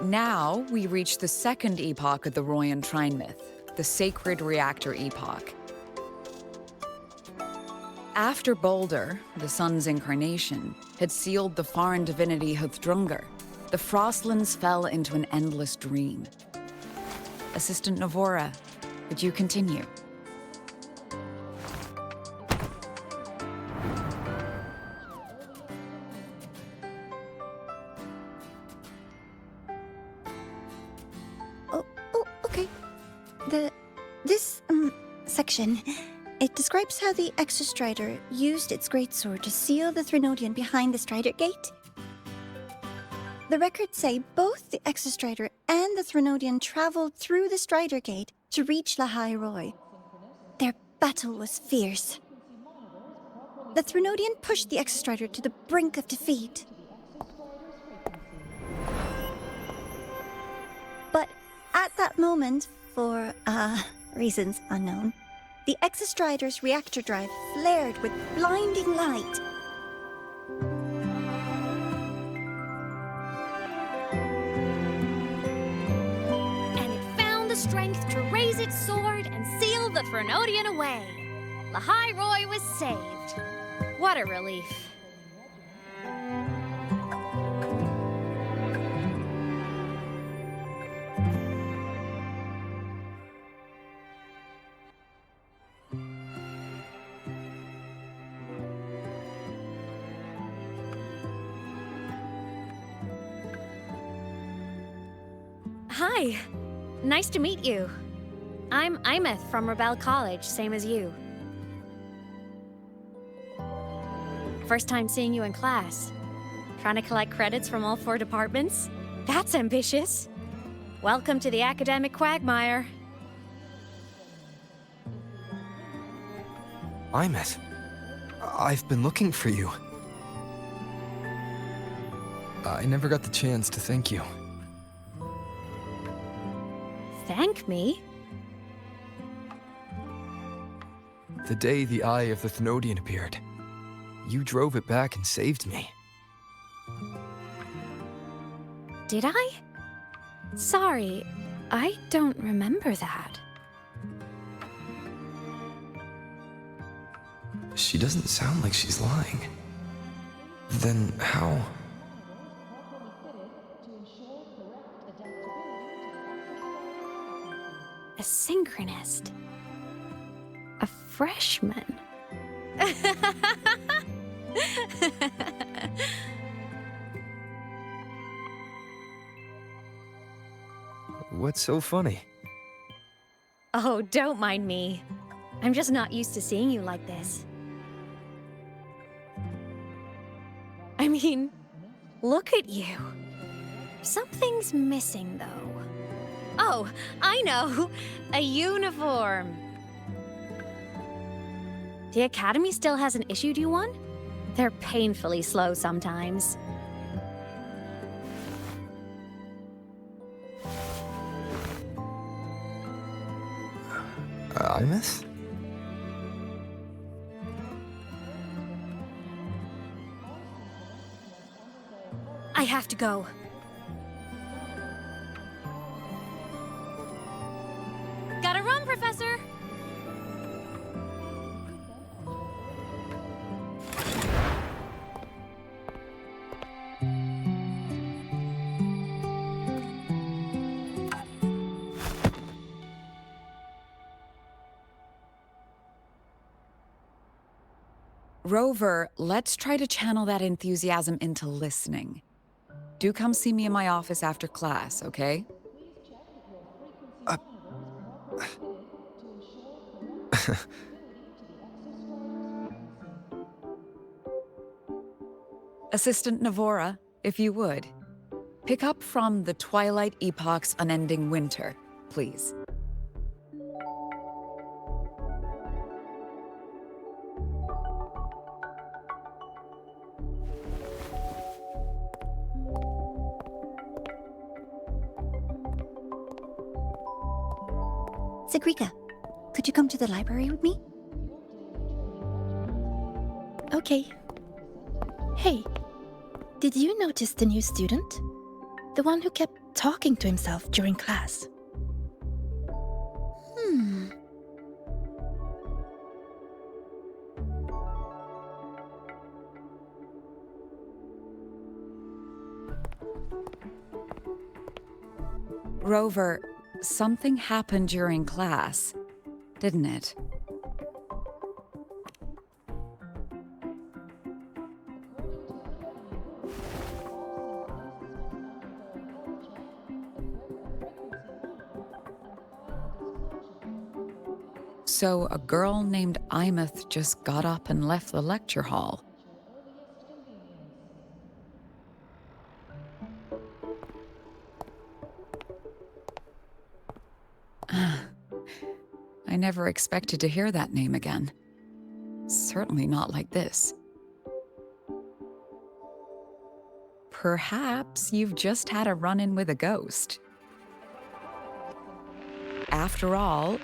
Now we reach the second epoch of the Royan Trine myth, the Sacred Reactor Epoch. After Balder, the sun's incarnation, had sealed the foreign divinity Huthrungur, the Frostlands fell into an endless dream. Assistant Navora, would you continue? Okay. This section, it describes how the Exostrider used its greatsword to seal the Threnodian behind the Strider Gate. The records say both the Exostrider and the Threnodian traveled through the Strider Gate to reach Lahai Roy. Their battle was fierce. The Threnodian pushed the Exostrider to the brink of defeat. But at that moment, for, reasons unknown, the Exostrider's reactor drive flared with blinding light. And it found the strength to raise its sword and seal the Threnodian away. Lahai Roy was saved. What a relief. Hi. Nice to meet you. I'm Ameath from Rebel College, same as you. First time seeing you in class. Trying to collect credits from all 4 departments? That's ambitious. Welcome to the academic quagmire. Ameath, I've been looking for you. I never got the chance to thank you. Thank me? The day the Eye of the Thenodian appeared, you drove it back and saved me. Did I? Sorry, I don't remember that. She doesn't sound like she's lying. Then how? A synchronist. A freshman. What's so funny? Oh, don't mind me. I'm just not used to seeing you like this. I mean, look at you. Something's missing, though. Oh, I know! A uniform! The Academy still hasn't issued you one? They're painfully slow sometimes. Ameath? I have to go. Gotta run, Professor! Rover, let's try to channel that enthusiasm into listening. Do come see me in my office after class, okay? Assistant Navora, if you would. Pick up from the Twilight Epoch's Unending Winter, please. Sigrika, could you come to the library with me? Okay. Hey, did you notice the new student? The one who kept talking to himself during class. Rover, something happened during class, didn't it? So a girl named Ameath just got up and left the lecture hall. I never expected to hear that name again. Certainly not like this. Perhaps you've just had a run-in with a ghost. After all,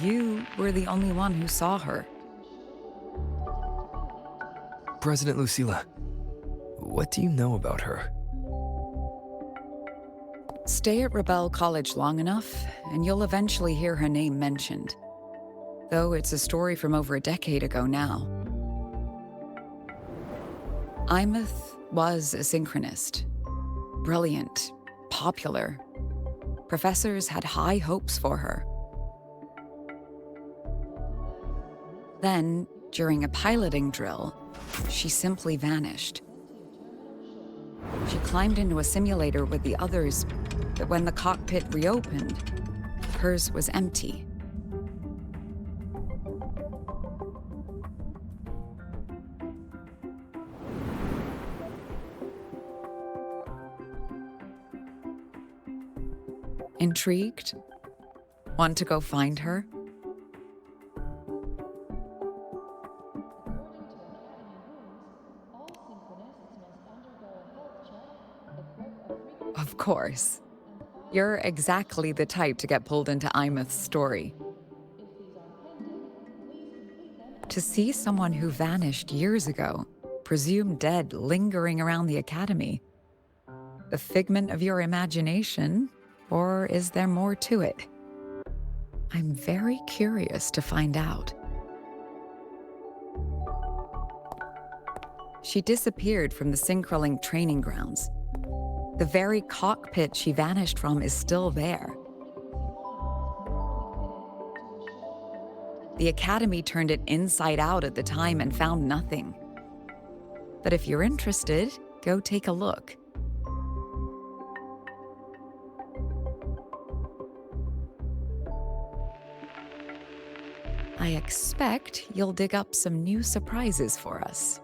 you were the only one who saw her. President Lucilla, what do you know about her? Stay at Rebel College long enough, and you'll eventually hear her name mentioned. Though it's a story from over a decade ago now. Ameath was a synchronist. Brilliant, popular. Professors had high hopes for her. Then, during a piloting drill, she simply vanished. She climbed into a simulator with the others, but when the cockpit reopened, hers was empty. Intrigued? Want to go find her? Of course. You're exactly the type to get pulled into Ameath's story. To see someone who vanished years ago, presumed dead, lingering around the academy, the figment of your imagination, or is there more to it? I'm very curious to find out. She disappeared from the Synchroling training grounds. The very cockpit she vanished from is still there. The Academy turned it inside out at the time and found nothing. But if you're interested, go take a look. I expect you'll dig up some new surprises for us.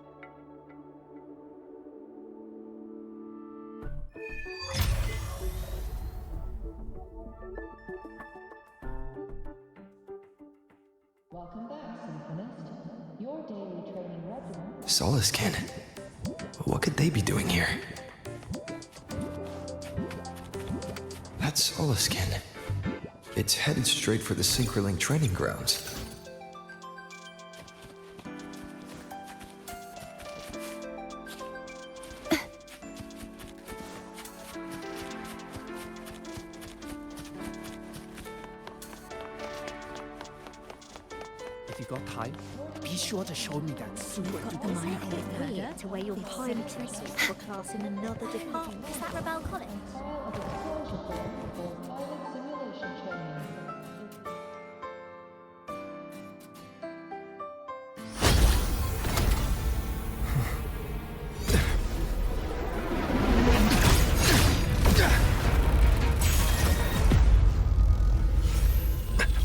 Welcome back, Synchronist. Your daily training regimen. Solaskin. What could they be doing here? That's Solaskin. It's headed straight for the Synchroling training grounds. If you got time, be sure to show me that soon. To where you'll find for class in another department. Is that Rebel College?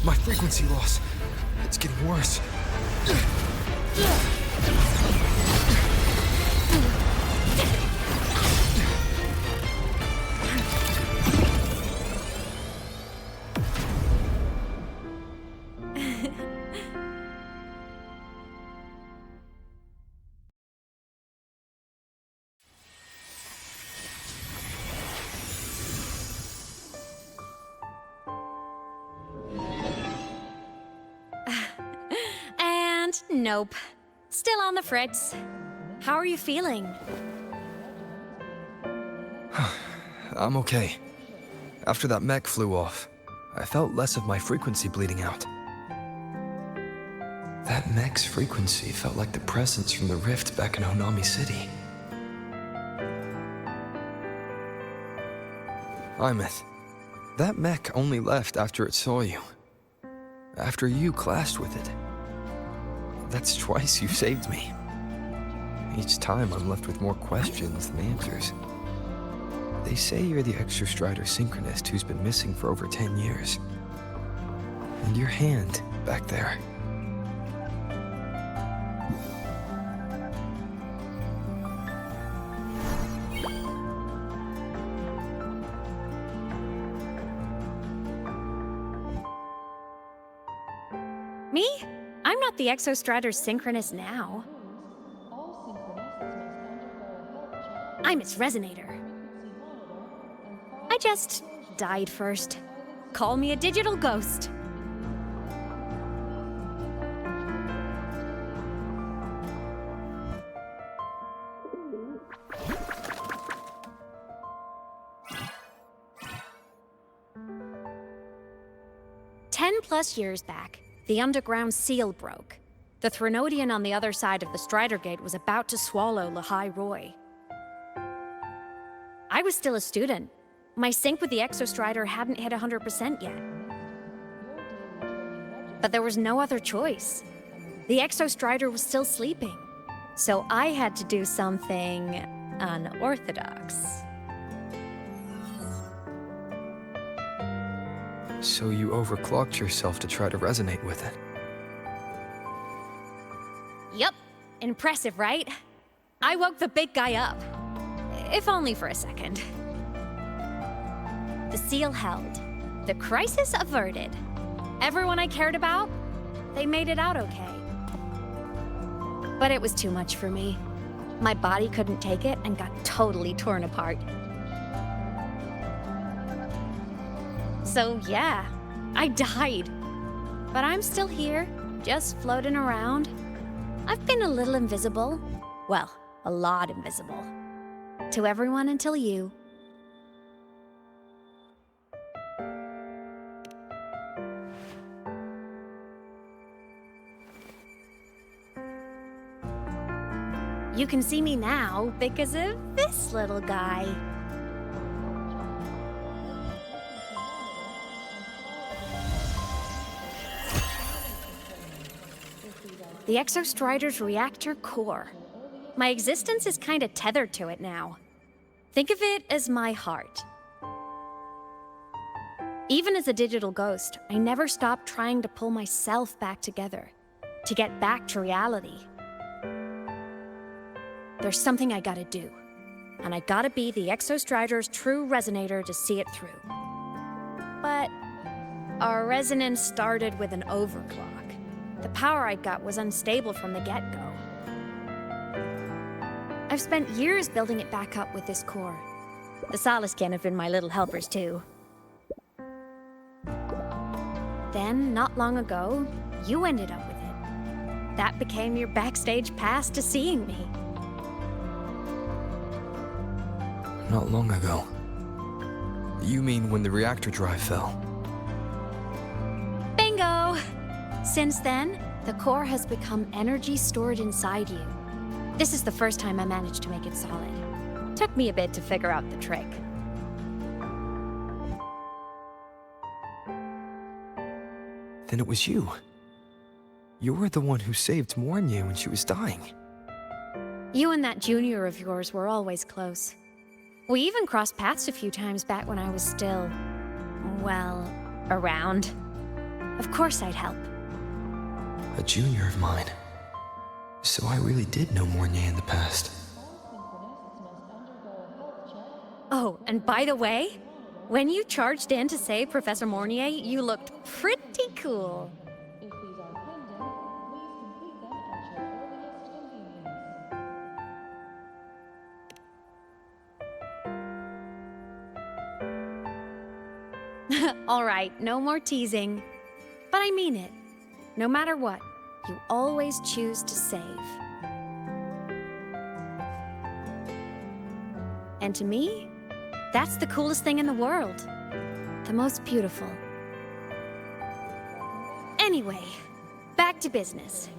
My frequency loss. It's getting worse. Nope. Still on the fritz. How are you feeling? I'm okay. After that mech flew off, I felt less of my frequency bleeding out. That mech's frequency felt like the presence from the rift back in Honami City. Ameath, that mech only left after it saw you. After you clashed with it. That's twice you've saved me. Each time I'm left with more questions than answers. They say you're the Exostrider synchronist who's been missing for over 10 years. And your hand back there. Me? I'm not the Exostrider synchronist now. I'm its resonator. I just died first. Call me a digital ghost. +10 years back, the underground seal broke. The Threnodian on the other side of the Strider Gate was about to swallow Lahai Roy. I was still a student. My sync with the Exostrider hadn't hit 100% yet. But there was no other choice. The Exostrider was still sleeping. So I had to do something unorthodox. So you overclocked yourself to try to resonate with it. Yup. Impressive, right? I woke the big guy up. If only for a second. The seal held. The crisis averted. Everyone I cared about, they made it out okay. But it was too much for me. My body couldn't take it and got totally torn apart. So yeah, I died. But I'm still here, just floating around. I've been a little invisible. Well, a lot invisible. To everyone until you. You can see me now because of this little guy. The Exostrider's reactor core. My existence is kinda tethered to it now. Think of it as my heart. Even as a digital ghost, I never stopped trying to pull myself back together, to get back to reality. There's something I gotta do, and I gotta be the Exostrider's true resonator to see it through. But our resonance started with an overclock. The power I got was unstable from the get-go. I've spent years building it back up with this core. The Solaskin have been my little helpers too. Then, not long ago, you ended up with it. That became your backstage pass to seeing me. Not long ago. You mean when the reactor drive fell? Bingo! Since then, the core has become energy stored inside you. This is the first time I managed to make it solid. Took me a bit to figure out the trick. Then it was you. You were the one who saved Mornye when she was dying. You and that junior of yours were always close. We even crossed paths a few times back when I was still, well, around. Of course I'd help. A junior of mine. So I really did know Mornye in the past. Oh, and by the way, when you charged in to save Professor Mornye, you looked pretty cool. If these are pending, please complete them at your earliest convenience. All right, no more teasing. But I mean it. No matter what, you always choose to save. And to me, That's the coolest thing in the world. The most beautiful. Anyway, back to business.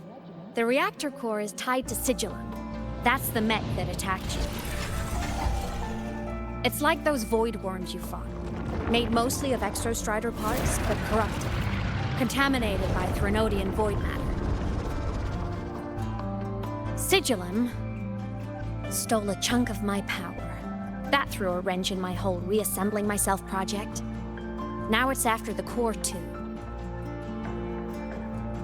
The reactor core is tied to Sigillum. That's the mech that attacked you. It's like those void worms you fought. Made mostly of exostrider parts, but corrupted. Contaminated by Threnodian void matter. Sigillum stole a chunk of my power. That threw a wrench in my whole reassembling myself project. Now it's after the core too.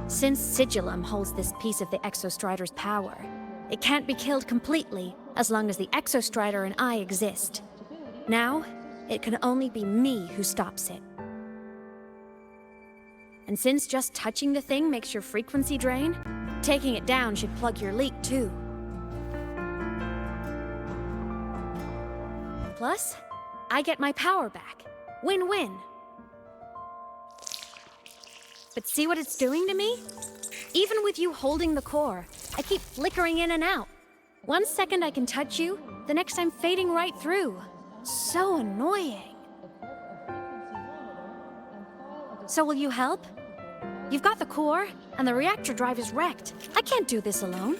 Since Sigillum holds this piece of the Exostrider's power, it can't be killed completely as long as the Exostrider and I exist. Now, it can only be me who stops it. And since just touching the thing makes your frequency drain, taking it down should plug your leak too. Plus, I get my power back. Win-win. But see what it's doing to me? Even with you holding the core, I keep flickering in and out. 1 second I can touch you, the next I'm fading right through. So annoying. So will you help? You've got the core, and the reactor drive is wrecked. I can't do this alone.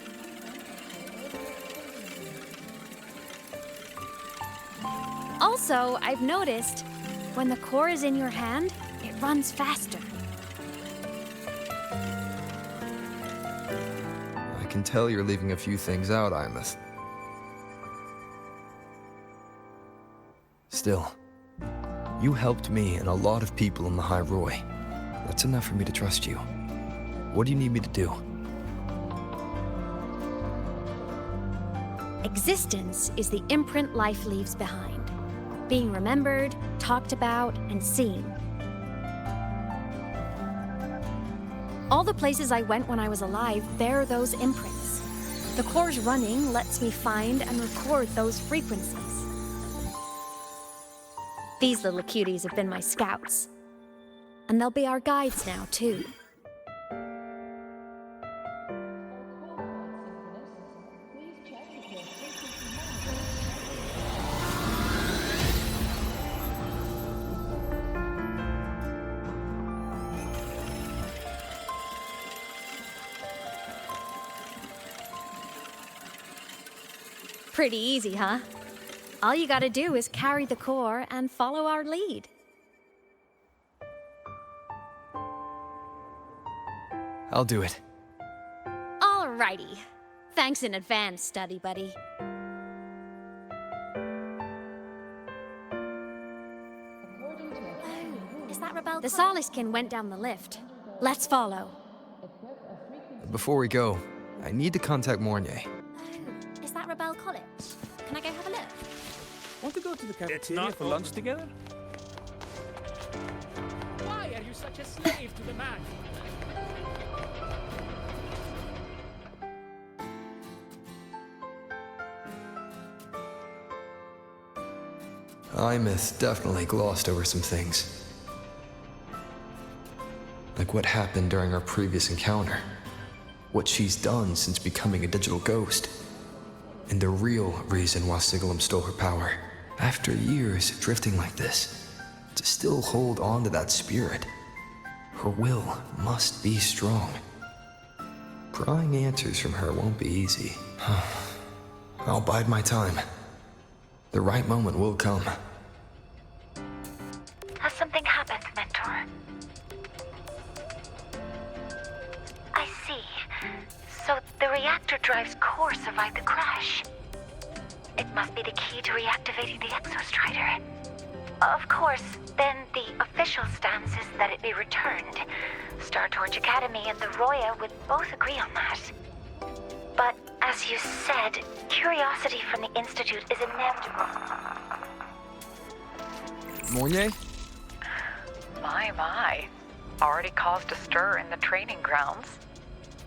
Also, I've noticed, when the core is in your hand, it runs faster. I can tell you're leaving a few things out, Ameath. Still, you helped me and a lot of people in the High Roy. That's enough for me to trust you. What do you need me to do? Existence is the imprint life leaves behind. Being remembered, talked about, and seen. All the places I went when I was alive bear those imprints. The core's running lets me find and record those frequencies. These little cuties have been my scouts. And they'll be our guides now, too. Pretty easy, huh? All you gotta do is carry the core and follow our lead. I'll do it. Alrighty. Thanks in advance, study buddy. Is that Rebel? The Soliskin went down the lift. Let's follow. Before we go, I need to contact Mornier. Is that Rebel College? Can I go have a look? Want to go to the cafeteria for lunch together? Why are you such a slave to the man? Ameath definitely glossed over some things. Like what happened during our previous encounter. What she's done since becoming a digital ghost. And the real reason why Sigillum stole her power. After years drifting like this, to still hold on to that spirit. Her will must be strong. Prying answers from her won't be easy. I'll bide my time. The right moment will come. Has something happened, Mentor? I see. So the reactor drive's core survived the crash. It must be the key to reactivating the Exostrider. Of course, then the official stance is that it be returned. Star Torch Academy and the Roya would both agree on that. But as you said, curiosity from the Institute is inevitable. Mornier? My. Already caused a stir in the training grounds.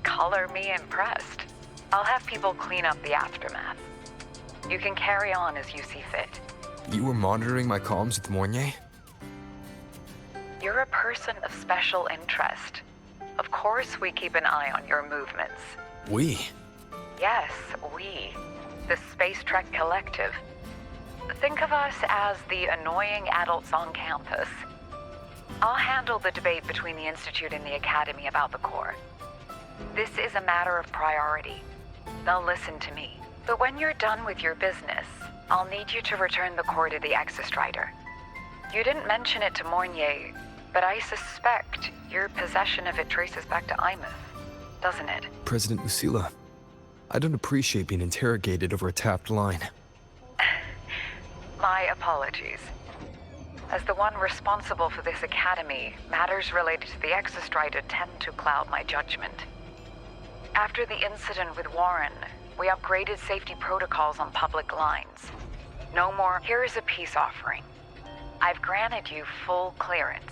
Color me impressed. I'll have people clean up the aftermath. You can carry on as you see fit. You were monitoring my comms with Mornier? You're a person of special interest. Of course we keep an eye on your movements. We? Yes, we. The Space Trek Collective. think of us as the annoying adults on campus. I'll handle the debate between the Institute and the Academy about the Corps. This is a matter of priority. They'll listen to me. But when you're done with your business, I'll need you to return the Corps to the Exostrider. You didn't mention it to Mornier, but I suspect your possession of it traces back to ameath, doesn't it? President Lucilla, I don't appreciate being interrogated over a tapped line. My apologies. As the one responsible for this academy, matters related to the Exostrider tend to cloud my judgment. After the incident with Warren, we upgraded safety protocols on public lines. No more, here is a peace offering. I've granted you full clearance.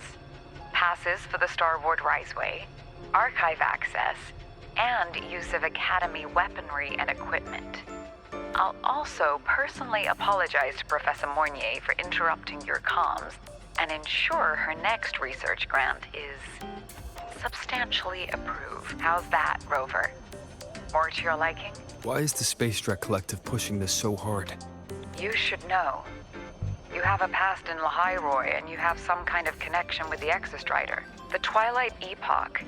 Passes for the Starboard Riseway, archive access, and use of Academy weaponry and equipment. I'll also personally apologize to Professor Mornier for interrupting your comms and ensure her next research grant is substantially approved. How's that, Rover? More to your liking? Why is the Space Trek Collective pushing this so hard? You should know. You have a past in Lahiroi, and you have some kind of connection with the Exostrider. The Twilight Epoch,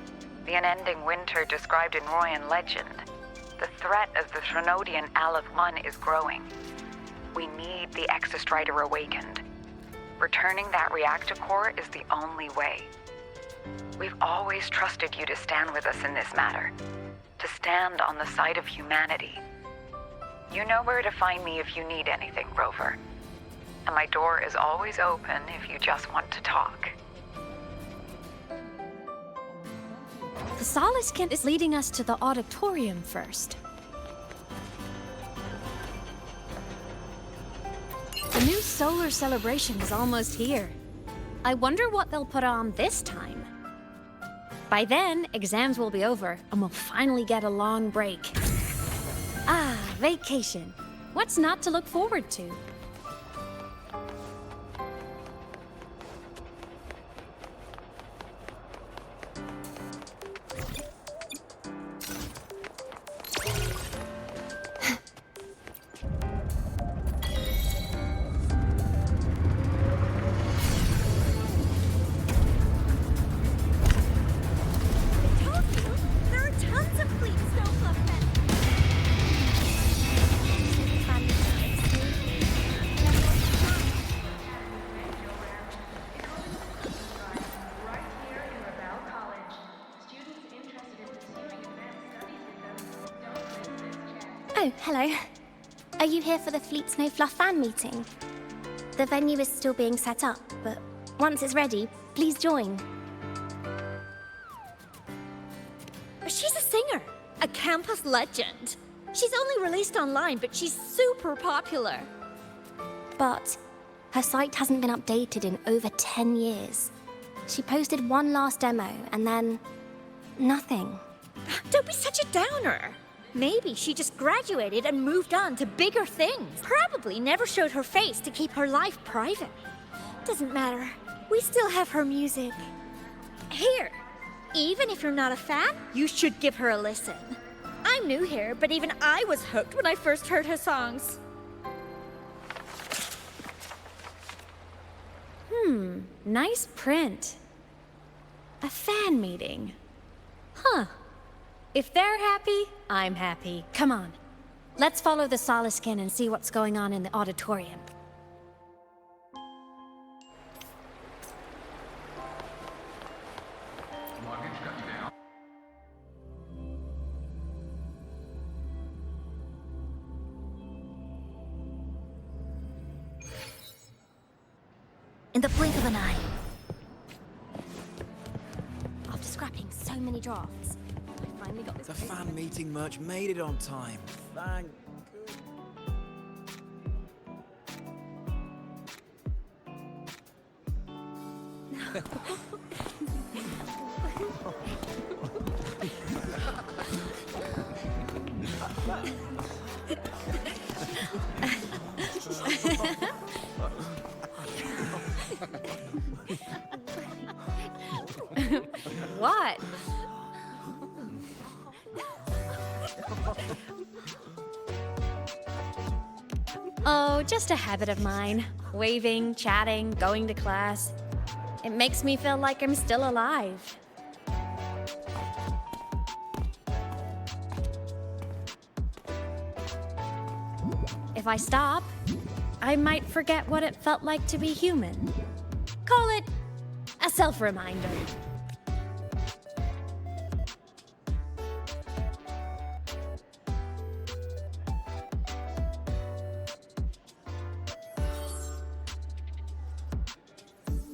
the unending winter described in Royan legend. The threat of the Threnodian Aleph 1 is growing. We need the Exostrider awakened. Returning that reactor core is the only way. We've always trusted you to stand with us in this matter, to stand on the side of humanity. You know where to find me if you need anything, Rover. And my door is always open if you just want to talk. The Soliskin is leading us to the auditorium first. The new solar celebration is almost here. I wonder what they'll put on this time. By then, exams will be over, and we'll finally get a long break. Ah, vacation. What's not to look forward to? Oh, hello. Are you here for the Fleet Snow Fluff fan meeting? The venue is still being set up, but once it's ready, please join. She's a singer, a campus legend. She's only released online, but she's super popular. But her site hasn't been updated in over 10 years. She posted one last demo, and then nothing. Don't be such a downer. Maybe she just graduated and moved on to bigger things. Probably never showed her face to keep her life private. Doesn't matter. We still have her music. Here, even if you're not a fan, you should give her a listen. I'm new here, but even I was hooked when I first heard her songs. Nice print. A fan meeting. Huh. If they're happy, I'm happy. Come on. Let's follow the Soliskin and see what's going on in the auditorium. In the blink of an eye. After scrapping so many drafts, I finally got this. The fan meeting merch made it on time. Thank What? Oh, just a habit of mine. Waving, chatting, going to class. It makes me feel like I'm still alive. If I stop, I might forget what it felt like to be human. Call it a self-reminder.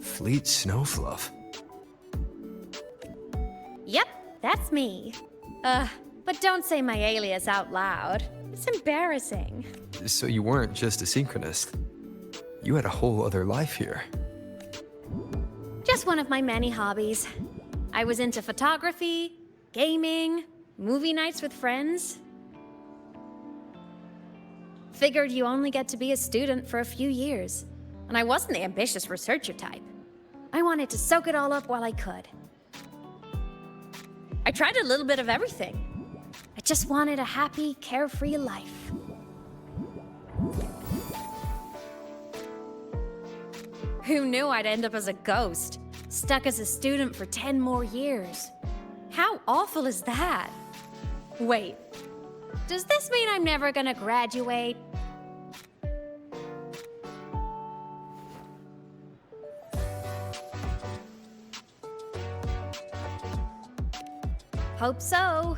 Fleet Snowfluff. Yep, that's me. But don't say my alias out loud. It's embarrassing. So you weren't just a synchronist. You had a whole other life here. Just one of my many hobbies. I was into photography, gaming, movie nights with friends. Figured you only get to be a student for a few years. And I wasn't the ambitious researcher type. I wanted to soak it all up while I could. I tried a little bit of everything. I just wanted a happy, carefree life. Who knew I'd end up as a ghost, stuck as a student for 10 more years? How awful is that? Wait, does this mean I'm never gonna graduate? Hope so.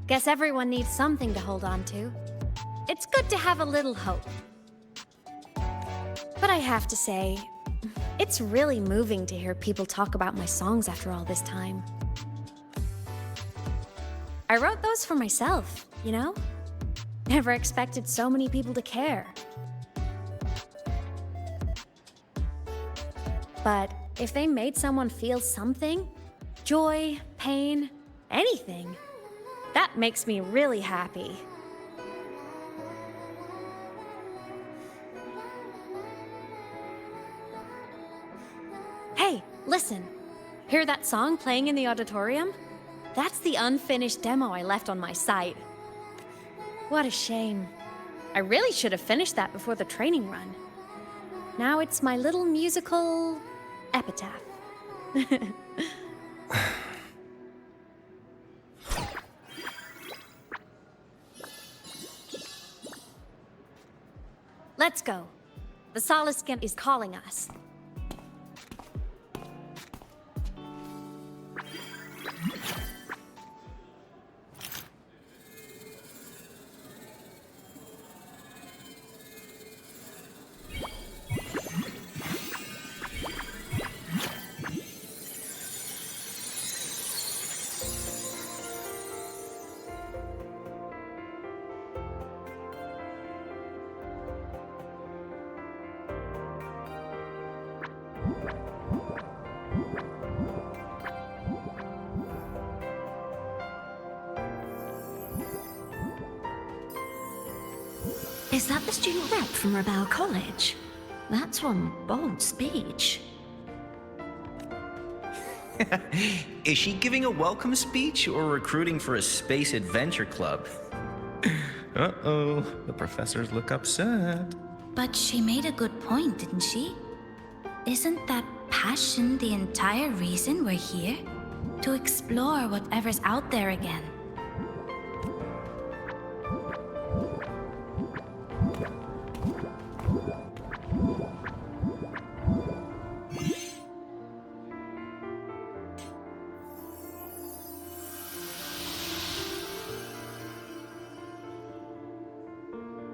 Guess everyone needs something to hold on to. It's good to have a little hope. But I have to say, it's really moving to hear people talk about my songs after all this time. I wrote those for myself, you know? Never expected so many people to care. But if they made someone feel something, joy, pain, anything, that makes me really happy. Hey, listen. Hear that song playing in the auditorium? That's the unfinished demo I left on my site. What a shame. I really should have finished that before the training run. Now it's my little musical epitaph. Let's go. The Soliskin is calling us. Is that the student rep from Rebel College? That's one bold speech. Is she giving a welcome speech or recruiting for a space adventure club? Uh-oh, the professors look upset. But she made a good point, didn't she? Isn't that passion the entire reason we're here? To explore whatever's out there again.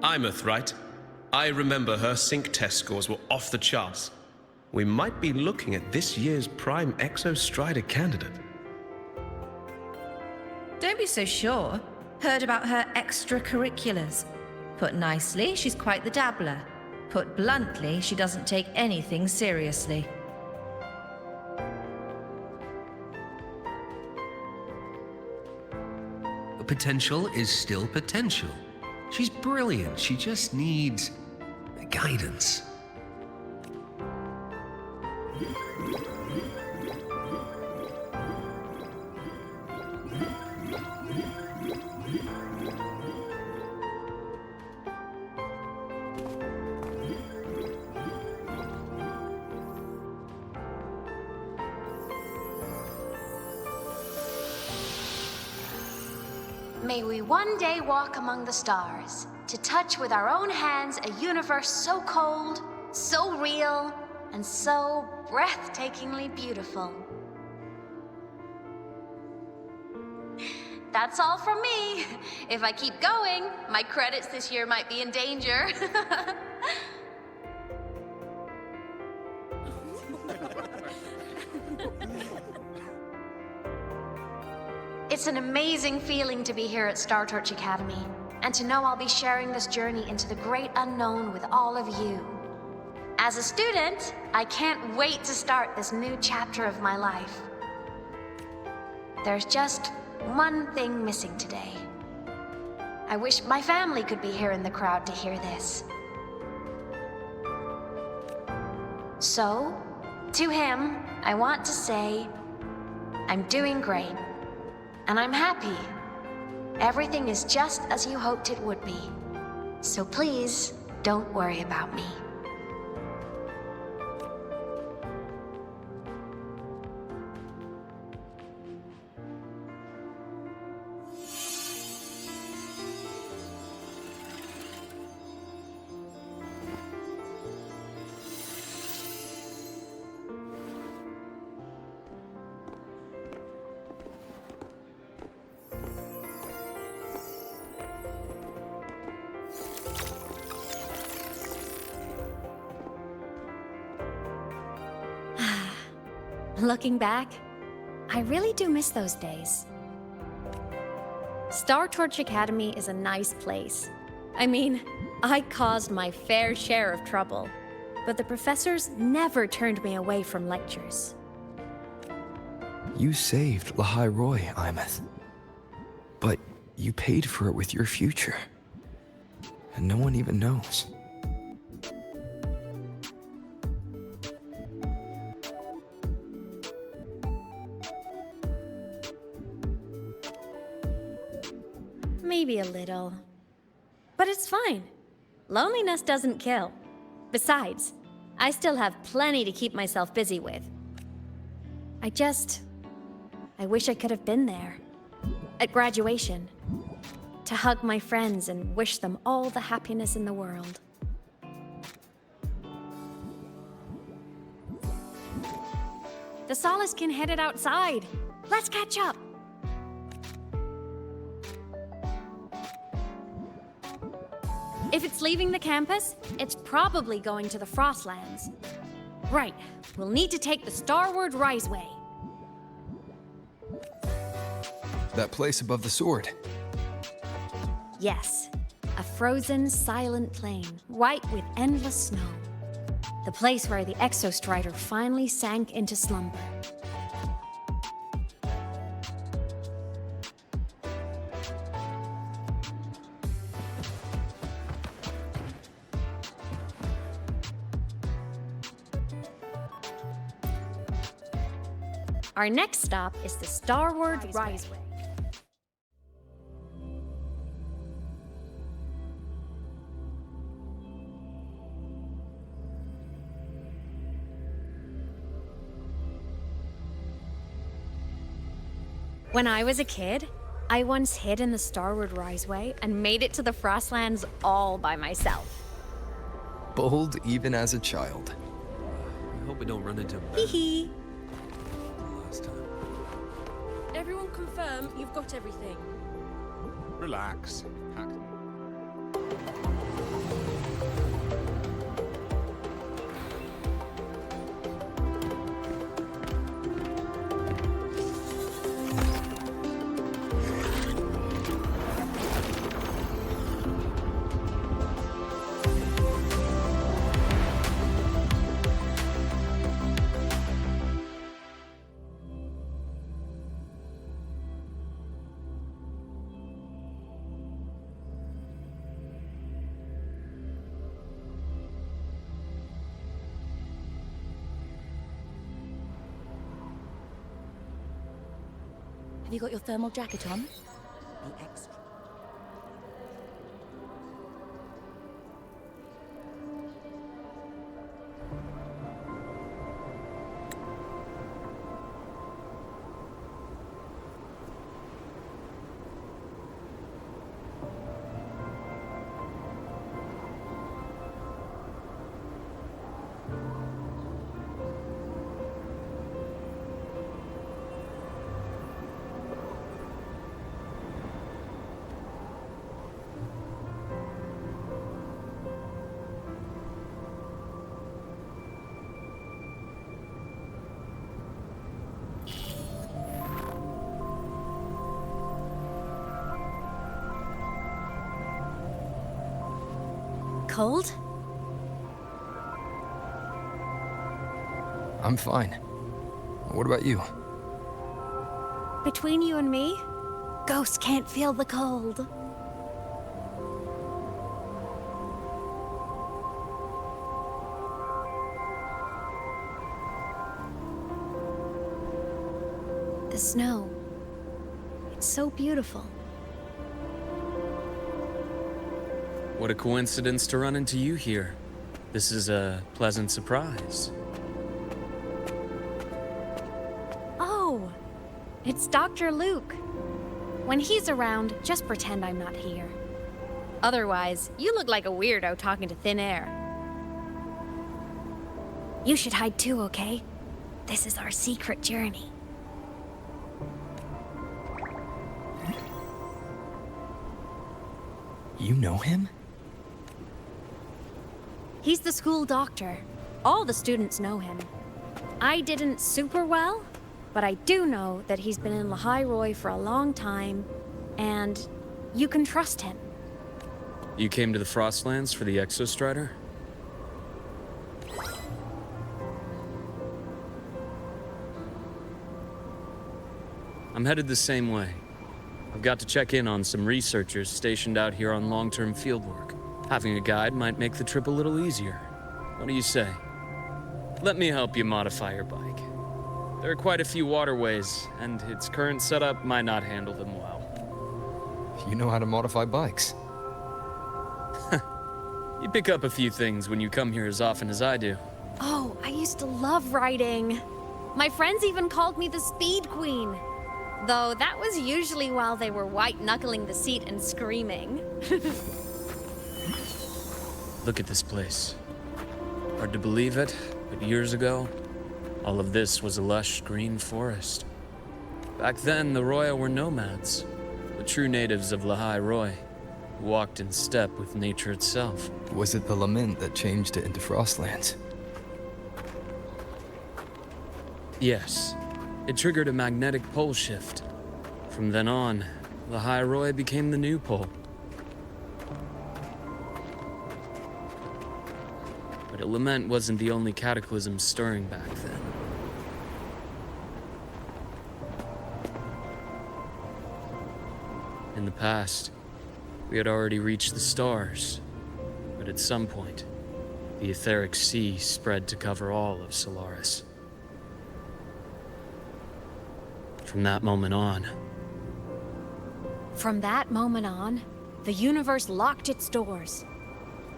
Ameath, right? I remember her sync test scores were off the charts. We might be looking at this year's prime Exostrider candidate. Don't be so sure. Heard about her extracurriculars. Put nicely, she's quite the dabbler. Put bluntly, she doesn't take anything seriously. Potential is still potential. She's brilliant. She just needs guidance. May we one day walk among the stars, to touch with our own hands a universe so cold, so real, and so breathtakingly beautiful. That's all from me. If I keep going, my credits this year might be in danger. It's an amazing feeling to be here at Star Torch Academy, and to know I'll be sharing this journey into the great unknown with all of you. As a student, I can't wait to start this new chapter of my life. There's just one thing missing today. I wish my family could be here in the crowd to hear this. So, to him, I want to say, I'm doing great, and I'm happy. Everything is just as you hoped it would be. So please, don't worry about me. Looking back, I really do miss those days. Star Torch Academy is a nice place. I mean, I caused my fair share of trouble, but the professors never turned me away from lectures. You saved Lahai Roy, Ameath. But you paid for it with your future. And no one even knows. Maybe a little. But it's fine. Loneliness doesn't kill. Besides, I still have plenty to keep myself busy with. I wish I could have been there. At graduation. To hug my friends and wish them all the happiness in the world. The Solace can headed outside. Let's catch up. If it's leaving the campus, it's probably going to the Frostlands. Right, we'll need to take the Starward Riseway. That place above the sword. Yes, a frozen, silent plain, white with endless snow. The place where the Exostrider finally sank into slumber. Our next stop is the Starward Riseway. When I was a kid, I once hid in the Starward Riseway and made it to the Frostlands all by myself. Bold even as a child. I hope we don't run into Hee hee. last time. Everyone confirm you've got everything. Relax. Pack. Have you got your thermal jacket on? Be extra. cold? I'm fine. What about you? Between you and me, ghosts can't feel the cold. The snow. It's so beautiful. What a coincidence to run into you here. This is a pleasant surprise. Oh, it's Dr. Luke. When he's around, just pretend I'm not here. Otherwise, you look like a weirdo talking to thin air. You should hide too, okay? This is our secret journey. You know him? He's the school doctor. All the students know him. I didn't super well, but I do know that he's been in Lehigh Roy for a long time, and you can trust him. You came to the Frostlands for the Exostrider? I'm headed the same way. I've got to check in on some researchers stationed out here on long-term fieldwork. Having a guide might make the trip a little easier. What do you say? Let me help you modify your bike. There are quite a few waterways, and its current setup might not handle them well. You know how to modify bikes. You pick up a few things when you come here as often as I do. Oh, I used to love riding. My friends even called me the Speed Queen. Though that was usually while they were white-knuckling the seat and screaming. Look at this place. Hard to believe it, but years ago, all of this was a lush green forest. Back then, the Roya were nomads, the true natives of Lehigh Roy, who walked in step with nature itself. Was it the lament that changed it into Frostlands? Yes. It triggered a magnetic pole shift. From then on, Lehigh Roy became the new pole. But a lament wasn't the only cataclysm stirring back then. In the past, we had already reached the stars, but at some point, the etheric sea spread to cover all of Solaris. From that moment on, the universe locked its doors.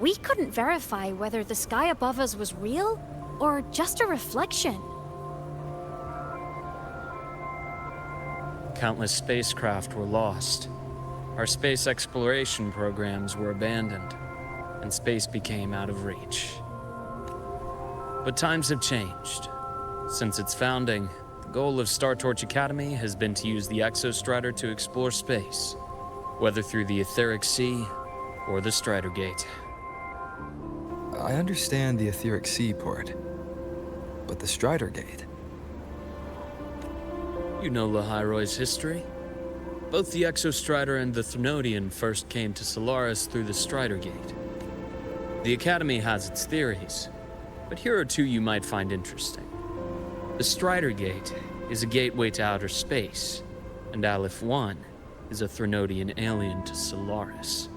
We couldn't verify whether the sky above us was real or just a reflection. countless spacecraft were lost. Our space exploration programs were abandoned, and space became out of reach. But times have changed. Since its founding, the goal of Star Torch Academy has been to use the Exostrider to explore space, whether through the Etheric Sea or the Strider Gate. I understand the Etheric Sea part, but the Strider Gate? You know Lehigh Roy's history? Both the Exostrider and the Threnodian first came to Solaris through the Strider Gate. The Academy has its theories, but here are two you might find interesting. The Strider Gate is a gateway to outer space, and Aleph 1 is a Threnodian alien to Solaris.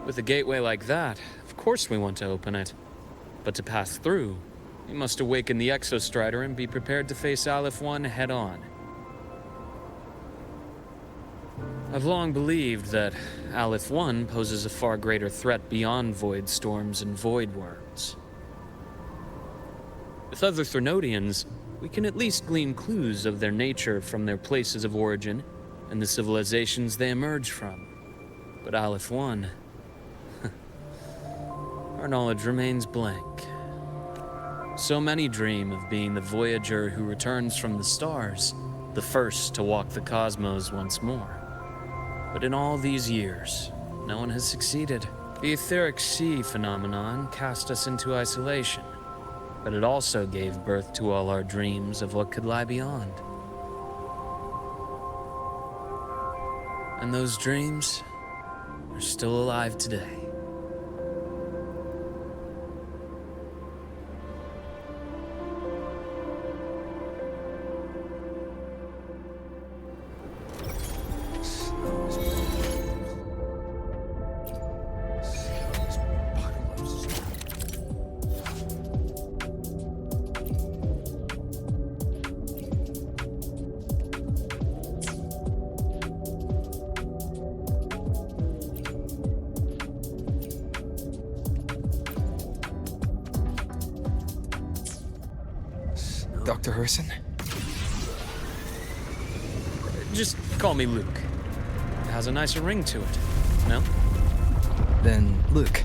With a gateway like that, of course we want to open it. But to pass through, we must awaken the Exostrider and be prepared to face Aleph 1 head-on. I've long believed that Aleph 1 poses a far greater threat beyond void storms and void worms. With other Threnodians, we can at least glean clues of their nature from their places of origin and the civilizations they emerge from. But Aleph 1... our knowledge remains blank. So many dream of being the Voyager who returns from the stars, the first to walk the cosmos once more. But in all these years, no one has succeeded. The Etheric Sea phenomenon cast us into isolation, but it also gave birth to all our dreams of what could lie beyond. And those dreams are still alive today. Dr. Herson? Just call me Luke. It has a nicer ring to it, no? Then, Luke,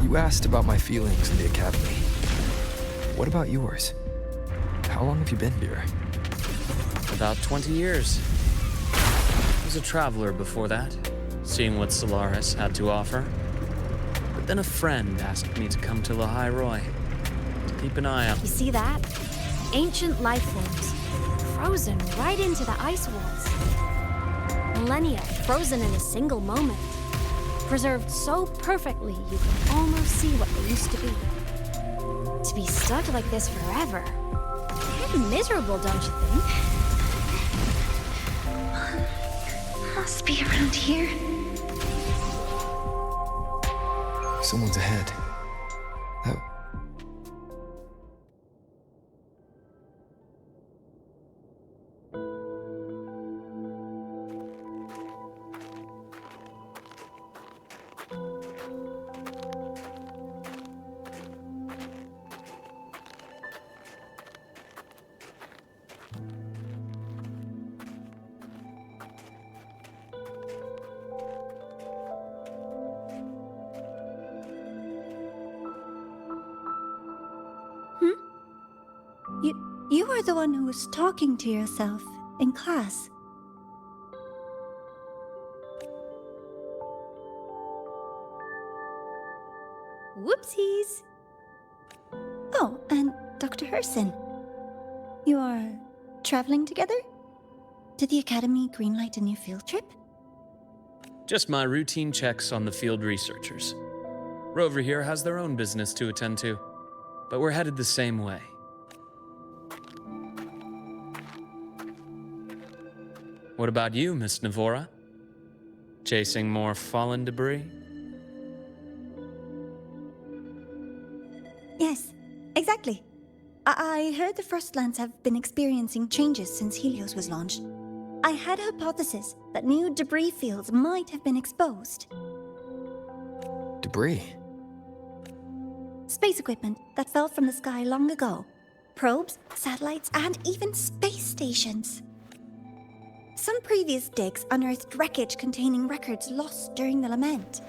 you asked about my feelings in the academy. What about yours? How long have you been here? About 20 years. I was a traveler before that, seeing what Solaris had to offer. But then a friend asked me to come to Lahai Roy, to keep an eye out. You see that? Ancient life forms, frozen right into the ice walls. Millennia frozen in a single moment. Preserved so perfectly you can almost see what they used to be. To be stuck like this forever. Kind of miserable, don't you think? Must be around here. Someone's ahead. That... You were the one who was talking to yourself in class. Whoopsies! Oh, and Dr. Herson. You are traveling together? Did the Academy greenlight a new field trip? Just my routine checks on the field researchers. Rover here has their own business to attend to, but we're headed the same way. What about you, Miss Navora? Chasing more fallen debris? Yes, exactly. I heard the Frostlands have been experiencing changes since Helios was launched. I had a hypothesis that new debris fields might have been exposed. Debris? Space equipment that fell from the sky long ago. Probes, satellites, and even space stations. Some previous digs unearthed wreckage containing records lost during the lament.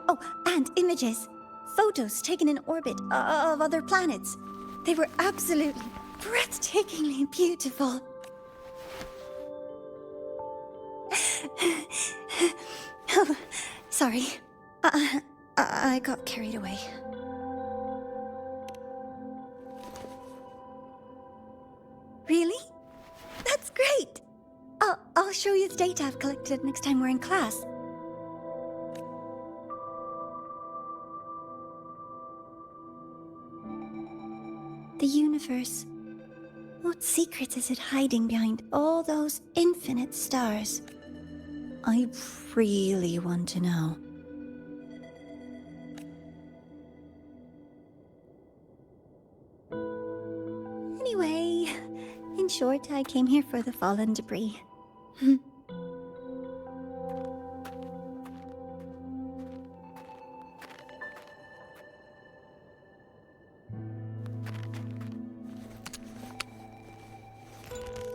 Oh, and images. Photos taken in orbit of other planets. They were absolutely breathtakingly beautiful. Oh, sorry. I got carried away. Really? That's great! I'll show you the data I've collected next time we're in class. The universe. What secrets is it hiding behind all those infinite stars? I really want to know. Anyway, in short, I came here for the fallen debris.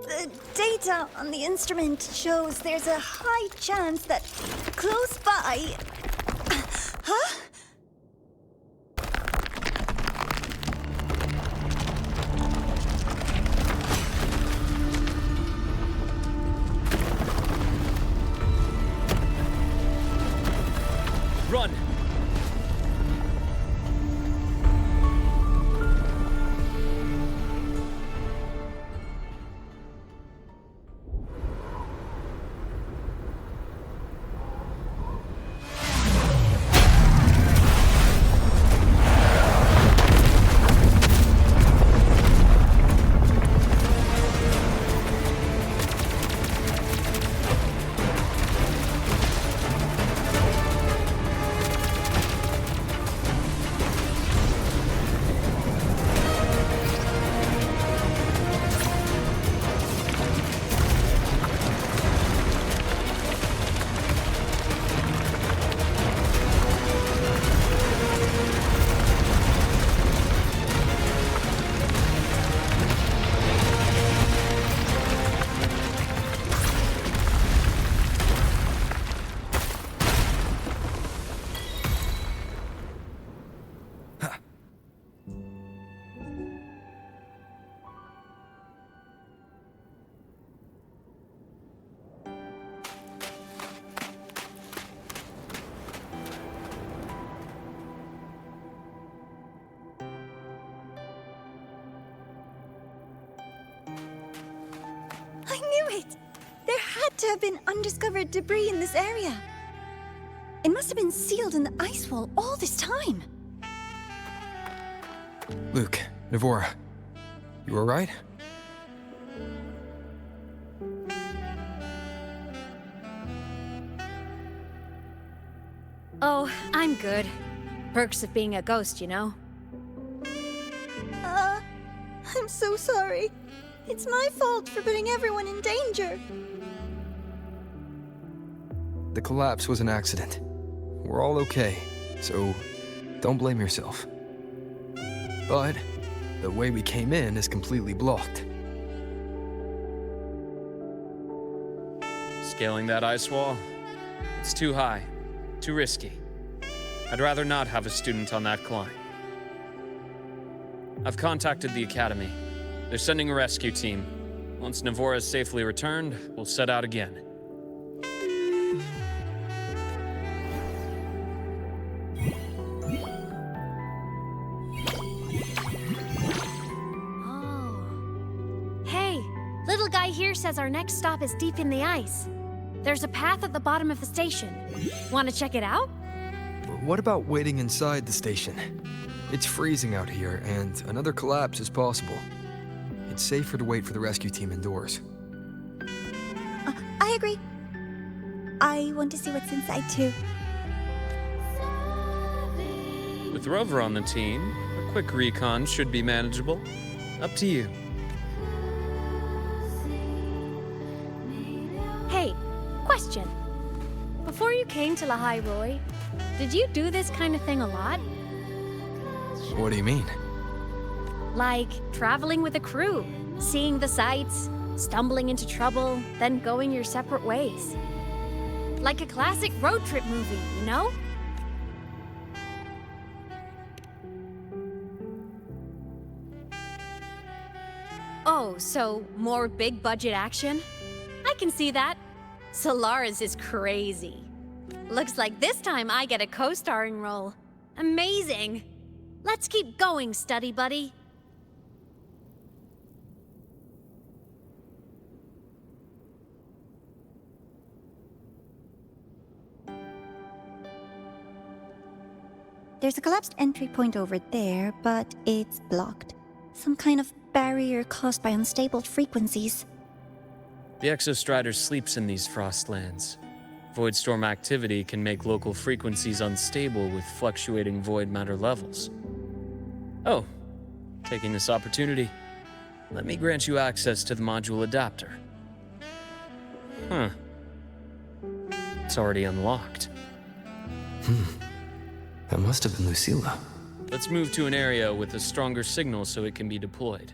The data on the instrument shows there's a high chance that close by... Huh? Run! to have been undiscovered debris in this area. It must have been sealed in the ice wall all this time. Luke, Navora, you alright? Oh, I'm good. Perks of being a ghost, you know? I'm so sorry. It's my fault for putting everyone in danger. The collapse was an accident. We're all okay, so don't blame yourself. But the way we came in is completely blocked. Scaling that ice wall? It's too high, too risky. I'd rather not have a student on that climb. I've contacted the Academy. They're sending a rescue team. Once Navora is safely returned, we'll set out again. Hey, little guy here says our next stop is deep in the ice. There's a path at the bottom of the station. Want to check it out? What about waiting inside the station? It's freezing out here, and another collapse is possible. It's safer to wait for the rescue team indoors. I agree. I want to see what's inside too. With Rover on the team, a quick recon should be manageable. Up to you. Hey, question. Before you came to Lahai Roy, did you do this kind of thing a lot? What do you mean? Like traveling with a crew, seeing the sights, stumbling into trouble, then going your separate ways. Like a classic road trip movie, you know? Oh, so more big budget action? I can see that. Solaris is crazy. Looks like this time I get a co-starring role. Amazing! Let's keep going, study buddy. There's a collapsed entry point over there, but it's blocked. Some kind of barrier caused by unstable frequencies. The Exostrider sleeps in these frostlands. Void storm activity can make local frequencies unstable with fluctuating void matter levels. Oh, taking this opportunity, let me grant you access to the module adapter. Huh. It's already unlocked. That must have been Lucilla. Let's move to an area with a stronger signal so it can be deployed.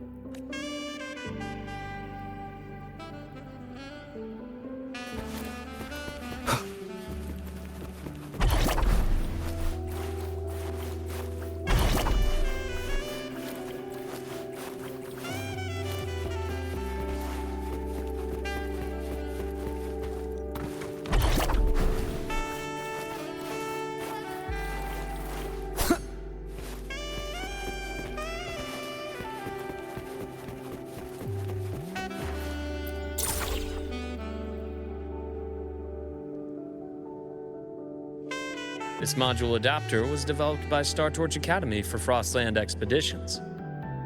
This module adapter was developed by Startorch Academy for Frostland expeditions.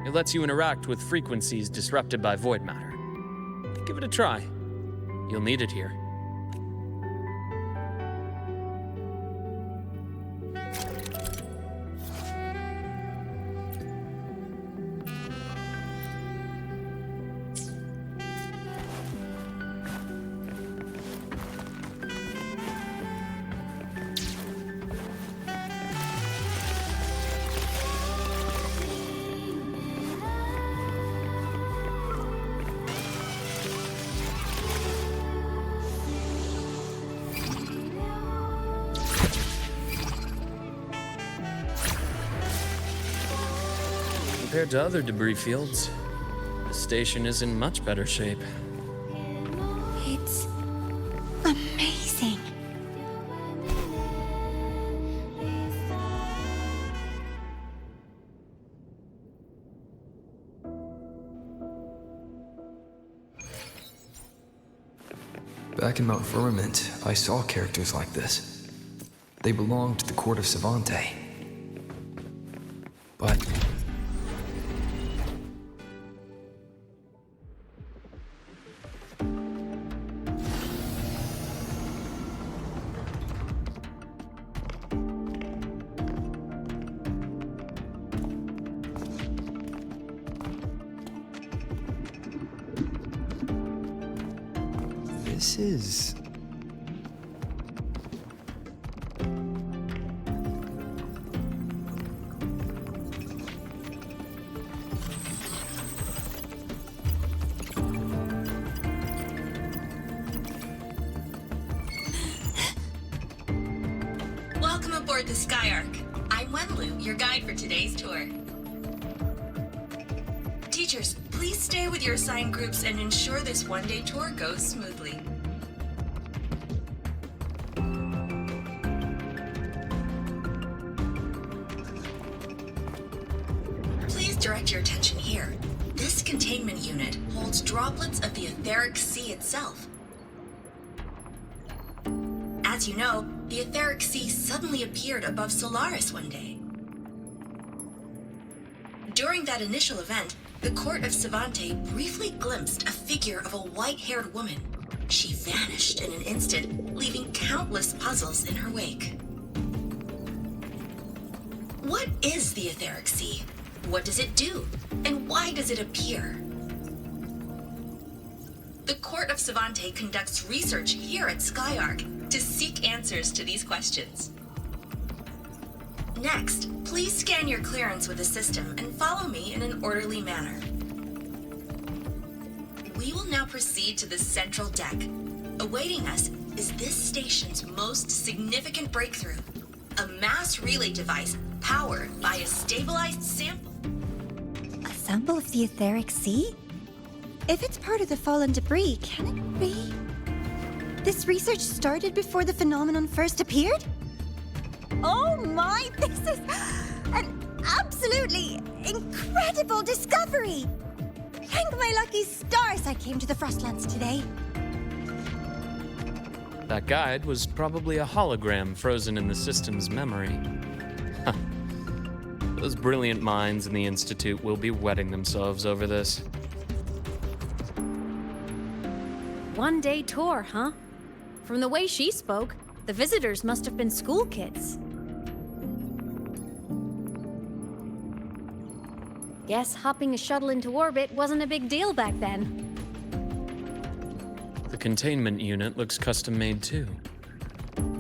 It lets you interact with frequencies disrupted by void matter. Give it a try. You'll need it here. Compared to other debris fields, the station is in much better shape. It's amazing. Back in Mount Firmament, I saw characters like this. They belonged to the court of Savante. But... this is... Welcome aboard the Skyark. I'm Wenlu, your guide for today's tour. Teachers, please stay with your assigned groups and ensure this one-day tour goes smoothly. Please direct your attention here. This containment unit holds droplets of the etheric sea itself. As you know, the etheric sea suddenly appeared above Solaris one day. During that initial event, the court of Savante briefly glimpsed a figure of a white-haired woman. She vanished in an instant, leaving countless puzzles in her wake. What is the etheric sea? What does it do? And why does it appear? The court of Savante conducts research here at Skyark to seek answers to these questions. Next, please scan your clearance with the system and follow me in an orderly manner. We will now proceed to the central deck. Awaiting us is this station's most significant breakthrough, a mass relay device powered by a stabilized sample. A sample of the etheric sea? If it's part of the fallen debris, can it be? This research started before the phenomenon first appeared? Oh my, this is an absolutely incredible discovery! Thank my lucky stars I came to the Frostlands today. That guide was probably a hologram frozen in the system's memory. Huh. Those brilliant minds in the Institute will be wetting themselves over this. One-day tour, huh? From the way she spoke, the visitors must have been school kids. Guess hopping a shuttle into orbit wasn't a big deal back then. The containment unit looks custom-made too.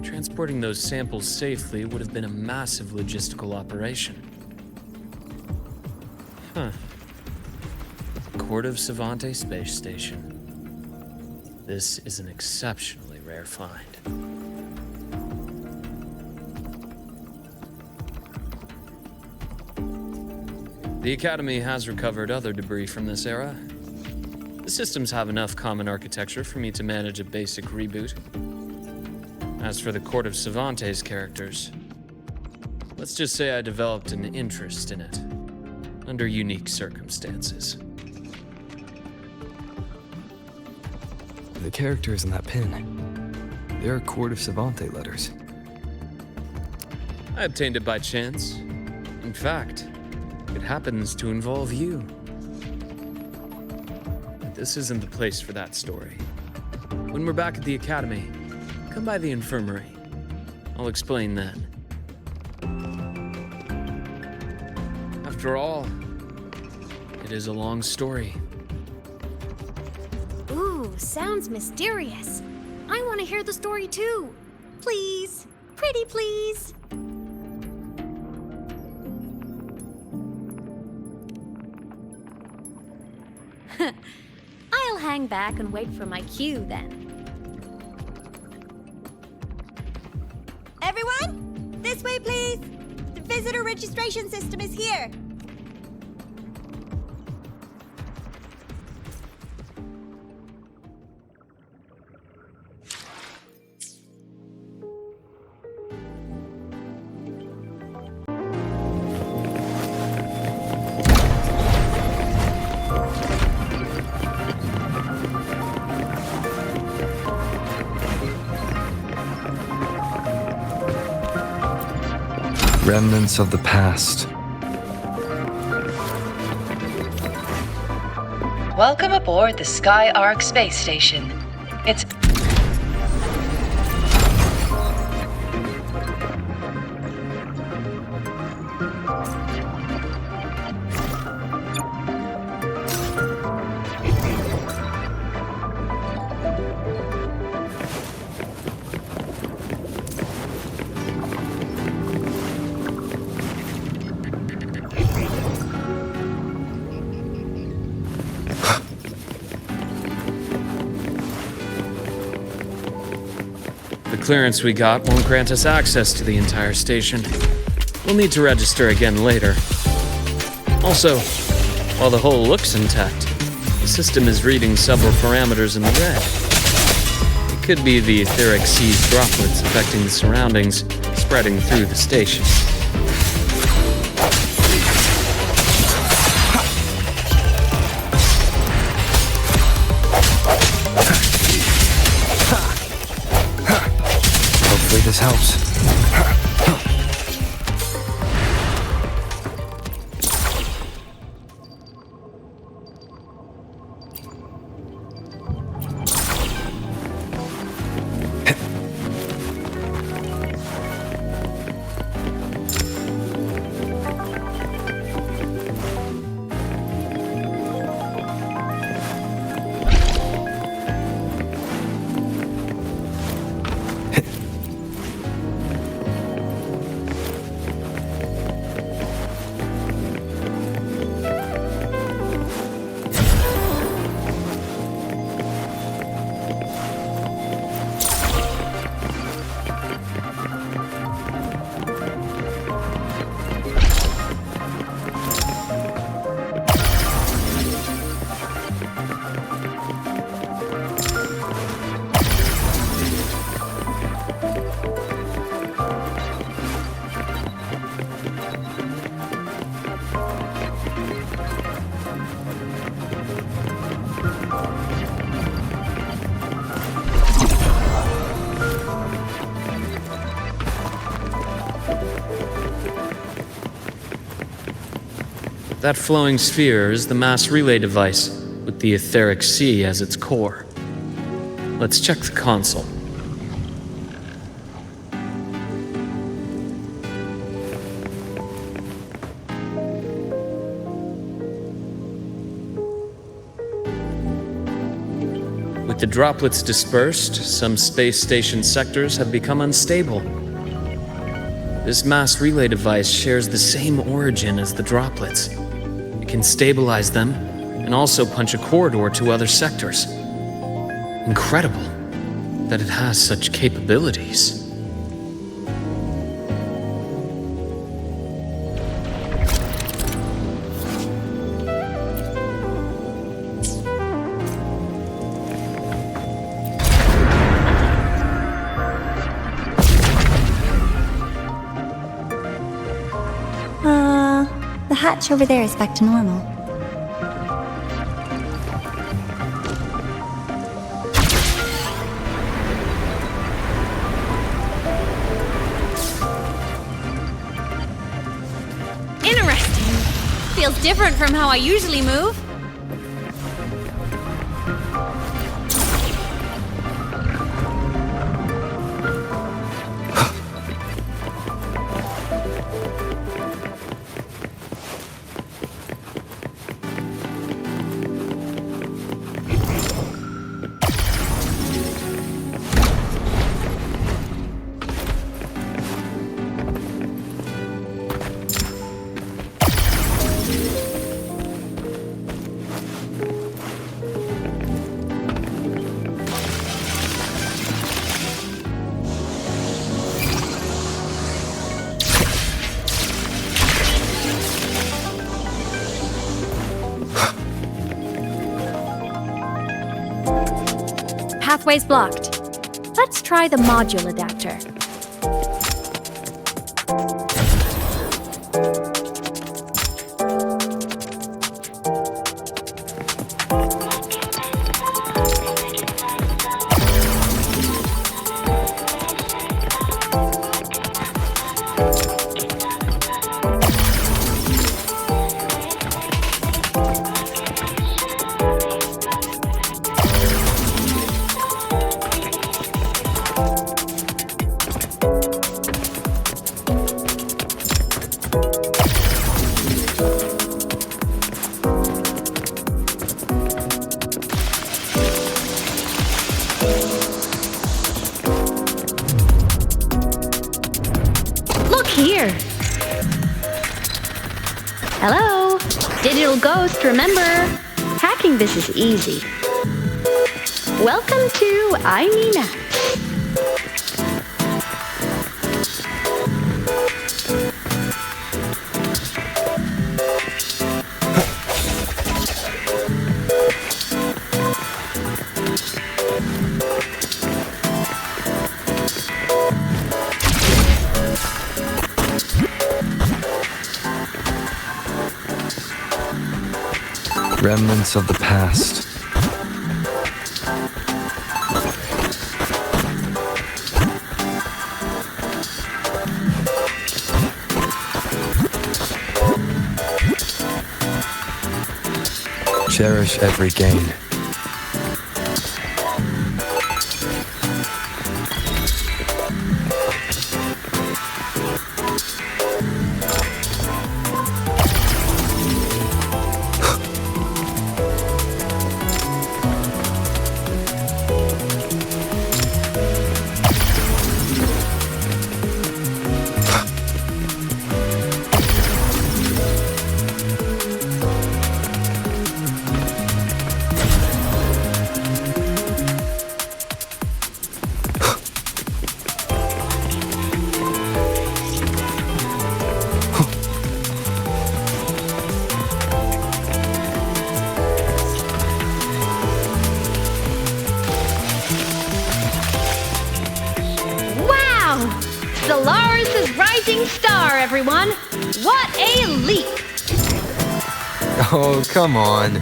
Transporting those samples safely would have been a massive logistical operation. Huh. Court of Savante Space Station. This is an exceptionally rare find. The Academy has recovered other debris from this era. The systems have enough common architecture for me to manage a basic reboot. As for the Court of Savante's characters, let's just say I developed an interest in it, under unique circumstances. The characters in that pin, they're Court of Savante letters. I obtained it by chance. In fact, it happens to involve you. But this isn't the place for that story. When we're back at the Academy, come by the infirmary. I'll explain then. After all, it is a long story. Ooh, sounds mysterious. I want to hear the story too. Please. Pretty please. I'll hang back and wait for my cue then. Everyone, this way please. The visitor registration system is here. remnants of the past. Welcome aboard the Sky Arc space station. It's The clearance we got won't grant us access to the entire station. We'll need to register again later. Also, while the hull looks intact, the system is reading several parameters in the red. It could be the etheric sea's droplets affecting the surroundings, spreading through the station. Hopefully this helps. That flowing sphere is the mass relay device, with the etheric sea as its core. Let's check the console. With the droplets dispersed, some space station sectors have become unstable. This mass relay device shares the same origin as the droplets. It can stabilize them and also punch a corridor to other sectors. Incredible that it has such capabilities. The hatch over there is back to normal. Interesting. Feels different from how I usually move. Pathway's blocked. Let's try the module adapter. here. Hello? Digital ghost, remember? Hacking this is easy. Welcome to ameath. Remnants of the past. Cherish every gain. Solaris' rising star, everyone! What a leap! Oh, come on.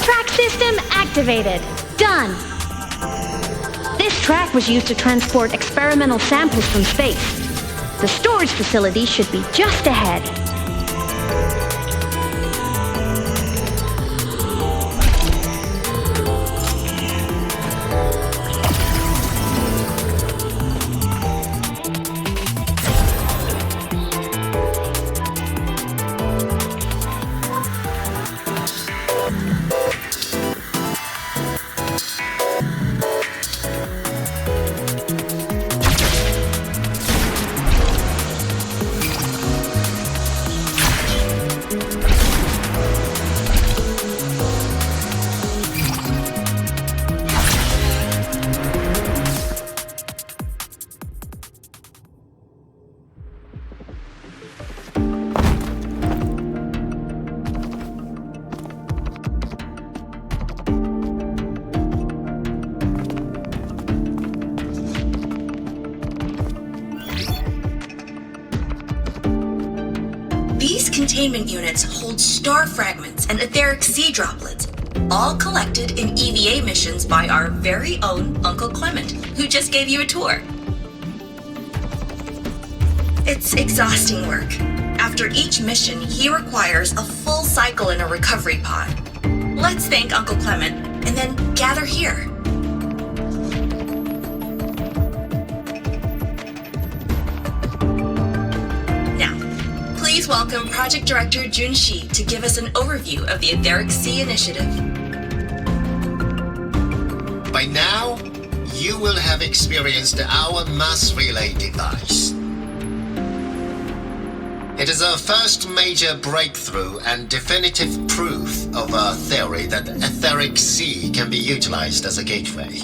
Track system activated. Done. This track was used to transport experimental samples from space. The storage facility should be just ahead. These containment units hold star fragments and etheric sea droplets, all collected in EVA missions by our very own Uncle Clement, who just gave you a tour. It's exhausting work. After each mission, he requires a full cycle in a recovery pod. Let's thank Uncle Clement, and then gather here. Please welcome Project Director Junshi to give us an overview of the Etheric Sea Initiative. By now, you will have experienced our mass relay device. It is our first major breakthrough and definitive proof of our theory that the Etheric Sea can be utilized as a gateway.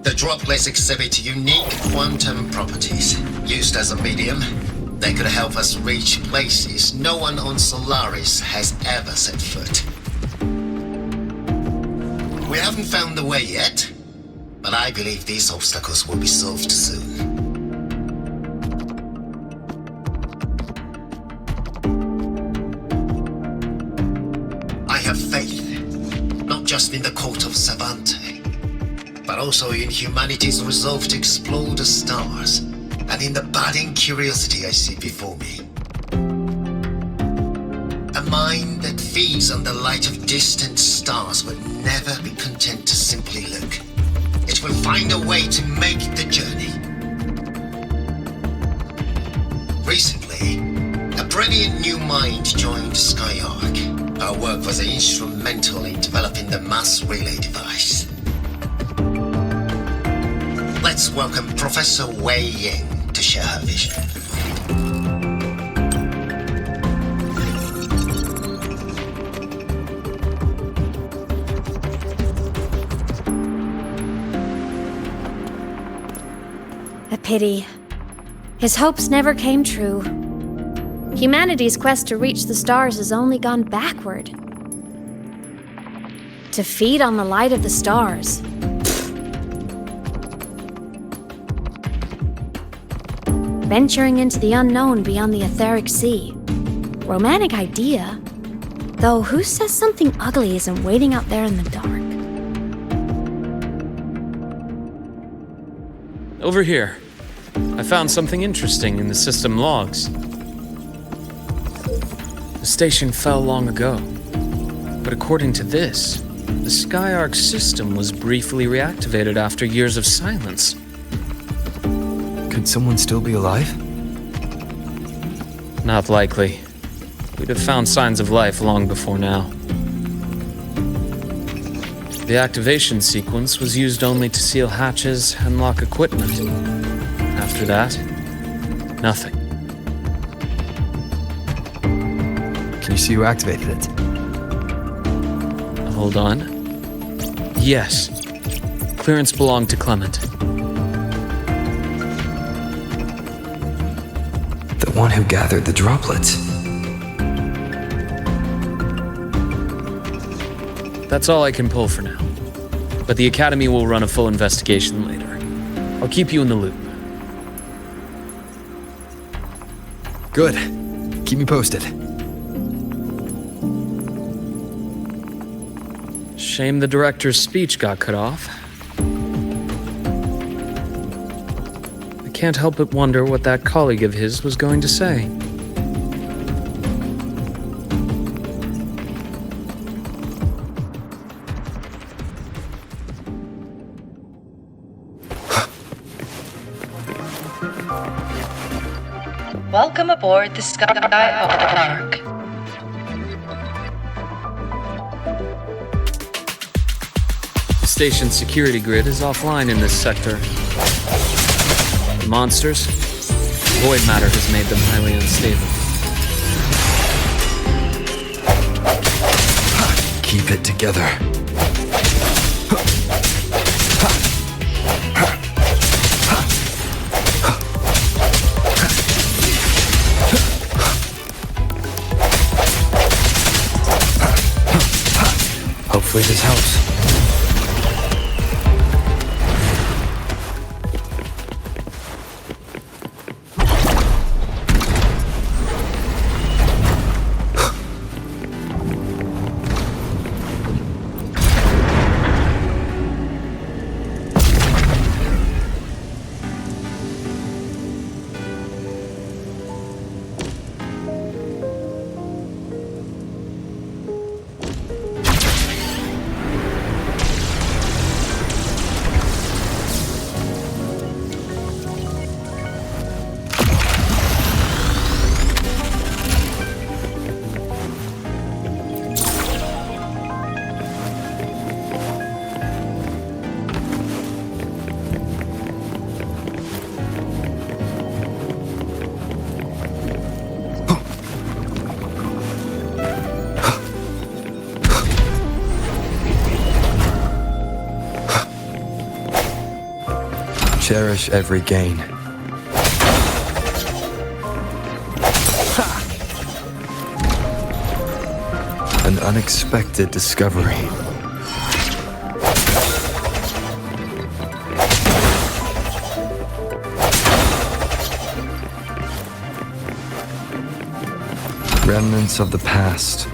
The droplets exhibit unique quantum properties. Used as a medium, they could help us reach places no one on Solaris has ever set foot. We haven't found the way yet, but I believe these obstacles will be solved soon. I have faith, not just in the court of Savante, but also in humanity's resolve to explore the stars, and in the budding curiosity I see before me. A mind that feeds on the light of distant stars would never be content to simply look. It will find a way to make the journey. Recently, a brilliant new mind joined Skyark. Our work was instrumental in developing the mass relay device. Let's welcome Professor Wei Ying to share her vision. A pity. His hopes never came true. Humanity's quest to reach the stars has only gone backward. To feed on the light of the stars. Venturing into the unknown beyond the etheric sea. Romantic idea. Though who says something ugly isn't waiting out there in the dark? Over here. I found something interesting in the system logs. The station fell long ago. But according to this, the Skyark system was briefly reactivated after years of silence. Could someone still be alive? Not likely. We'd have found signs of life long before now. The activation sequence was used only to seal hatches and lock equipment. After that, nothing. Can you see who activated it? Hold on. Yes. Clearance belonged to Clement. The one who gathered the droplets. That's all I can pull for now. But the Academy will run a full investigation later. I'll keep you in the loop. Good. Keep me posted. Shame the director's speech got cut off. I can't help but wonder what that colleague of his was going to say. Welcome aboard the Skyark. The station's security grid is offline in this sector. The monsters, void matter has made them highly unstable. Keep it together. Hopefully this helps. Cherish every gain. An unexpected discovery. Remnants of the past.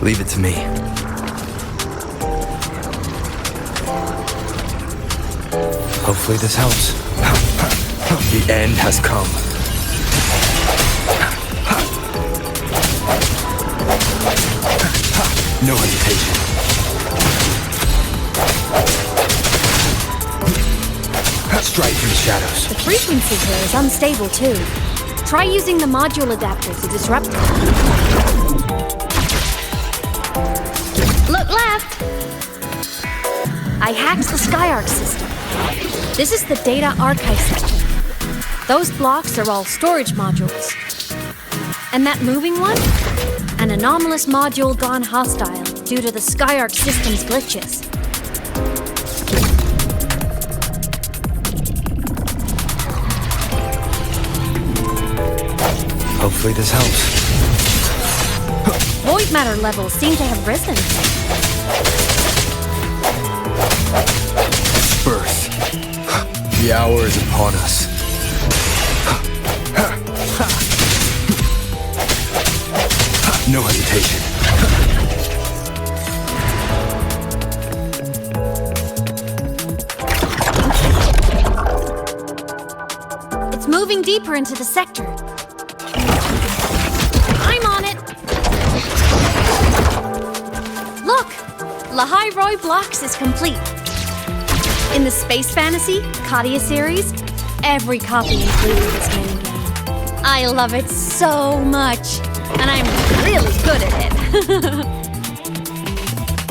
Leave it to me. Hopefully this helps. The end has come. No hesitation. Strike through the shadows. The frequency here is unstable too. Try using the module adapter to disrupt it. Look left! I hacked the Skyarc system. This is the data archive section. Those blocks are all storage modules. And that moving one? An anomalous module gone hostile due to the Skyarc system's glitches. Hopefully this helps. Void matter levels seem to have risen. Birth. The hour is upon us. No hesitation. It's moving deeper into the sector. I'm on it! Look! Lahai Roy Blocks is complete. In the Space Fantasy Katia series, every copy included this minigame. I love it so much, and I'm really good at it.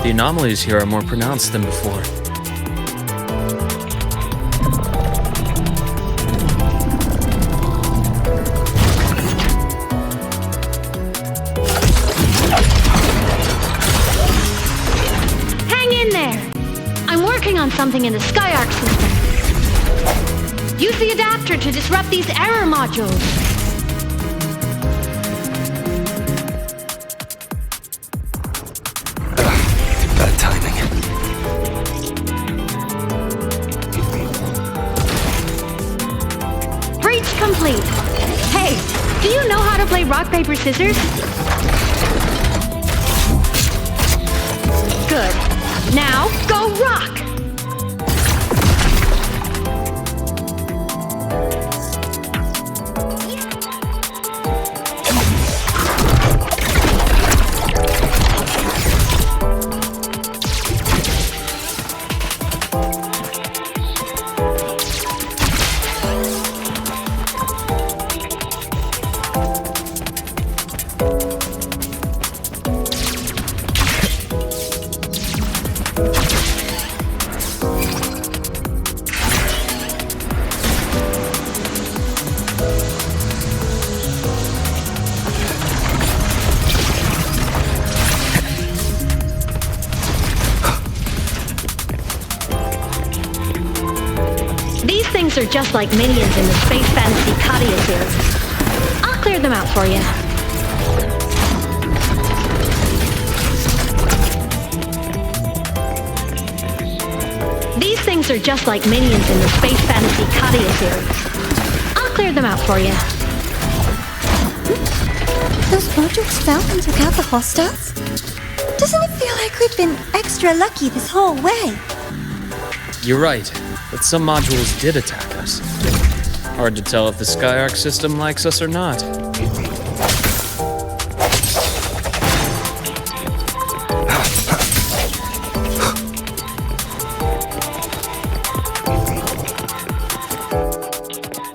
The anomalies here are more pronounced than before. Hang in there! I'm working on something in the Skyarc system. Use the adapter to disrupt these error modules. Bad timing. Breach complete. Hey, do you know how to play rock, paper, scissors? Good. Now, go rock! Things are just like minions in the Space Fantasy Katia series. I'll clear them out for you. These things are just like minions in the Space Fantasy Katia series. I'll clear them out for you. Those modules fell and took out the hostiles? Doesn't it feel like we've been extra lucky this whole way? You're right, but some modules did attack us. Hard to tell if the Skyarc system likes us or not.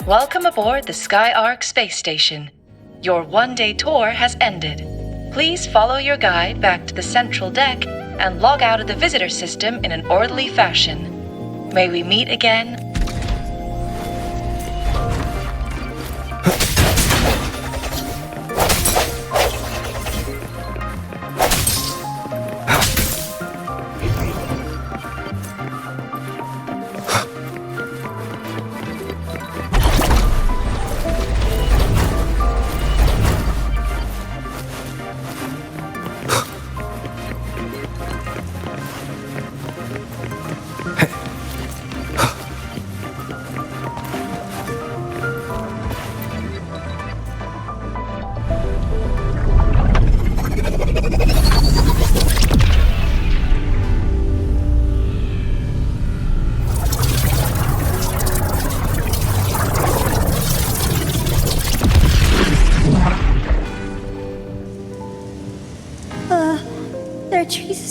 Welcome aboard the Skyarc space station. Your one-day tour has ended. Please follow your guide back to the central deck and log out of the visitor system in an orderly fashion. May we meet again?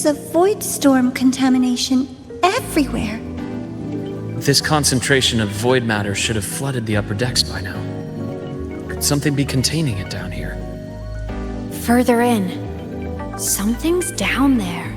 traces of void storm contamination everywhere. This concentration of void matter should have flooded the upper decks by now. Could something be containing it down here? Further in. Something's down there.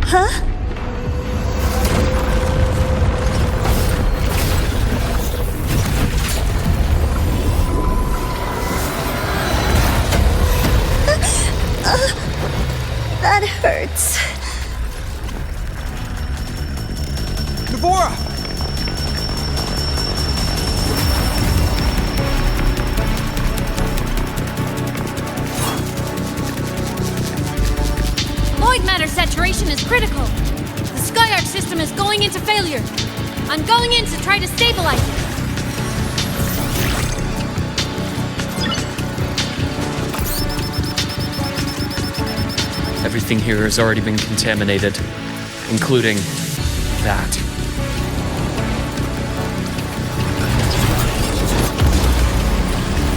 Huh? That hurts. Navora! Void matter saturation is critical. The Skyark system is going into failure. I'm going in to try to stabilize it. Everything here has already been contaminated, including that.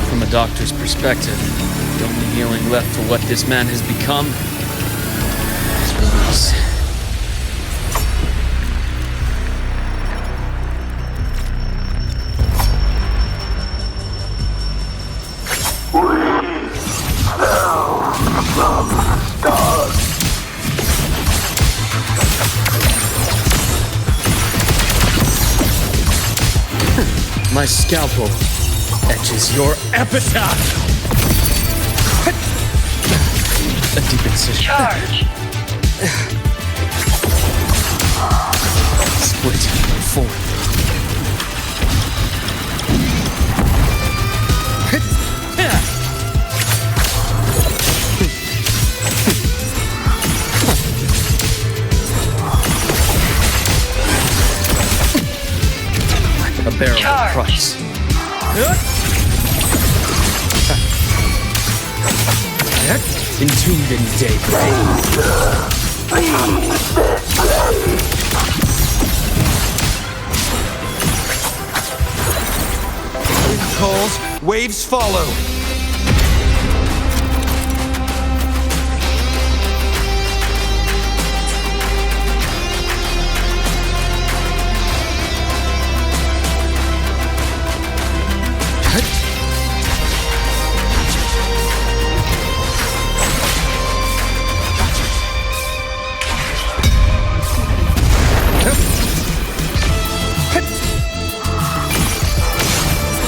From a doctor's perspective, the only healing left for what this man has become is release. My scalpel etches your epitaph! A deep incision. Charge! Split forward. A barrel of price. Entombed in daybreak. Wind calls, waves follow.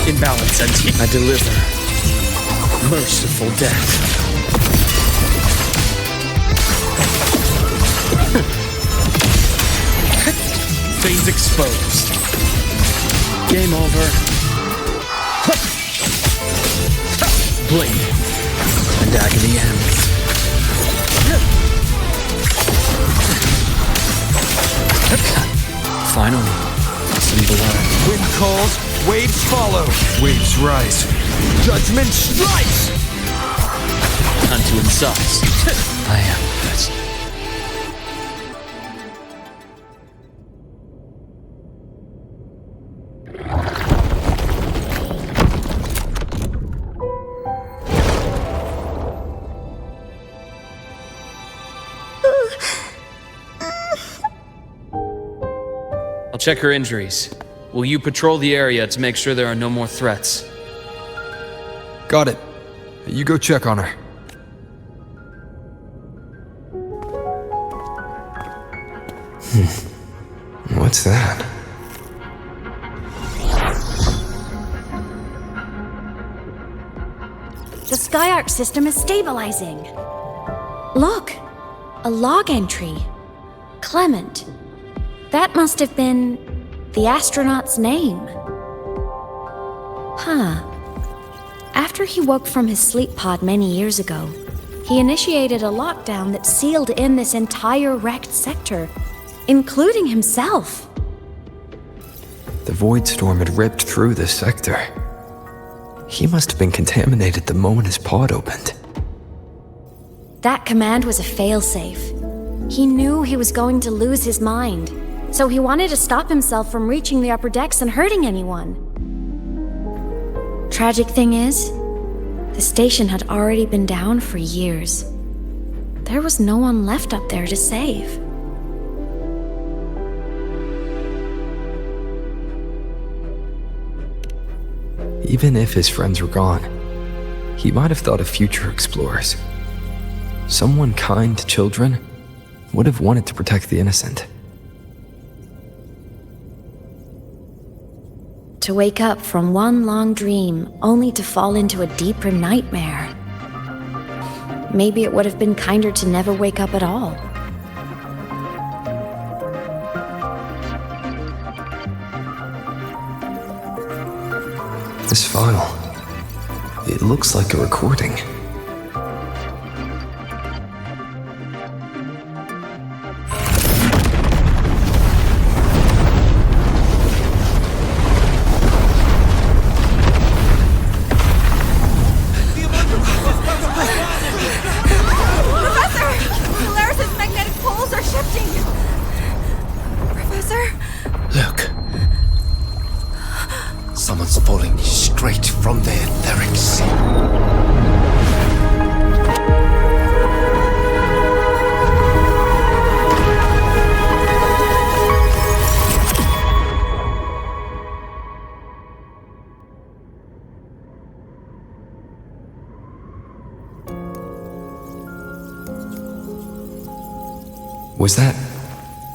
Imbalance, and I deliver merciful death. Veins exposed. Game over. Blade and agony ends. Finally, some blood. Wind calls, waves follow. Waves rise. Judgment strikes! Time to incise. I am this. I'll check her injuries. Will you patrol the area to make sure there are no more threats? Got it. You go check on her. What's that? The Skyark system is stabilizing. Look, a log entry. Clement. That must have been the astronaut's name. Huh. After he woke from his sleep pod many years ago, he initiated a lockdown that sealed in this entire wrecked sector, including himself. The void storm had ripped through this sector. He must have been contaminated the moment his pod opened. That command was a failsafe. He knew he was going to lose his mind, so he wanted to stop himself from reaching the upper decks and hurting anyone. Tragic thing is, the station had already been down for years. There was no one left up there to save. Even if his friends were gone, he might have thought of future explorers. Someone kind to children would have wanted to protect the innocent. To wake up from one long dream, only to fall into a deeper nightmare. Maybe it would have been kinder to never wake up at all. This file, it looks like a recording. Was that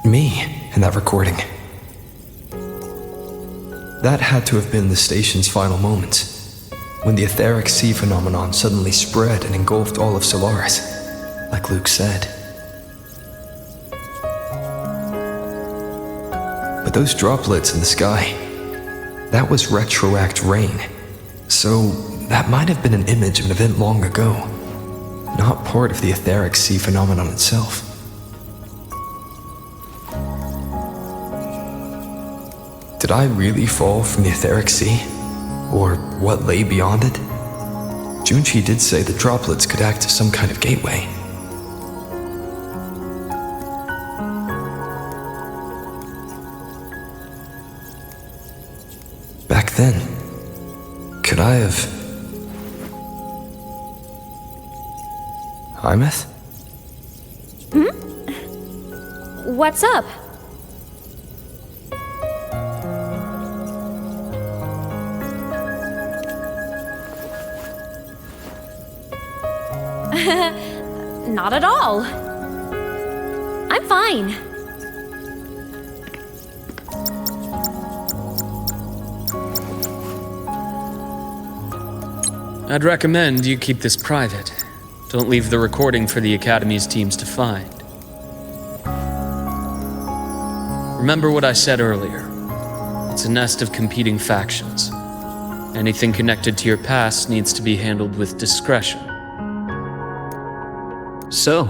me in that recording? That had to have been the station's final moments, when the etheric sea phenomenon suddenly spread and engulfed all of Solaris, like Luke said. But those droplets in the sky, that was retroact rain. So that might have been an image of an event long ago, not part of the etheric sea phenomenon itself. Did I really fall from the etheric sea? Or what lay beyond it? Junchi did say the droplets could act as some kind of gateway. Back then, could I have... Ameath? What's up? Not at all. I'm fine. I'd recommend you keep this private. Don't leave the recording for the Academy's teams to find. Remember what I said earlier. It's a nest of competing factions. Anything connected to your past needs to be handled with discretion. So,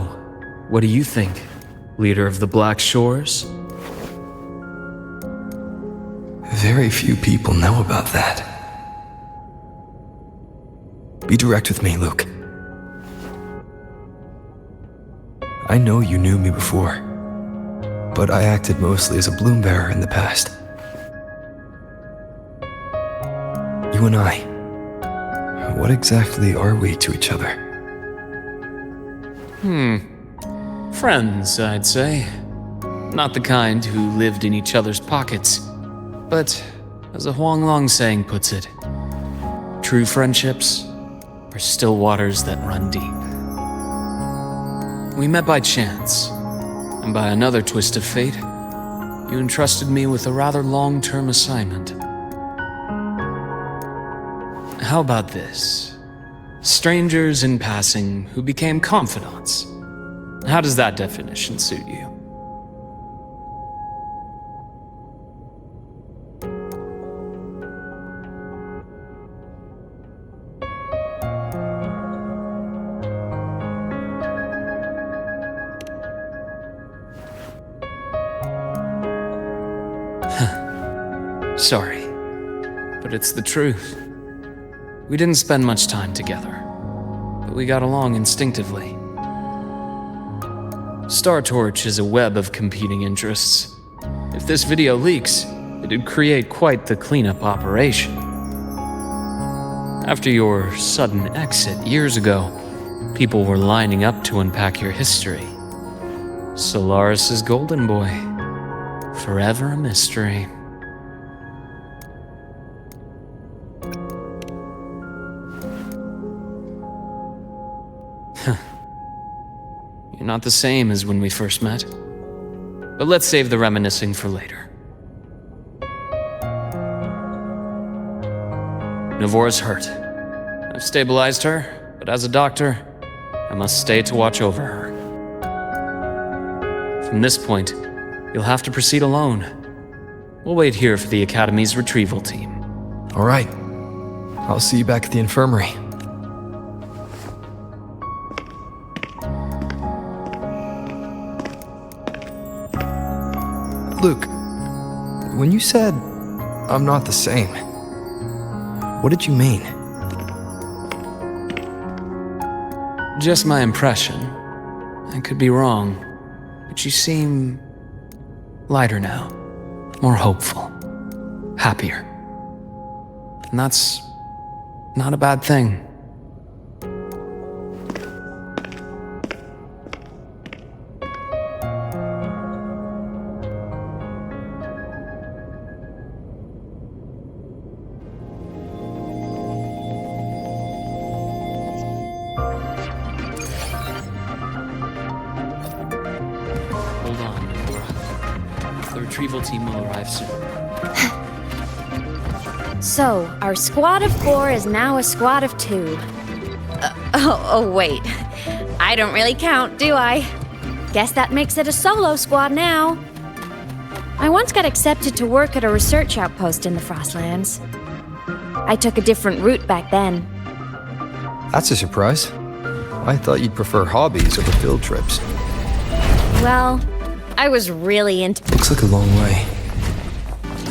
what do you think, leader of the Black Shores? Very few people know about that. Be direct with me, Luke. I know you knew me before, but I acted mostly as a bloom bearer in the past. You and I, what exactly are we to each other? Friends, I'd say. Not the kind who lived in each other's pockets, but As a Huanglong saying puts it, true friendships are still waters that run deep. We met by chance, and by another twist of fate, you entrusted me with a rather long-term assignment. How about this? Strangers in passing who became confidants. How does that definition suit you? Sorry, but it's the truth. We didn't spend much time together, but we got along instinctively. Star Torch is a web of competing interests. If this video leaks, it'd create quite the cleanup operation. After your sudden exit years ago, people were lining up to unpack your history. Solaris's golden boy, forever a mystery. You're not the same as when we first met. But let's save the reminiscing for later. Navora's hurt. I've stabilized her, but as a doctor, I must stay to watch over her. From this point, you'll have to proceed alone. We'll wait here for the Academy's retrieval team. All right. I'll see you back at the infirmary. Luke, when you said, I'm not the same, what did you mean? Just my impression. I could be wrong, but you seem lighter now, more hopeful, happier. And that's not a bad thing. Retrieval team will arrive soon. So, our squad of 4 is now a squad of 2. Oh, wait. I don't really count, do I? Guess that makes it a solo squad now. I once got accepted to work at a research outpost in the Frostlands. I took a different route back then. That's a surprise. I thought you'd prefer hobbies over field trips. Well, I was really into... Looks like a long way.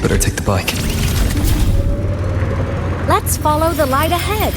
Better take the bike. Let's follow the light ahead.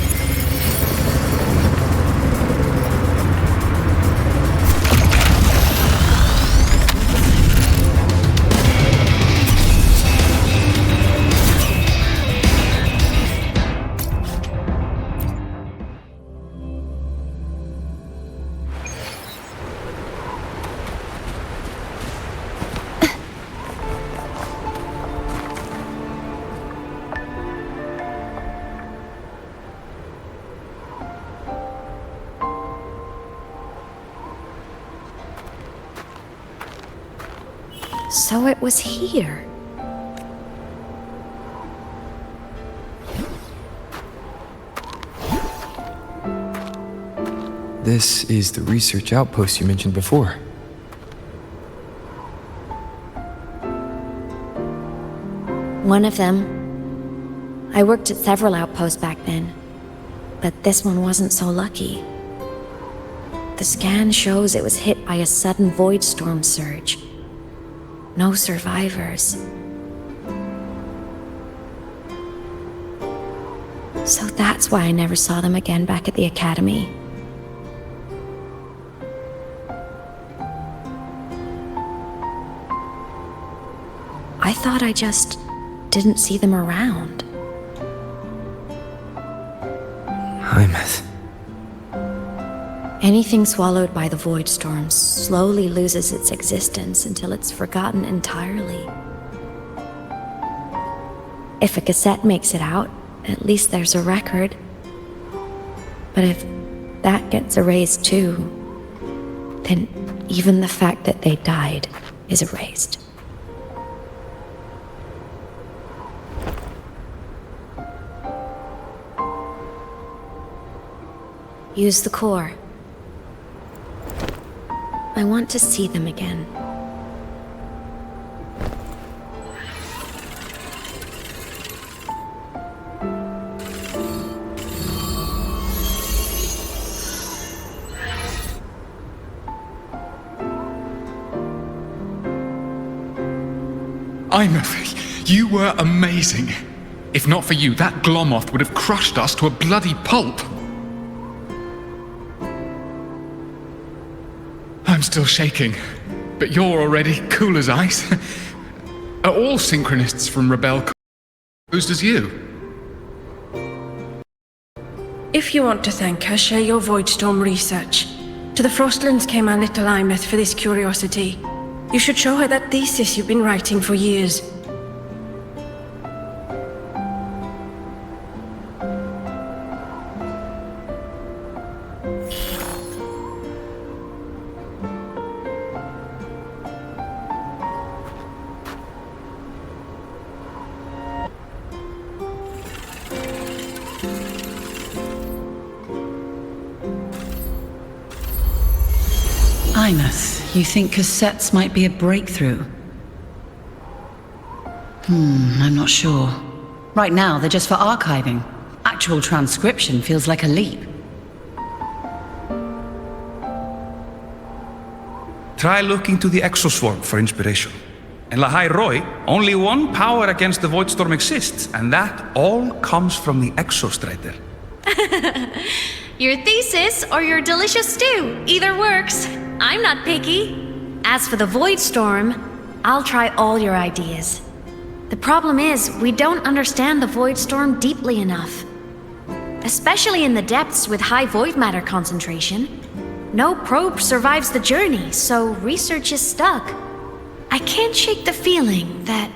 So it was here. This is the research outpost you mentioned before. One of them. I worked at several outposts back then, but this one wasn't so lucky. The scan shows it was hit by a sudden void storm surge. No survivors. So that's why I never saw them again back at the Academy. I thought I just didn't see them around. Ameath. Anything swallowed by the void storms slowly loses its existence until it's forgotten entirely. If a cassette makes it out, at least there's a record. But if that gets erased too, then even the fact that they died is erased. Use the core. I want to see them again. Ameath, you were amazing. If not for you, that Glomoth would have crushed us to a bloody pulp. I'm still shaking, but you're already cool as ice. Are all synchronists from Rebel closed as you? If you want to thank her, share your Voidstorm research. To the Frostlands came our little Ameath for this curiosity. You should show her that thesis you've been writing for years. Ameath, you think cassettes might be a breakthrough? I'm not sure. Right now, they're just for archiving. Actual transcription feels like a leap. Try looking to the exoswarm for inspiration. In Lahai Roy, only one power against the Voidstorm exists, and that all comes from the Exostrider. Your thesis or your delicious stew, either works. I'm not picky. As for the Voidstorm, I'll try all your ideas. The problem is, we don't understand the Voidstorm deeply enough. Especially in the depths with high void matter concentration. No probe survives the journey, so research is stuck. I can't shake the feeling that...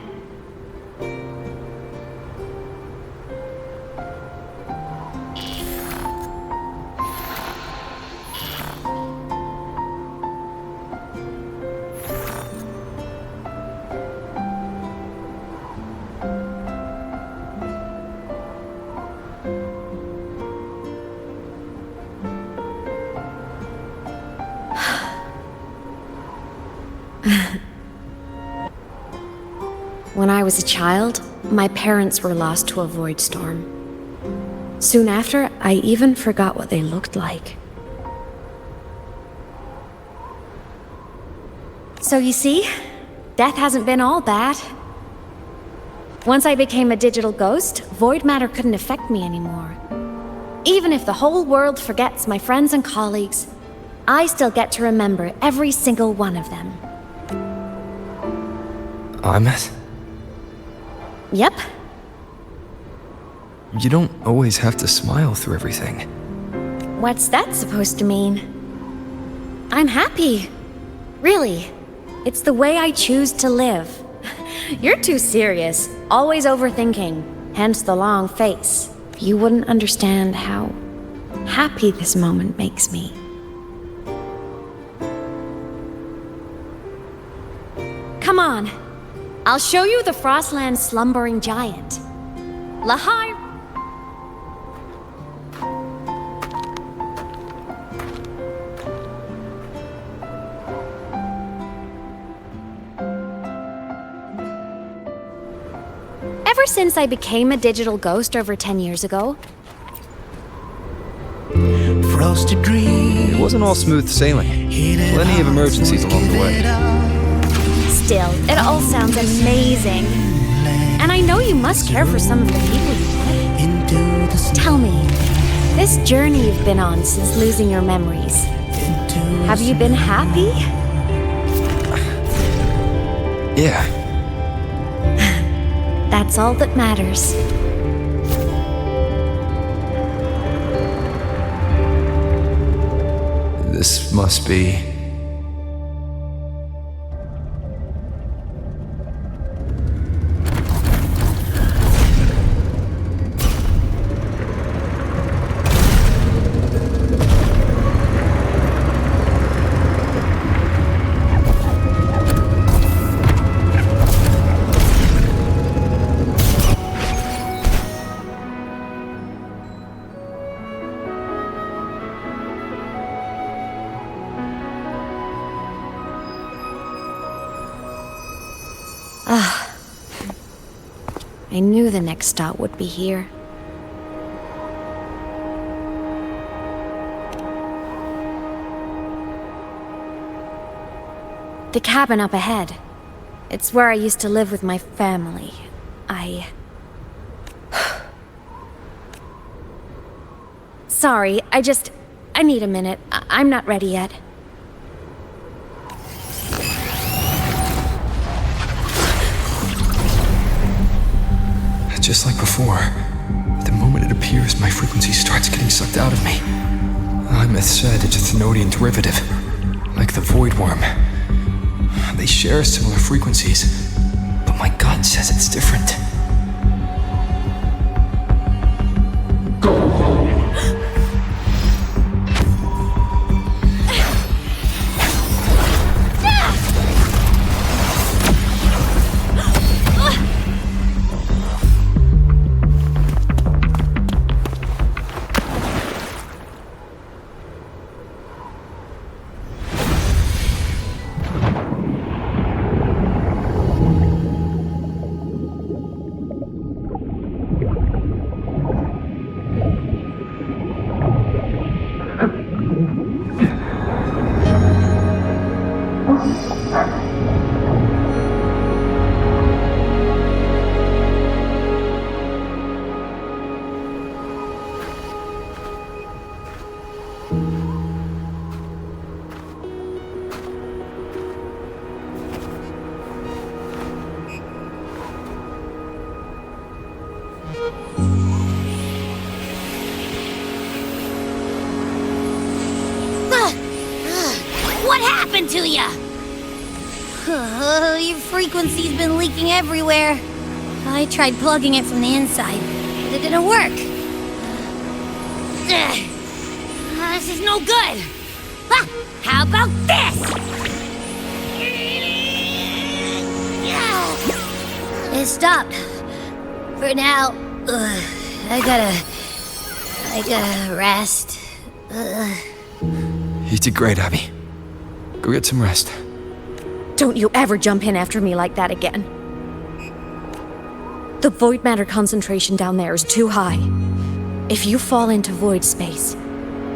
When I was a child, my parents were lost to a void storm. Soon after, I even forgot what they looked like. So you see, death hasn't been all bad. Once I became a digital ghost, void matter couldn't affect me anymore. Even if the whole world forgets my friends and colleagues, I still get to remember every single one of them. Ameath? Yep. You don't always have to smile through everything. What's that supposed to mean? I'm happy. Really. It's the way I choose to live. You're too serious, always overthinking, hence the long face. You wouldn't understand how happy this moment makes me. Come on. I'll show you the Frostland slumbering giant. Lahai! Ever since I became a digital ghost over 10 years ago, Frosted dreams. It wasn't all smooth sailing. Plenty of emergencies along the way. still, it all sounds amazing. And I know you must care for some of the people you met. Tell me, this journey you've been on since losing your memories, have you been happy? Yeah. That's all that matters. This must be... I knew the next stop would be here. The cabin up ahead. It's where I used to live with my family. Sorry, I need a minute. I'm not ready yet. Just like before, the moment it appears, my frequency starts getting sucked out of me. Ameath said it's a Thenodian derivative, like the Void Worm. They share similar frequencies, but my gut says it's different. What happened to ya? Your frequency's been leaking everywhere. I tried plugging it from the inside, but it didn't work. This is no good. How about this? It stopped. For now. I gotta rest. You did great, Abby. Go get some rest. Don't you ever jump in after me like that again. The void matter concentration down there is too high. If you fall into void space,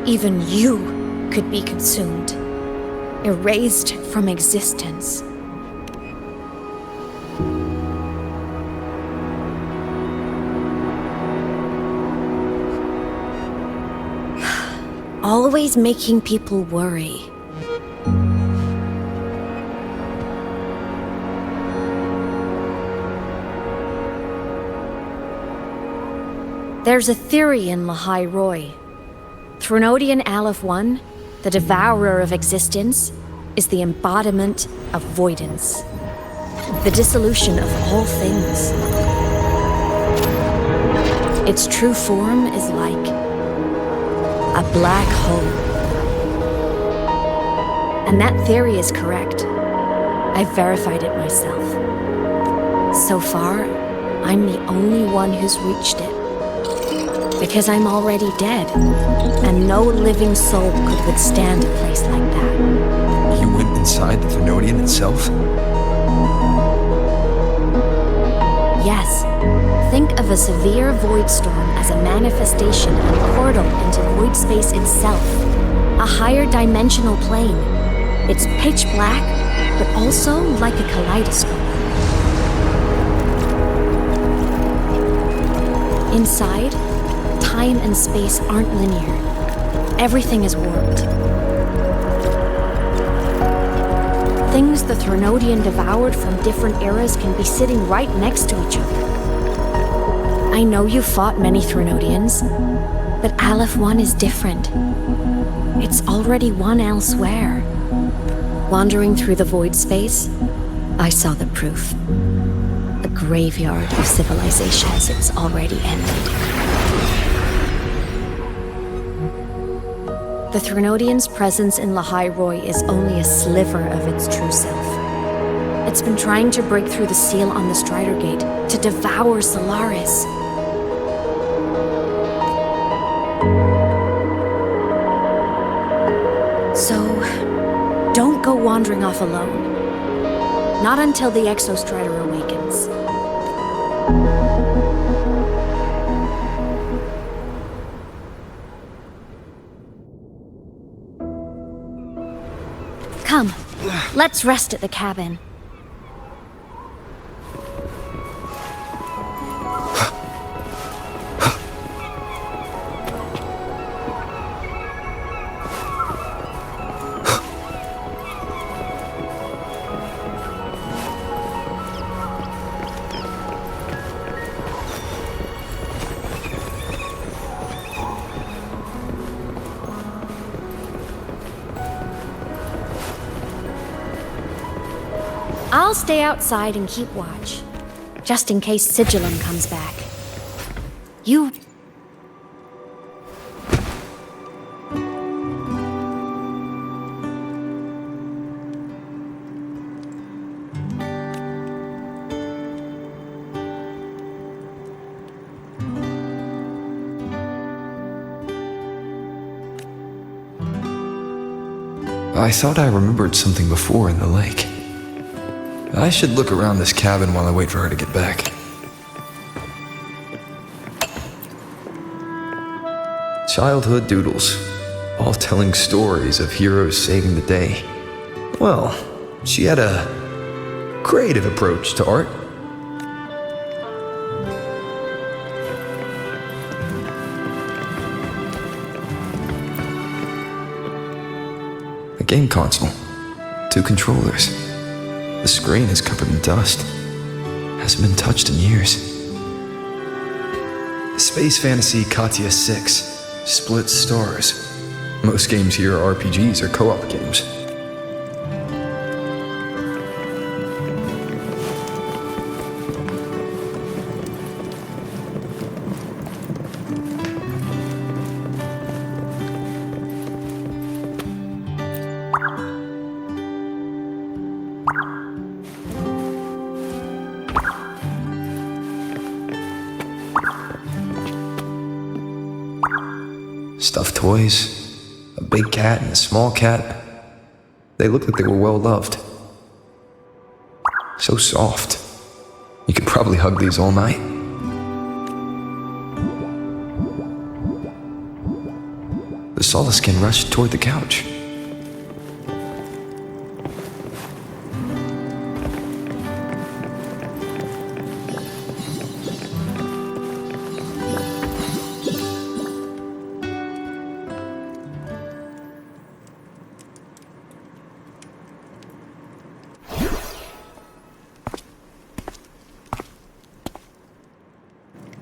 even you could be consumed, erased from existence. Always making people worry. There's a theory in Lahai Roy. Threnodian Aleph 1, the devourer of existence, is the embodiment of voidance. The dissolution of all things. Its true form is like a black hole. And that theory is correct. I've verified it myself. So far, I'm the only one who's reached it. Because I'm already dead, and no living soul could withstand a place like that. You went inside the Thenodian itself? Yes. Think of a severe void storm as a manifestation and portal into void space itself. A higher dimensional plane. It's pitch black, but also like a kaleidoscope. Inside, time and space aren't linear. Everything is warped. Things the Threnodian devoured from different eras can be sitting right next to each other. I know you fought many Threnodians, but Aleph 1 is different. It's already won elsewhere. Wandering through the void space, I saw the proof. A graveyard of civilizations it's already ended. The Threnodian's presence in Lahai Roy is only a sliver of its true self. It's been trying to break through the seal on the Strider Gate to devour Solaris. So, don't go wandering off alone. Not until the Exostrider awakens. Let's rest at the cabin. I'll stay outside and keep watch, just in case Sigillum comes back. You... I thought I remembered something before in the lake. I should look around this cabin while I wait for her to get back. Childhood doodles, all telling stories of heroes saving the day. Well, she had a creative approach to art. A game console, 2 controllers. The screen is covered in dust. Hasn't been touched in years. Space Fantasy Katya 6. Split stars. Most games here are RPGs or co-op games. Stuffed toys, a big cat and a small cat. They look like they were well loved. So soft. You could probably hug these all night. The Solaskin rushed toward the couch.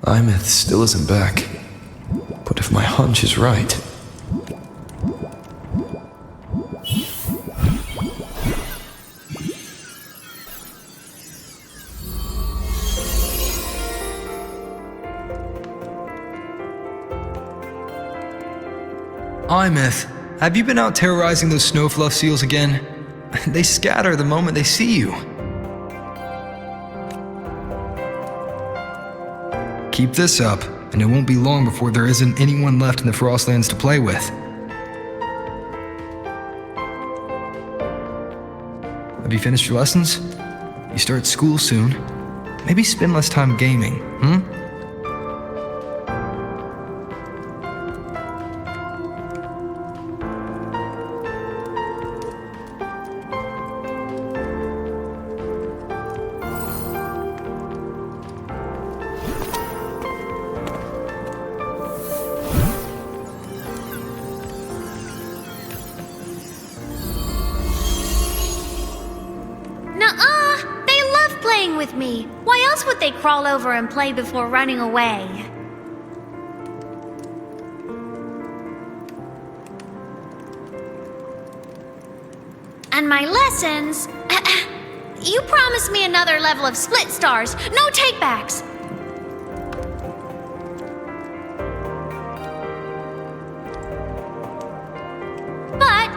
Ameath still isn't back. But if my hunch is right... Ameath, have you been out terrorizing those snowfluff seals again? They scatter the moment they see you. Keep this up, and it won't be long before there isn't anyone left in the Frostlands to play with. Have you finished your lessons? You start school soon. Maybe spend less time gaming, Nuh-uh! They love playing with me. Why else would they crawl over and play before running away? And my lessons... You promised me another level of split stars. No takebacks. But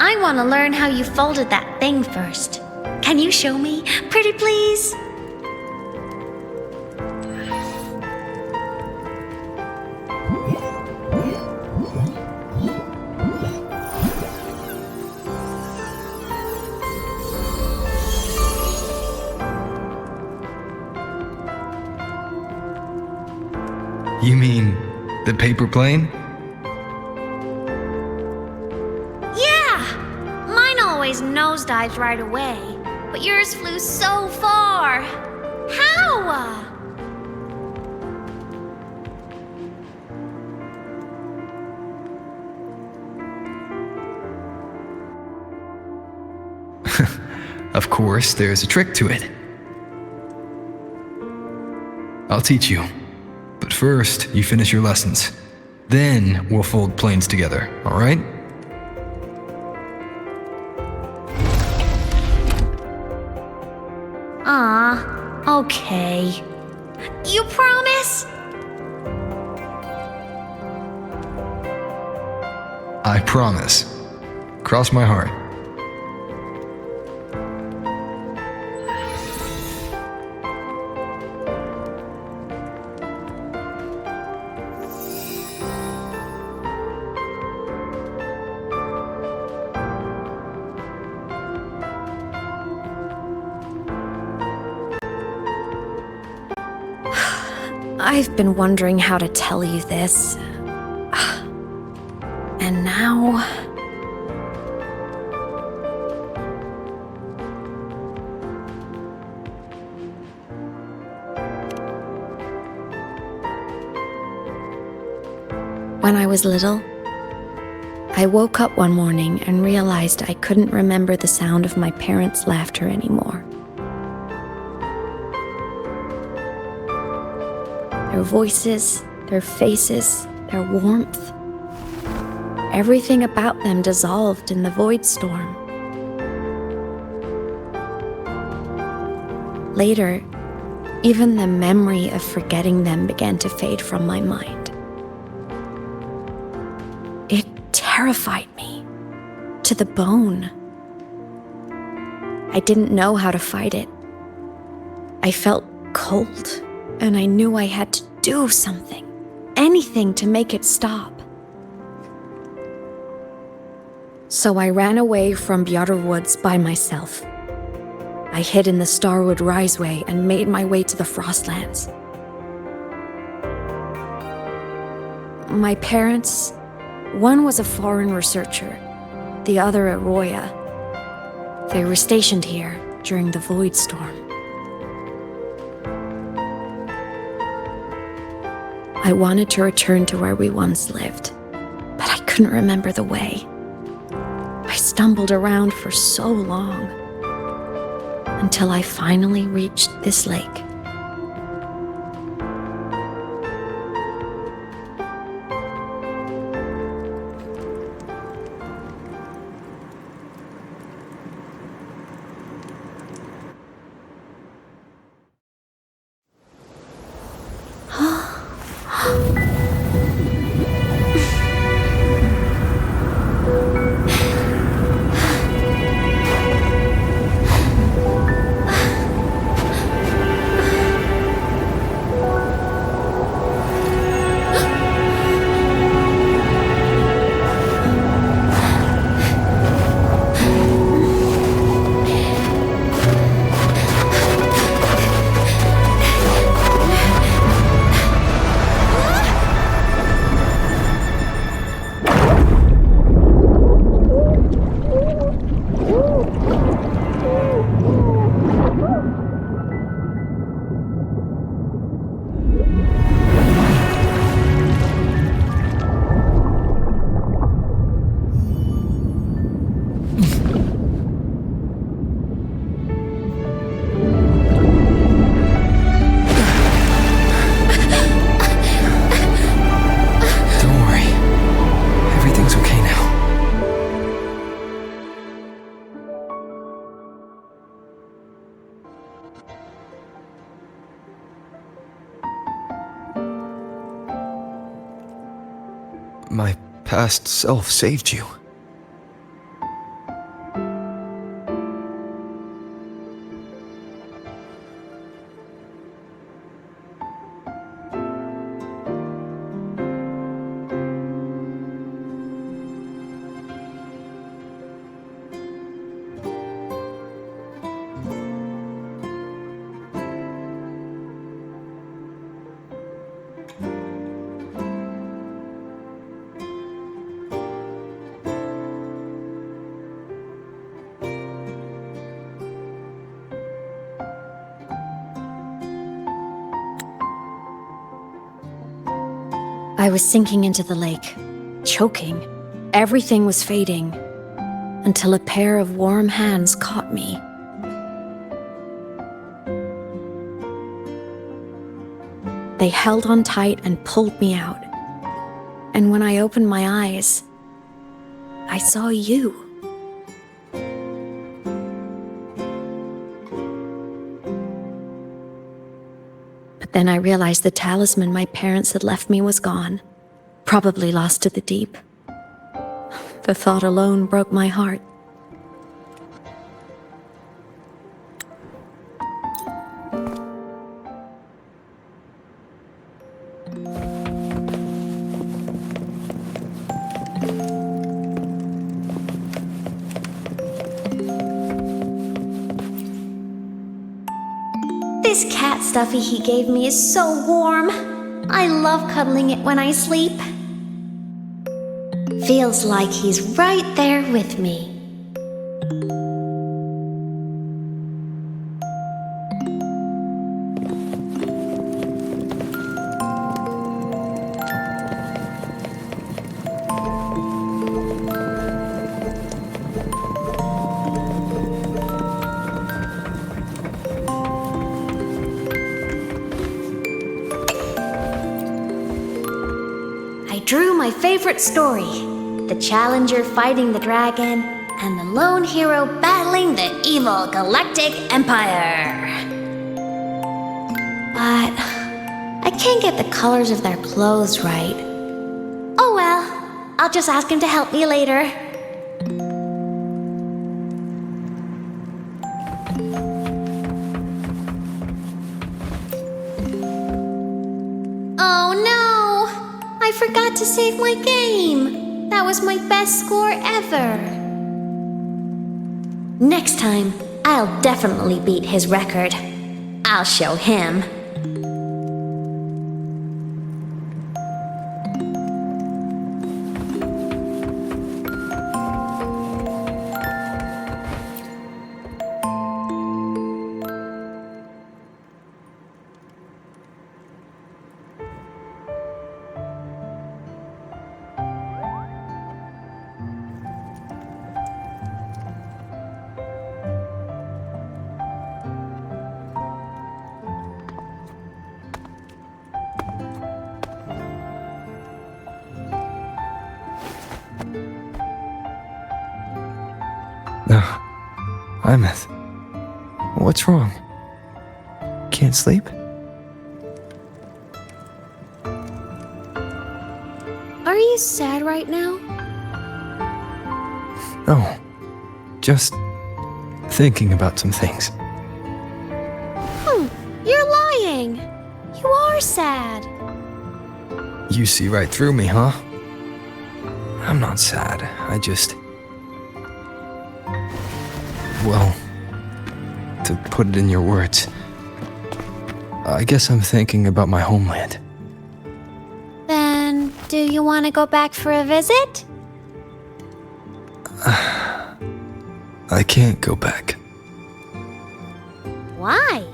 I want to learn how you folded that thing first. Can you show me? Pretty please? You mean the paper plane? Yeah! Mine always nosedived right away, but yours flew so far. How? Of course, there's a trick to it. I'll teach you. But first, you finish your lessons. Then we'll fold planes together, alright? Okay. You promise? I promise. Cross my heart. I've been wondering how to tell you this. And now... When I was little, I woke up one morning and realized I couldn't remember the sound of my parents' laughter anymore. Their voices, their faces, their warmth. Everything about them dissolved in the void storm. Later, even the memory of forgetting them began to fade from my mind. It terrified me to the bone. I didn't know how to fight it. I felt cold, and I knew I had to do something, anything to make it stop. So I ran away from Bjarter Woods by myself. I hid in the Starwood Riseway and made my way to the Frostlands. My parents, one was a foreign researcher, the other a Roya. They were stationed here during the Void Storm. I wanted to return to where we once lived, but I couldn't remember the way. I stumbled around for so long, until I finally reached this lake. My past self saved you. I was sinking into the lake, choking. Everything was fading, until a pair of warm hands caught me. They held on tight and pulled me out. And when I opened my eyes, I saw you. But then I realized the talisman my parents had left me was gone, probably lost to the deep. The thought alone broke my heart. This cat stuffy he gave me is so warm. I love cuddling it when I sleep. Feels like he's right there with me. I drew my favorite story. The Challenger fighting the dragon, and the lone hero battling the evil Galactic Empire. But I can't get the colors of their clothes right. Oh well, I'll just ask him to help me later. Oh no! I forgot to save my game! That was my best score ever. Next time, I'll definitely beat his record. I'll show him. Ameath, what's wrong? Can't sleep? Are you sad right now? No, just thinking about some things. You're lying. You are sad. You see right through me, huh? I'm not sad. I just... Well, to put it in your words, I guess I'm thinking about my homeland. Then, do you want to go back for a visit? I can't go back. Why?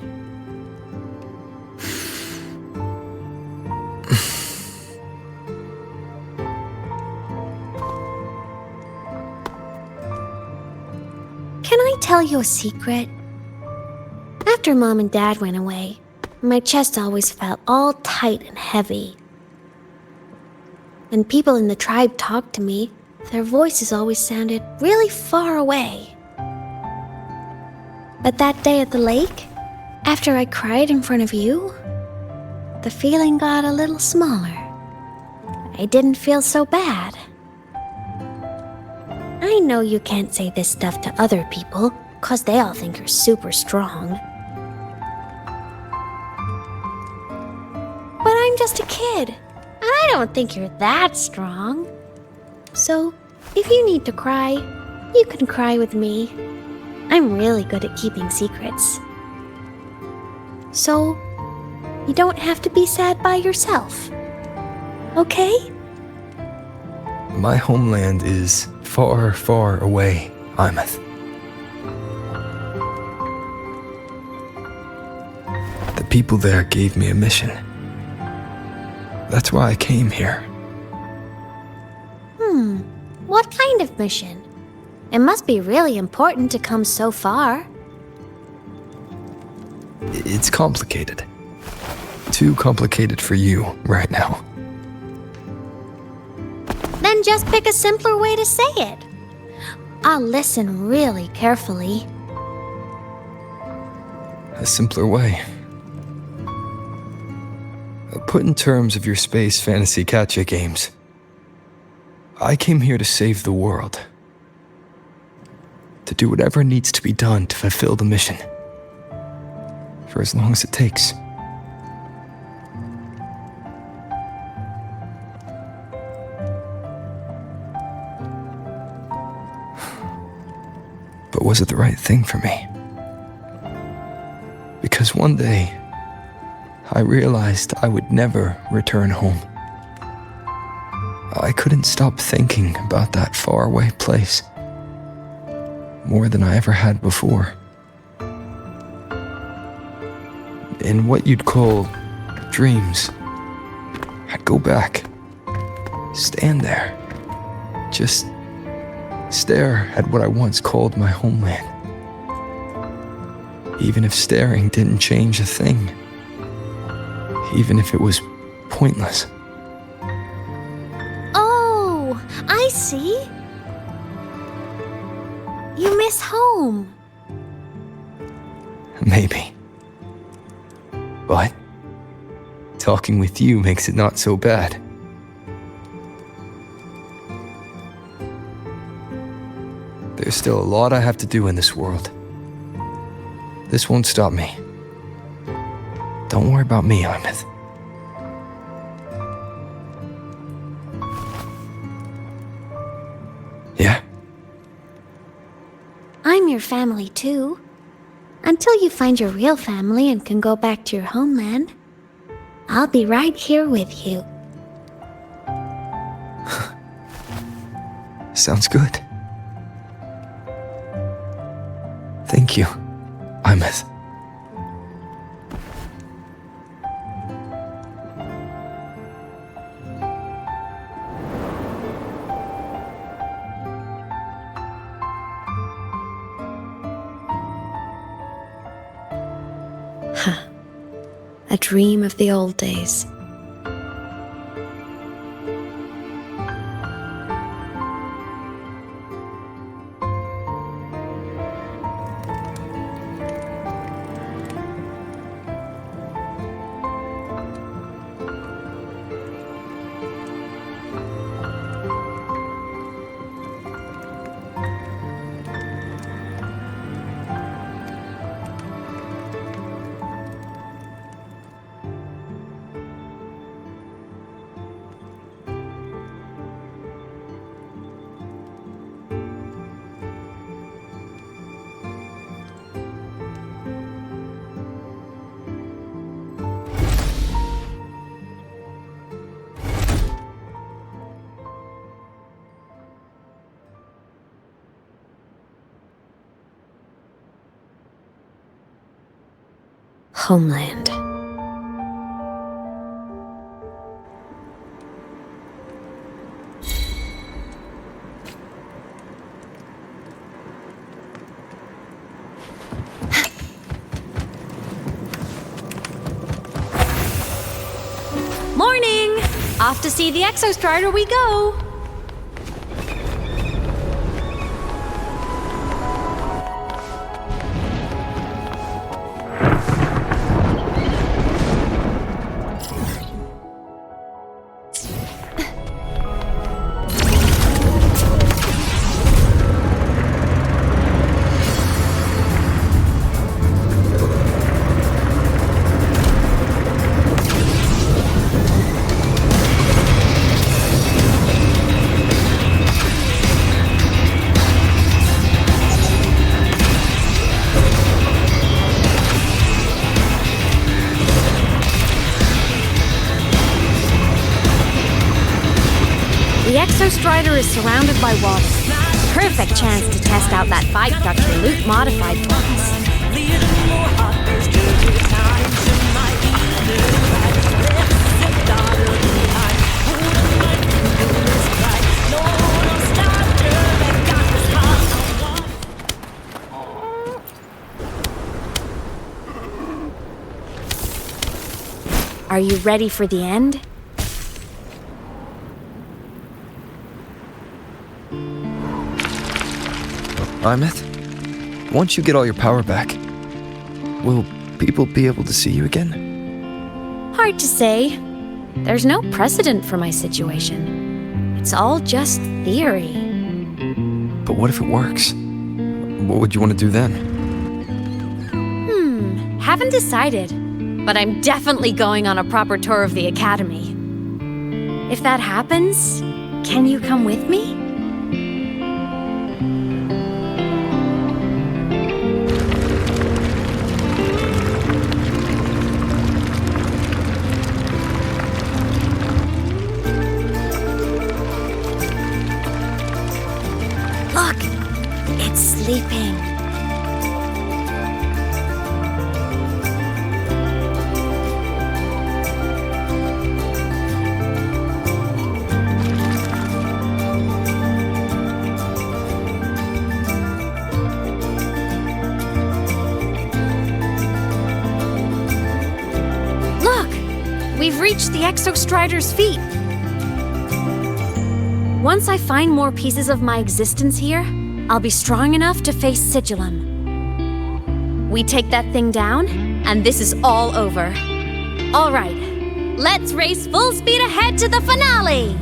Can I tell you a secret? After Mom and Dad went away, my chest always felt all tight and heavy. When people in the tribe talked to me, their voices always sounded really far away. But that day at the lake, after I cried in front of you, the feeling got a little smaller. I didn't feel so bad. I know you can't say this stuff to other people, 'cause they all think you're super strong. But I'm just a kid, and I don't think you're that strong. So, if you need to cry, you can cry with me. I'm really good at keeping secrets. So, you don't have to be sad by yourself. Okay? My homeland is far, far away, Ameath. The people there gave me a mission. That's why I came here. What kind of mission? It must be really important to come so far. It's complicated. Too complicated for you right now. Then just pick a simpler way to say it. I'll listen really carefully. A simpler way. Put in terms of your space fantasy gacha games. I came here to save the world. To do whatever needs to be done to fulfill the mission. For as long as it takes. But was it the right thing for me? Because one day, I realized I would never return home. I couldn't stop thinking about that faraway place. More than I ever had before. In what you'd call dreams, I'd go back, stand there, just stare at what I once called my homeland. Even if staring didn't change a thing. Even if it was pointless. Oh, I see. You miss home. Maybe. But talking with you makes it not so bad. There's still a lot I have to do in this world. This won't stop me. Don't worry about me, ameath. Yeah? I'm your family too. Until you find your real family and can go back to your homeland, I'll be right here with you. Sounds good. Thank you, ameath. A dream of the old days. Homeland. Morning! Off to see the Exostrider we go! The Exostrider is surrounded by water. Perfect chance to test out that fight Dr. Luke modified for us. Are you ready for the end? Ameath, once you get all your power back, will people be able to see you again? Hard to say. There's no precedent for my situation. It's all just theory. But what if it works? What would you want to do then? Haven't decided, but I'm definitely going on a proper tour of the Academy. If that happens, can you come with me? Look, it's sleeping. We've reached the Exostrider's feet. Once I find more pieces of my existence here, I'll be strong enough to face Sigillum. We take that thing down, and this is all over. All right, let's race full speed ahead to the finale!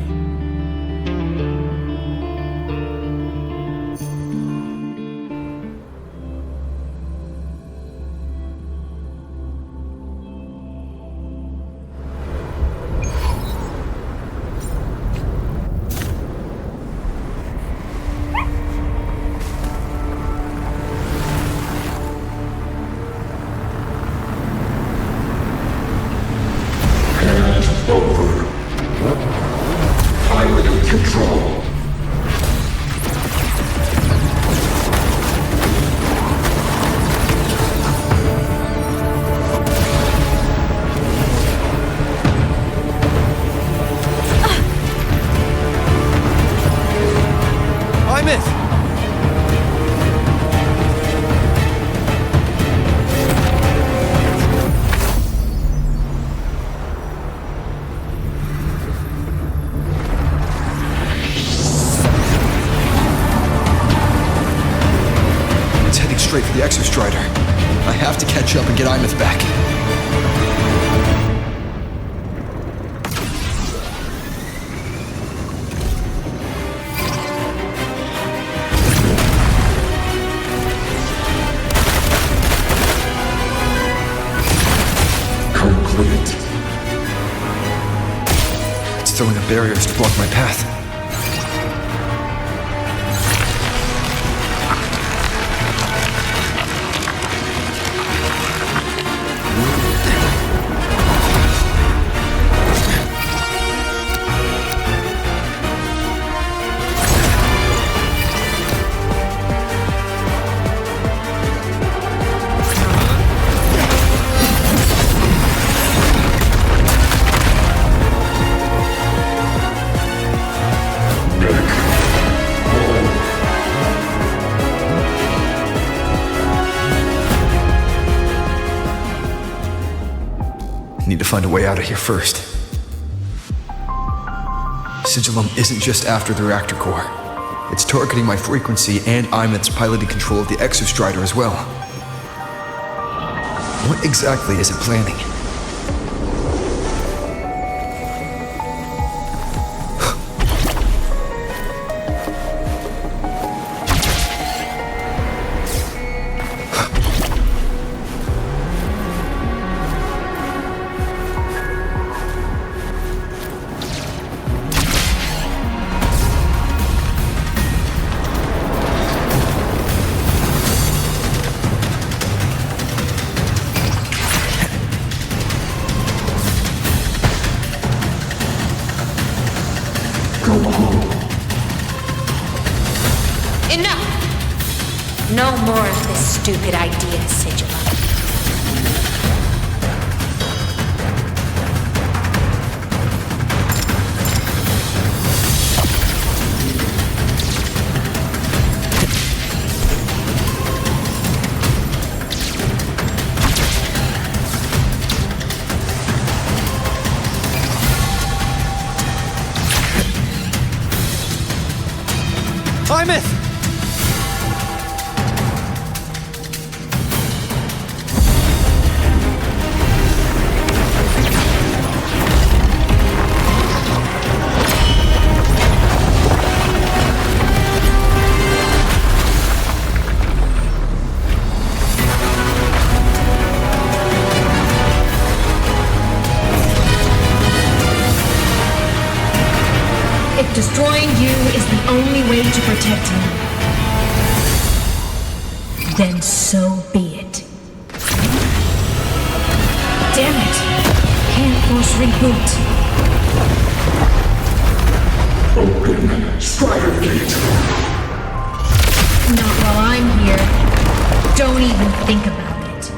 Straight for the Exostrider. I have to catch up and get Ameath back. Complete. It's throwing up barriers to block my path. Need to find a way out of here first. Sigillum isn't just after the reactor core. It's targeting my frequency and Ameath's piloted control of the Exostrider as well. What exactly is it planning? Enough! No more of this stupid idea, Sigillum. Ameath! If destroying you is the only way to protect him, then so be it. Damn it! Can't force reboot. Open Strider Gate. Not while I'm here. Don't even think about it.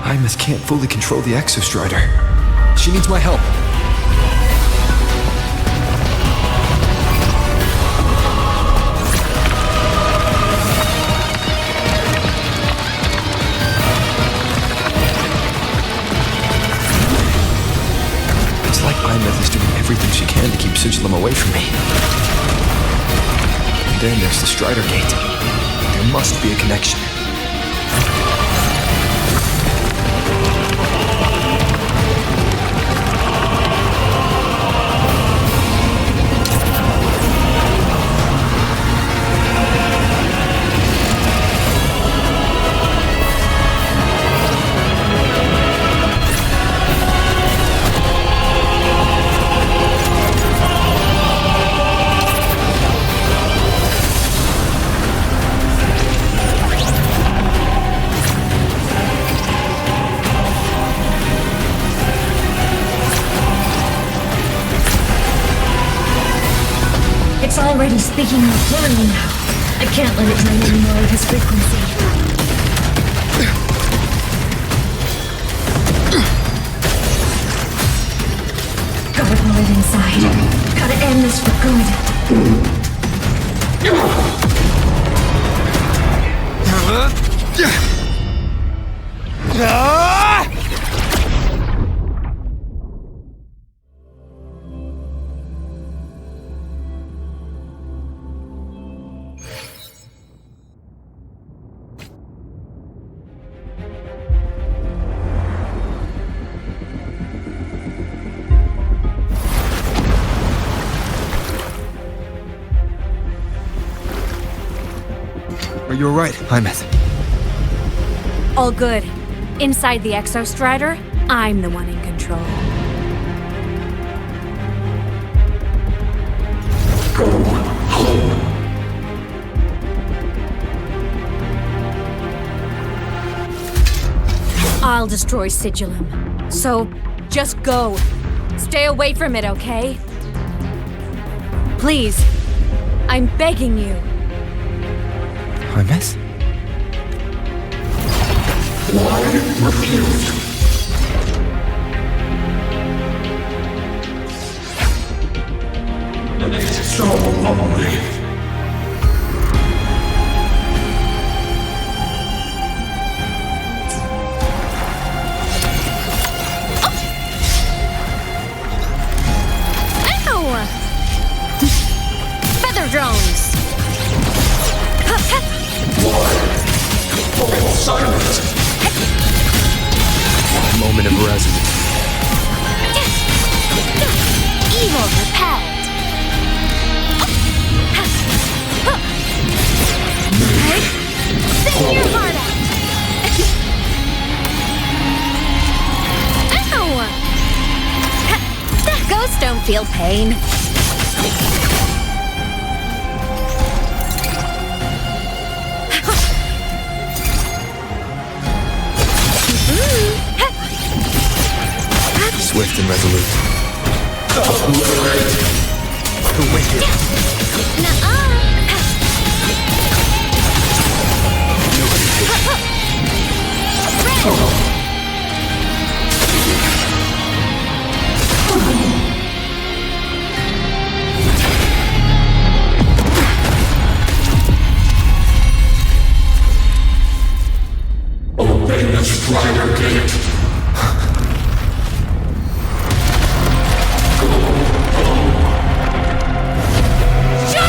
Ameath can't fully control the Exostrider. She needs my help. Ameath is doing everything she can to keep Sigilum away from me. And then there's the Strider Gate. There must be a connection. It's already speaking more clearly now. I can't let it drain any more of his frequency. Gotta pull it inside. Gotta end this for good. Are you alright, Ameath? All good. Inside the Exostrider, I'm the one in control. Go home. I'll destroy Sigilum. So, just go. Stay away from it, okay? Please. I'm begging you. Ameath? Why refused? So lonely. Feather drones! All silent. Moment of resonance. Evil repelled! Sing your heart out! Ow! Ghosts don't feel pain. Swift and resolute. The wicked. Obey the Strider Gate. Shut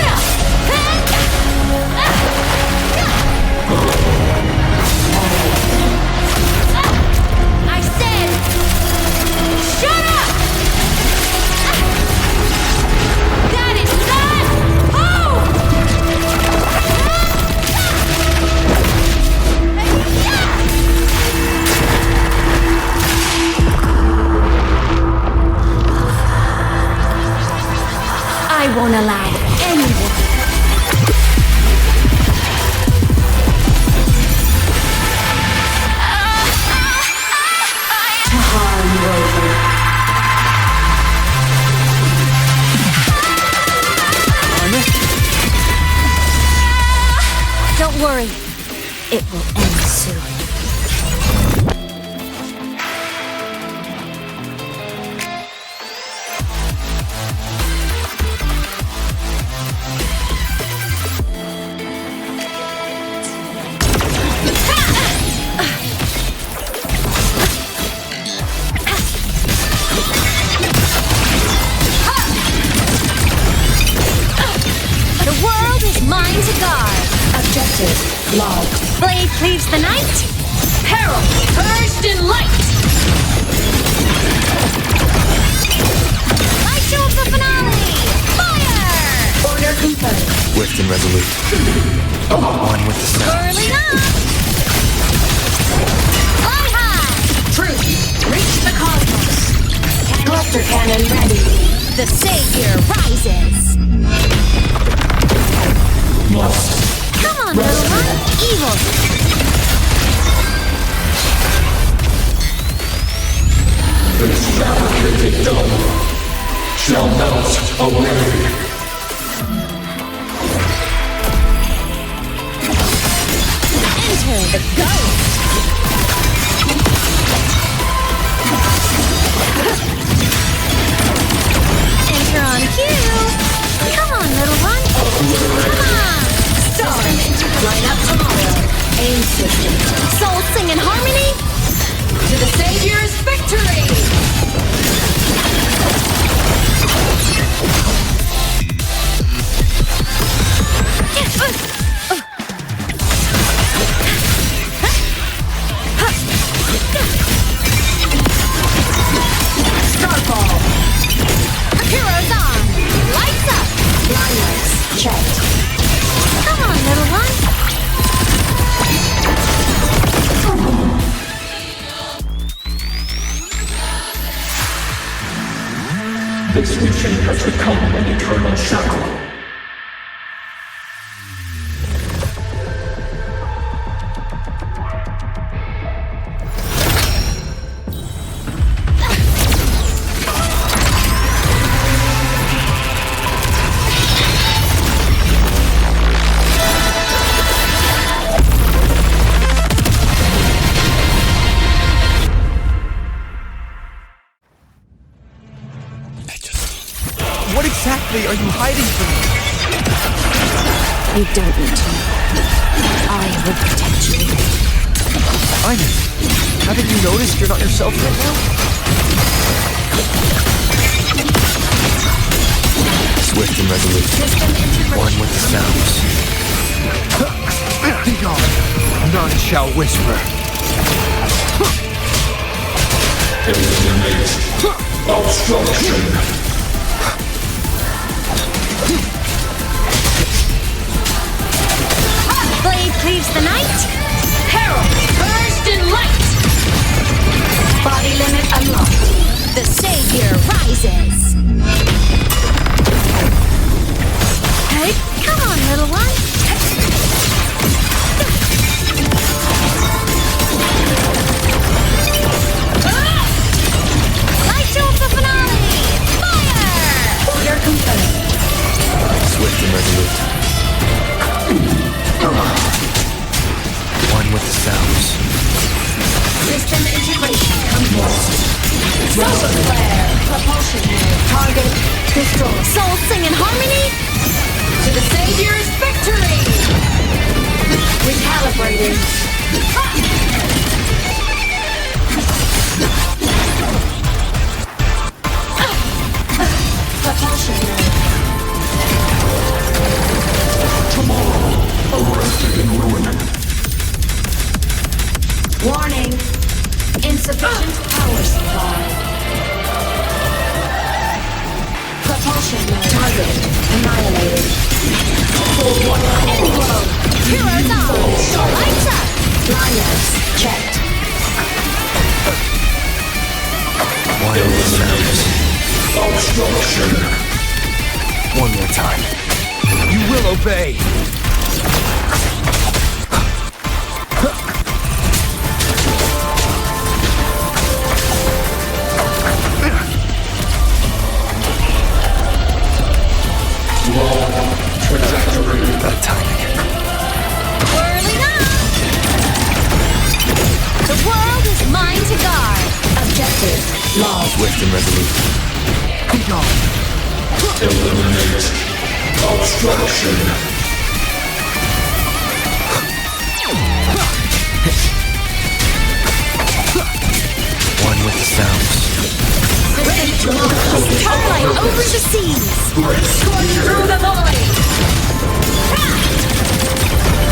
won't allow anyone. Don't worry, it will end soon. The world is mine to guard. Objective logged. Blade cleaves the night. Peril purged in light. Light show of the finale. Fire! Order confirmed. Swift and resolute. One with the sound. Whirling up. Fly high. Truth. Reach the cosmos. Cluster cannon ready. The savior rises. Come on, little one. Evil. This fabricated dome shall melt away. Enter the ghost. Enter on cue. Come on, little one. Come on. Line up tomorrow. Aim system. Soul sing in harmony. To the Savior's victory. Starfall. Heroes on. Lights up. Blindness checked. Come on, little one. This mission has become an eternal shackle. What exactly are you hiding from me? You don't need to. I will protect you. Ina, haven't you noticed you're not yourself right now? Swift and resolute. One with the sounds. Be gone. None shall whisper. Eliminate obstruction. Blade cleaves the night. Peril purged in light. Body limit unlocked. The Savior rises. Hey, come on, little one. Light show of the finale. Fire! Order confirmed. Swift and resolute. One with the sounds. System integration complete. Solar flare. Propulsion mode. Target destroyed. Soul sing in harmony. To the Savior's victory. Recalibrating. Propulsion mode. Tomorrow, arrested in ruin. Warning. Insufficient power supply. Propulsion mode. Target annihilated. Englobe. Heroes on. Lights up. Blindness checked. One with the sounds. Obstruction. One more time. You will obey! That timing. Whirling up! The world is mine to guard. Objective lost. Swift and resolute. Be gone! Eliminate obstruction. One with the sounds. Starlight over the seas. Scorch through the void.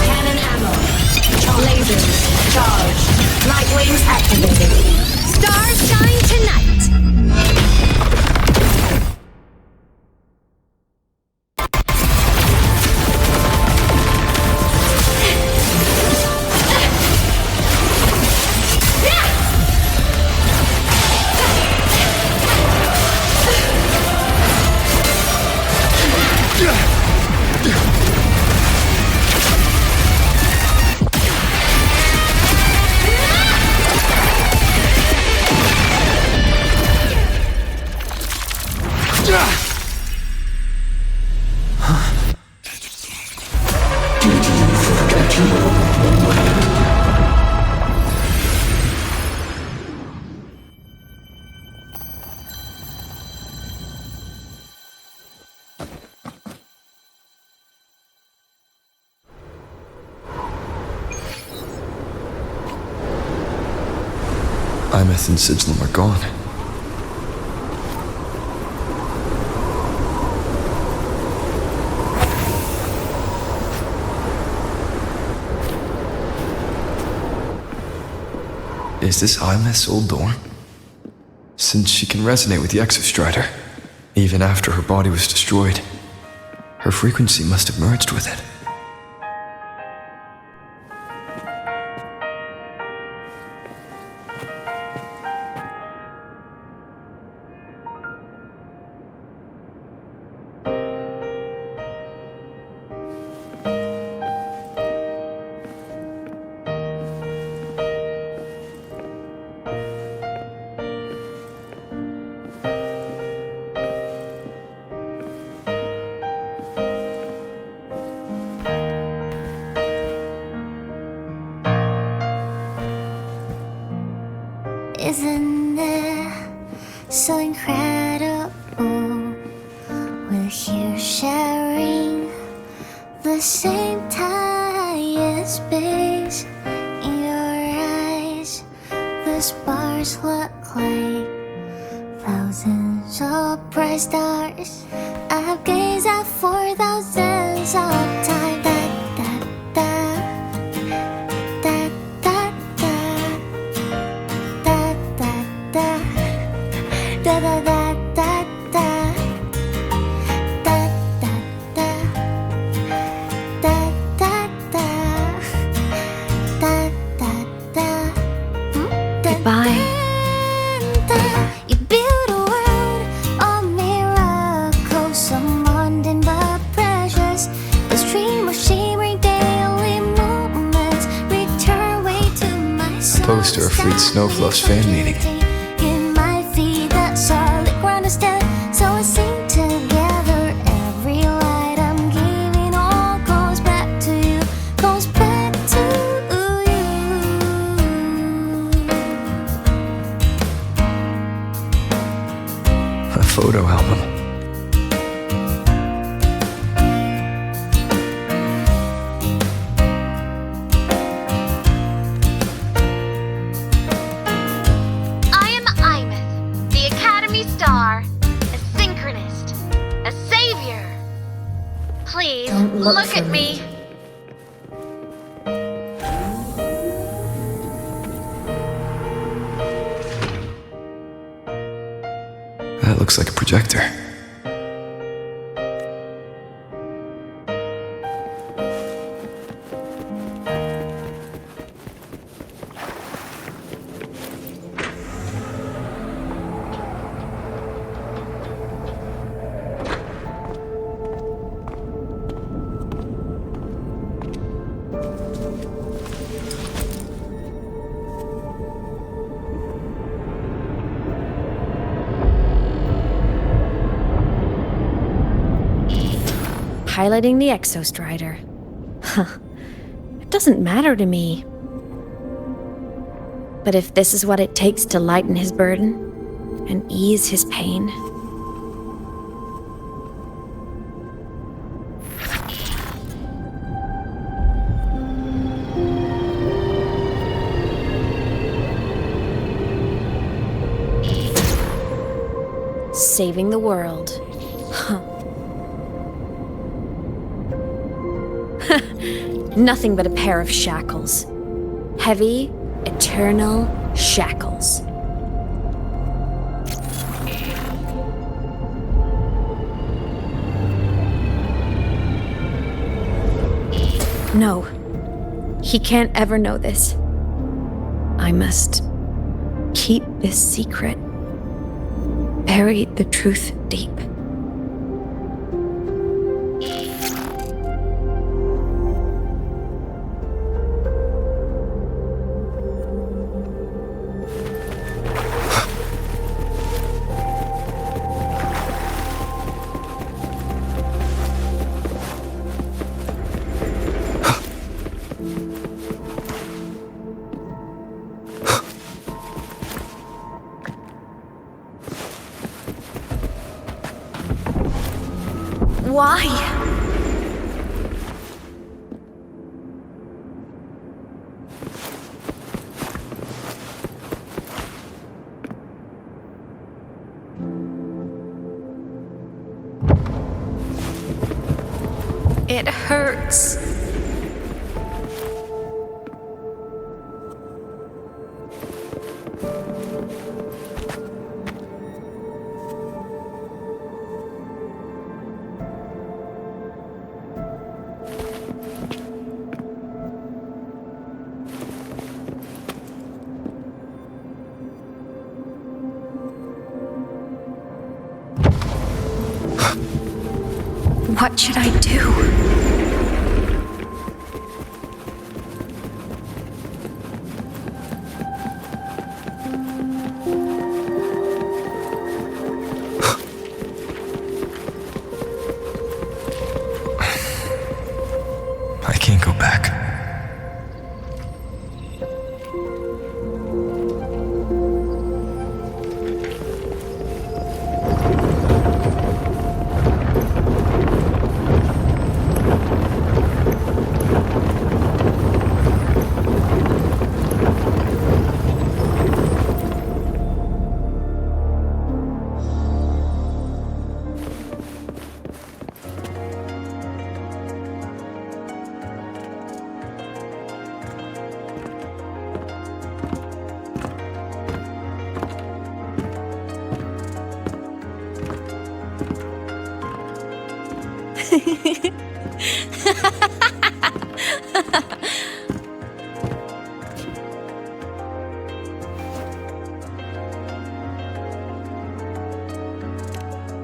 Cannon ammo. Lasers charged. Light wings activated. Stars shine tonight. Ameath and Sigilum are gone. Is this Ameath's old dorm? Since she can resonate with the Exostrider, even after her body was destroyed, her frequency must have merged with it. Isn't it so incredible? We're here sharing the same time and space. In your eyes, the stars look like thousands of bright stars. I've gazed at for thousands of times. Goodbye. You build a world of miracles, so mundane but precious. A stream of shimmering daily moments return way to my soul. Poster of Fleet Snowfluff's fan meeting. In my feet, that solid ground instead. So I sing together. Every light I'm giving all goes back to you. Goes back to you. A photo album. I am Ameath, the Academy Star, a synchronist, a savior. Please, Don't look look at for me. That looks like a projector. piloting the Exostrider. Huh. It doesn't matter to me. But if this is what it takes to lighten his burden and ease his pain... Saving the world. Huh. Nothing but a pair of shackles. Heavy, eternal shackles. No. He can't ever know this. I must keep this secret. Bury the truth deep. Why? It hurts. What should I do? I can't go back.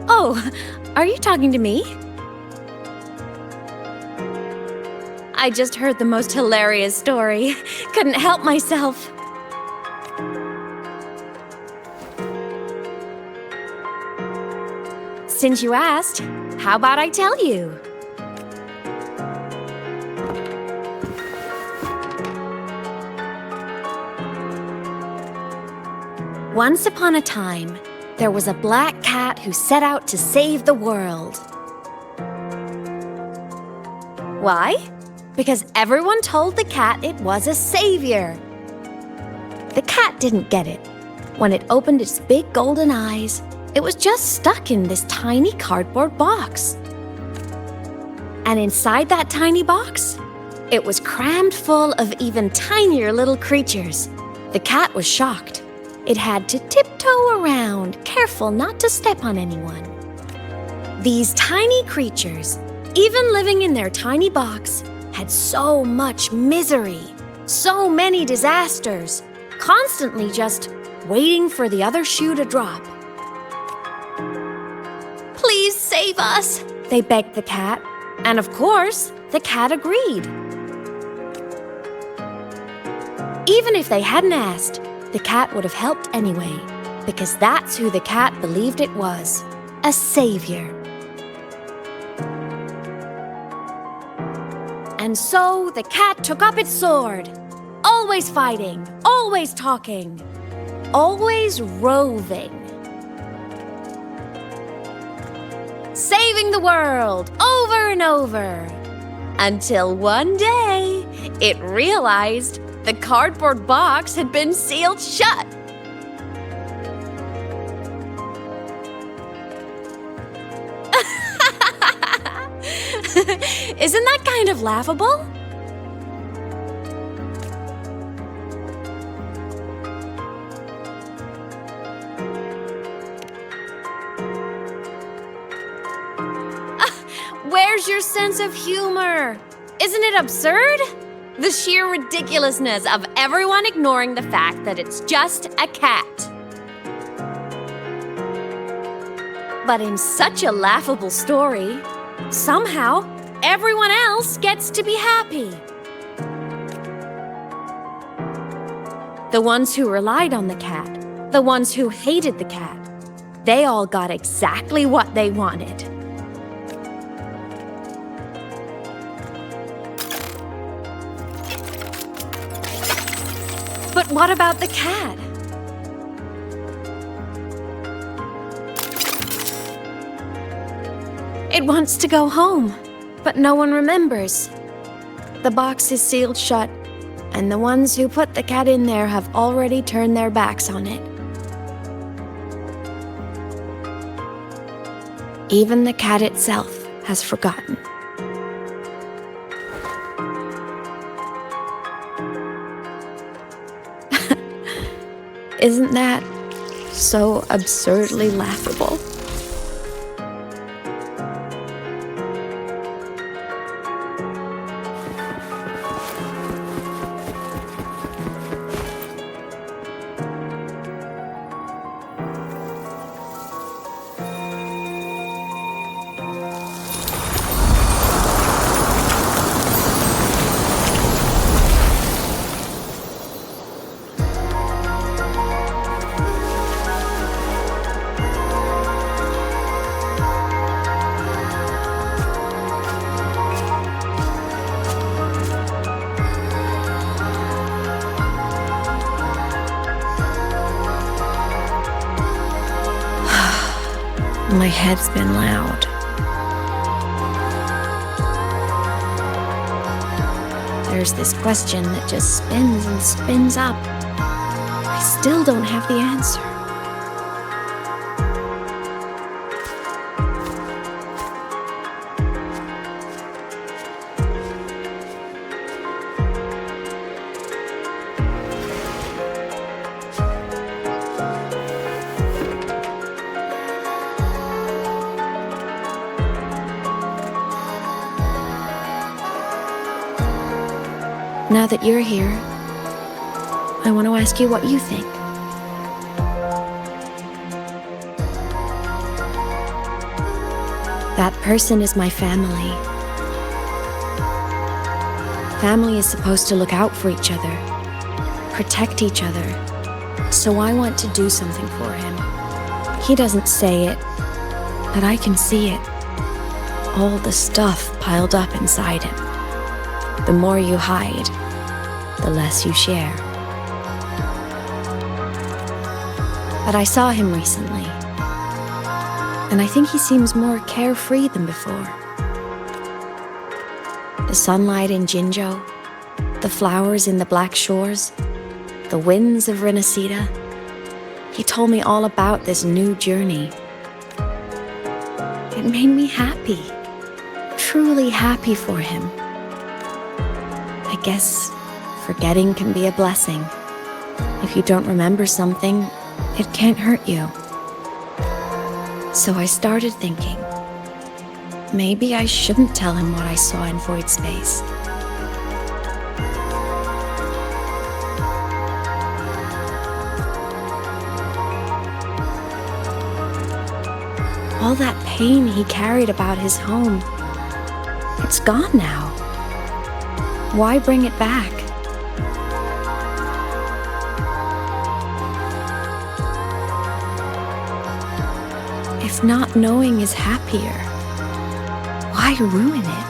Oh, are you talking to me? I just heard the most hilarious story. Couldn't help myself. Since you asked, how about I tell you? Once upon a time, there was a black cat who set out to save the world. Why? Because everyone told the cat it was a savior. The cat didn't get it. When it opened its big golden eyes, it was just stuck in this tiny cardboard box. And inside that tiny box, it was crammed full of even tinier little creatures. The cat was shocked. It had to tiptoe around, careful not to step on anyone. These tiny creatures, even living in their tiny box, had so much misery, so many disasters, constantly just waiting for the other shoe to drop. Please save us, they begged the cat. And of course, the cat agreed. Even if they hadn't asked, the cat would have helped anyway, because that's who the cat believed it was, a savior. And so the cat took up its sword. Always fighting, always talking, always roving. Saving the world over and over. Until one day, it realized the cardboard box had been sealed shut. Isn't that kind of laughable? Where's your sense of humor? Isn't it absurd? The sheer ridiculousness of everyone ignoring the fact that it's just a cat. But in such a laughable story, somehow everyone else gets to be happy. The ones who relied on the cat, the ones who hated the cat, they all got exactly what they wanted. But what about the cat? It wants to go home, but no one remembers. The box is sealed shut, and the ones who put the cat in there have already turned their backs on it. Even the cat itself has forgotten. Isn't that so absurdly laughable? My head's been loud. There's this question that just spins and spins up. I still don't have the answer. Now that you're here, I want to ask you what you think. That person is my family. Family is supposed to look out for each other, protect each other. So I want to do something for him. He doesn't say it, but I can see it. All the stuff piled up inside him. The more you hide, the less you share. But I saw him recently, and I think he seems more carefree than before. The sunlight in Jinzhou, the flowers in the Black Shores, the winds of Renacida. He told me all about this new journey. It made me happy, truly happy for him. I guess forgetting can be a blessing. If you don't remember something, it can't hurt you. So I started thinking, maybe I shouldn't tell him what I saw in void space. All that pain he carried about his home, it's gone now. Why bring it back? If not knowing is happier, why ruin it?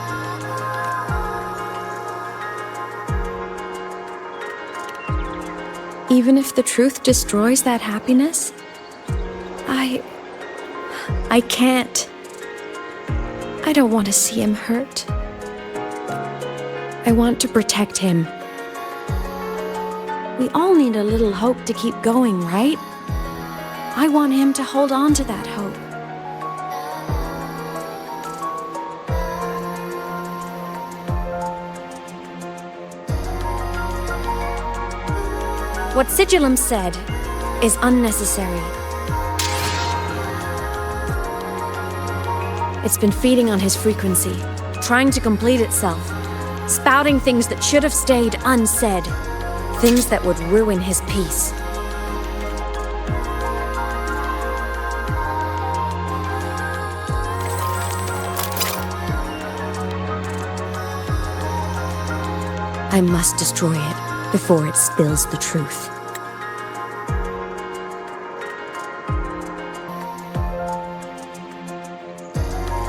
Even if the truth destroys that happiness, I can't. I don't want to see him hurt. I want to protect him. We all need a little hope to keep going, right? I want him to hold on to that hope. What Sigillum said is unnecessary. It's been feeding on his frequency, trying to complete itself, spouting things that should have stayed unsaid, things that would ruin his peace. I must destroy it before it spills the truth.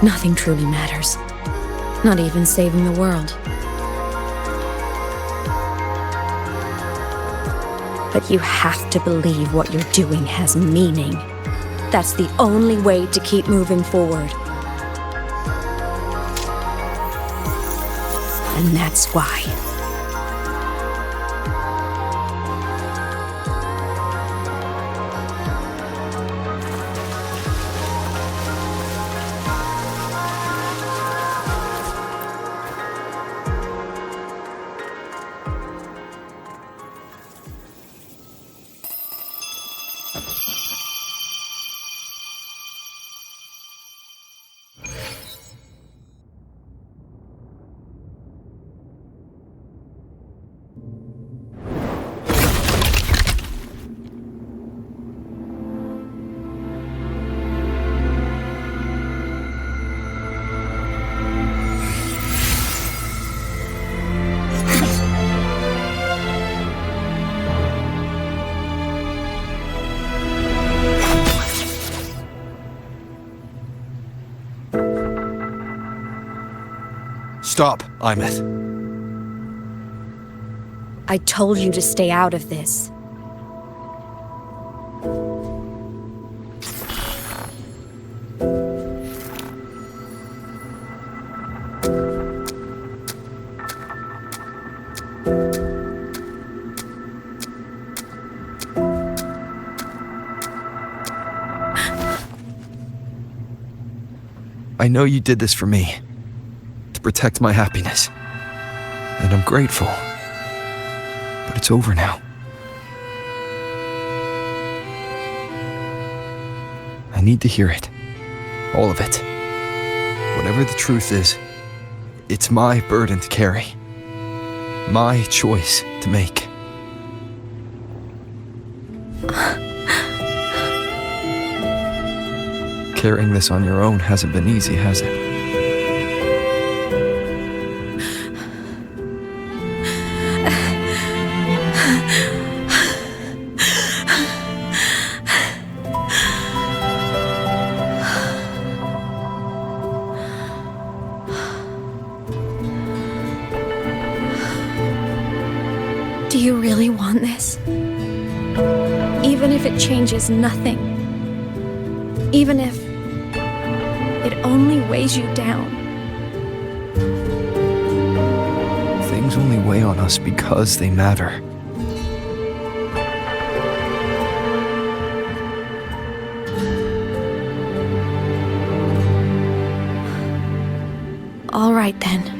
Nothing truly matters, not even saving the world. But you have to believe what you're doing has meaning. That's the only way to keep moving forward. And that's why. Stop, ameath. I told you to stay out of this. I know you did this for me, to protect my happiness, and I'm grateful. But it's over now. I need to hear it. All of it. Whatever the truth is, it's my burden to carry. My choice to make. Carrying this on your own hasn't been easy, has it? Do you really want this? Even if it changes nothing? Even if it only weighs you down? Things only weigh on us because they matter. All right then.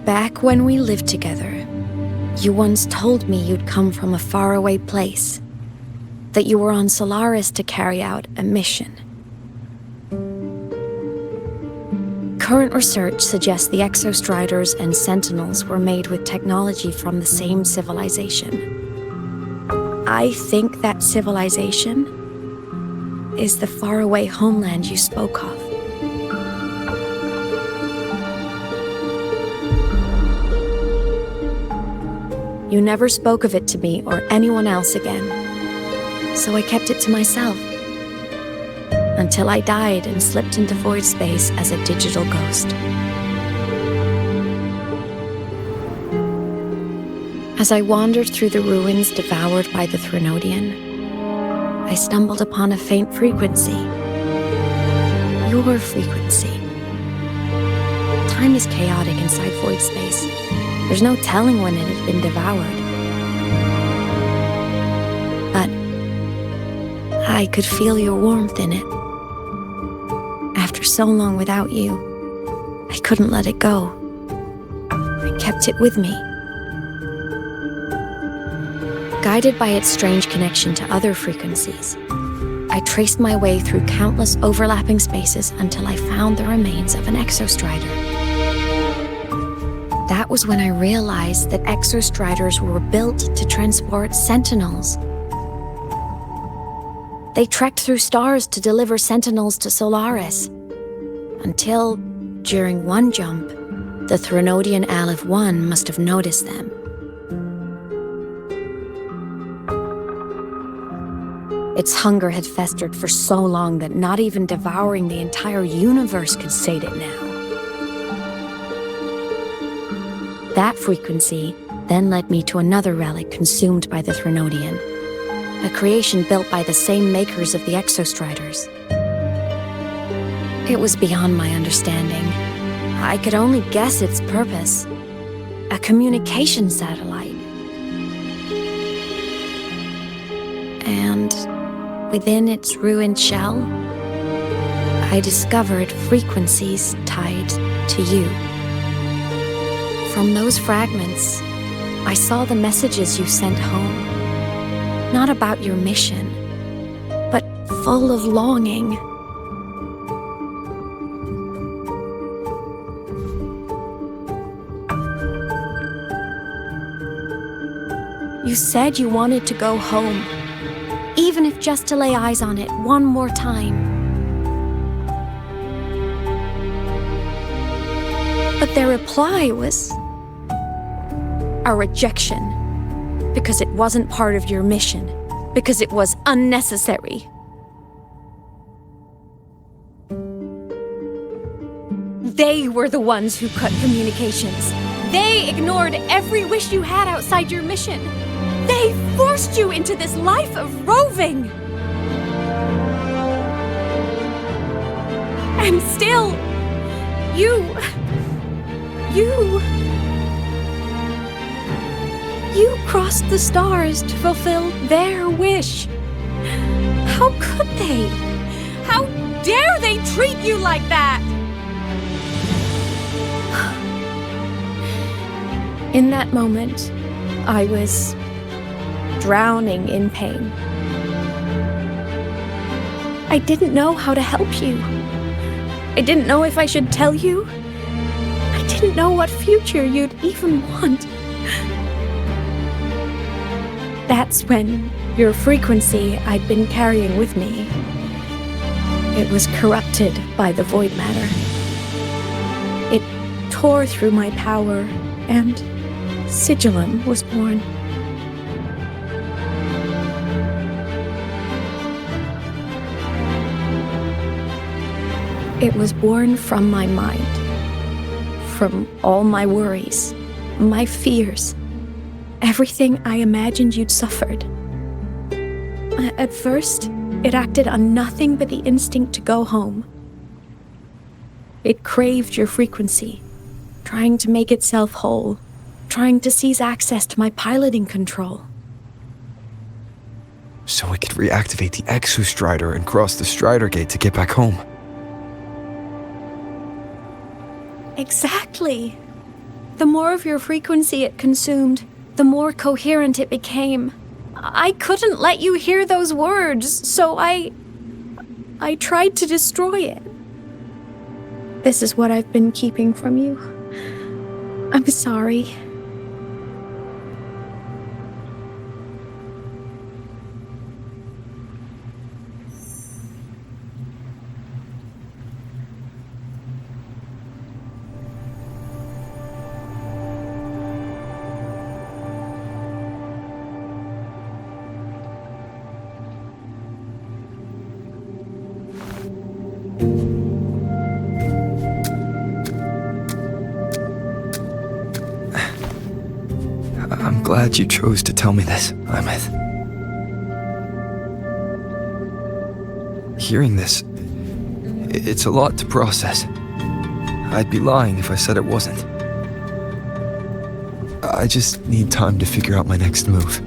Back when we lived together, you once told me you'd come from a faraway place, that you were on Solaris to carry out a mission. Current research suggests the Exostriders and Sentinels were made with technology from the same civilization. I think that civilization is the faraway homeland you spoke of. You never spoke of it to me or anyone else again, so I kept it to myself. Until I died and slipped into void space as a digital ghost. As I wandered through the ruins devoured by the Threnodian, I stumbled upon a faint frequency. Your frequency. Time is chaotic inside void space. There's no telling when it had been devoured. But I could feel your warmth in it. After so long without you, I couldn't let it go. I kept it with me. Guided by its strange connection to other frequencies, I traced my way through countless overlapping spaces until I found the remains of an exostrider. That was when I realized that exostriders were built to transport sentinels. They trekked through stars to deliver sentinels to Solaris, until, during one jump, the Threnodian Aleph 1 must have noticed them. Its hunger had festered for so long that not even devouring the entire universe could sate it now. That frequency then led me to another relic consumed by the Threnodian, a creation built by the same makers of the exostriders. It was beyond my understanding. I could only guess its purpose. A communication satellite. And within its ruined shell, I discovered frequencies tied to you. From those fragments, I saw the messages you sent home. Not about your mission, but full of longing. You said you wanted to go home, even if just to lay eyes on it one more time. But their reply was a rejection, because it wasn't part of your mission, because it was unnecessary. They were the ones who cut communications. They ignored every wish you had outside your mission. They forced you into this life of roving. And still, you crossed the stars to fulfill their wish. How could they? How dare they treat you like that? In that moment, I was drowning in pain. I didn't know how to help you. I didn't know if I should tell you. I didn't know what future you'd even want. That's when your frequency I'd been carrying with me, it was corrupted by the void matter. It tore through my power, and Sigillum was born. It was born from my mind, from all my worries, my fears, everything I imagined you'd suffered. At first, it acted on nothing but the instinct to go home. It craved your frequency, trying to make itself whole, trying to seize access to my piloting control. So it could reactivate the exostrider and cross the Strider Gate to get back home. Exactly. The more of your frequency it consumed, the more coherent it became. I couldn't let you hear those words, so I tried to destroy it. This is what I've been keeping from you. I'm sorry. I'm glad you chose to tell me this, ameath. Hearing this, it's a lot to process. I'd be lying if I said it wasn't. I just need time to figure out my next move.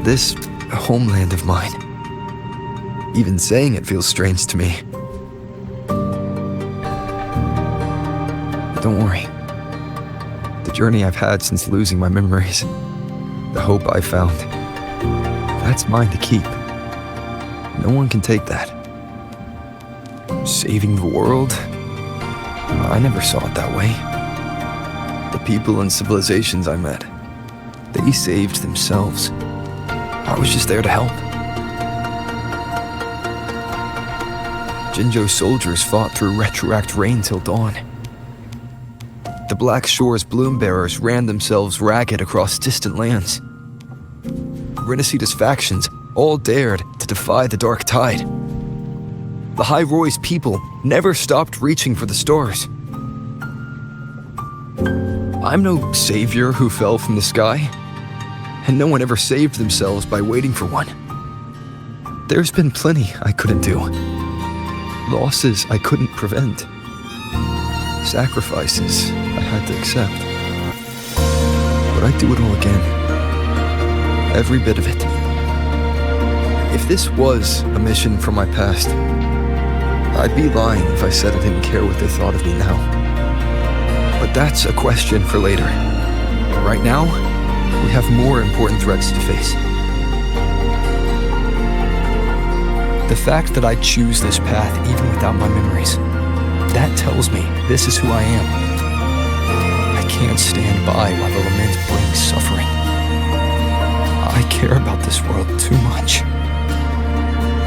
This homeland of mine, even saying it feels strange to me. But don't worry. The journey I've had since losing my memories, the hope I found, that's mine to keep. No one can take that. Saving the world? I never saw it that way. The people and civilizations I met, they saved themselves. I was just there to help. Jinzhou soldiers fought through retroact rain till dawn. The Black Shore's bloom bearers ran themselves ragged across distant lands. Renacita's factions all dared to defy the dark tide. The High Roy's people never stopped reaching for the stars. I'm no savior who fell from the sky, and no one ever saved themselves by waiting for one. There's been plenty I couldn't do. Losses I couldn't prevent. Sacrifices I had to accept. But I'd do it all again. Every bit of it. If this was a mission from my past, I'd be lying if I said I didn't care what they thought of me now. But that's a question for later. Right now, we have more important threats to face. The fact that I choose this path even without my memories, that tells me this is who I am. I can't stand by while the lament brings suffering. I care about this world too much.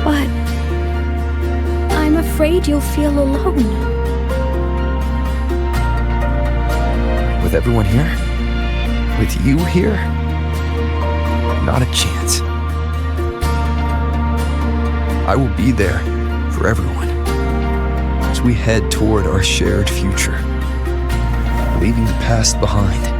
But I'm afraid you'll feel alone. With everyone here? With you here? Not a chance. I will be there for everyone as we head toward our shared future, leaving the past behind.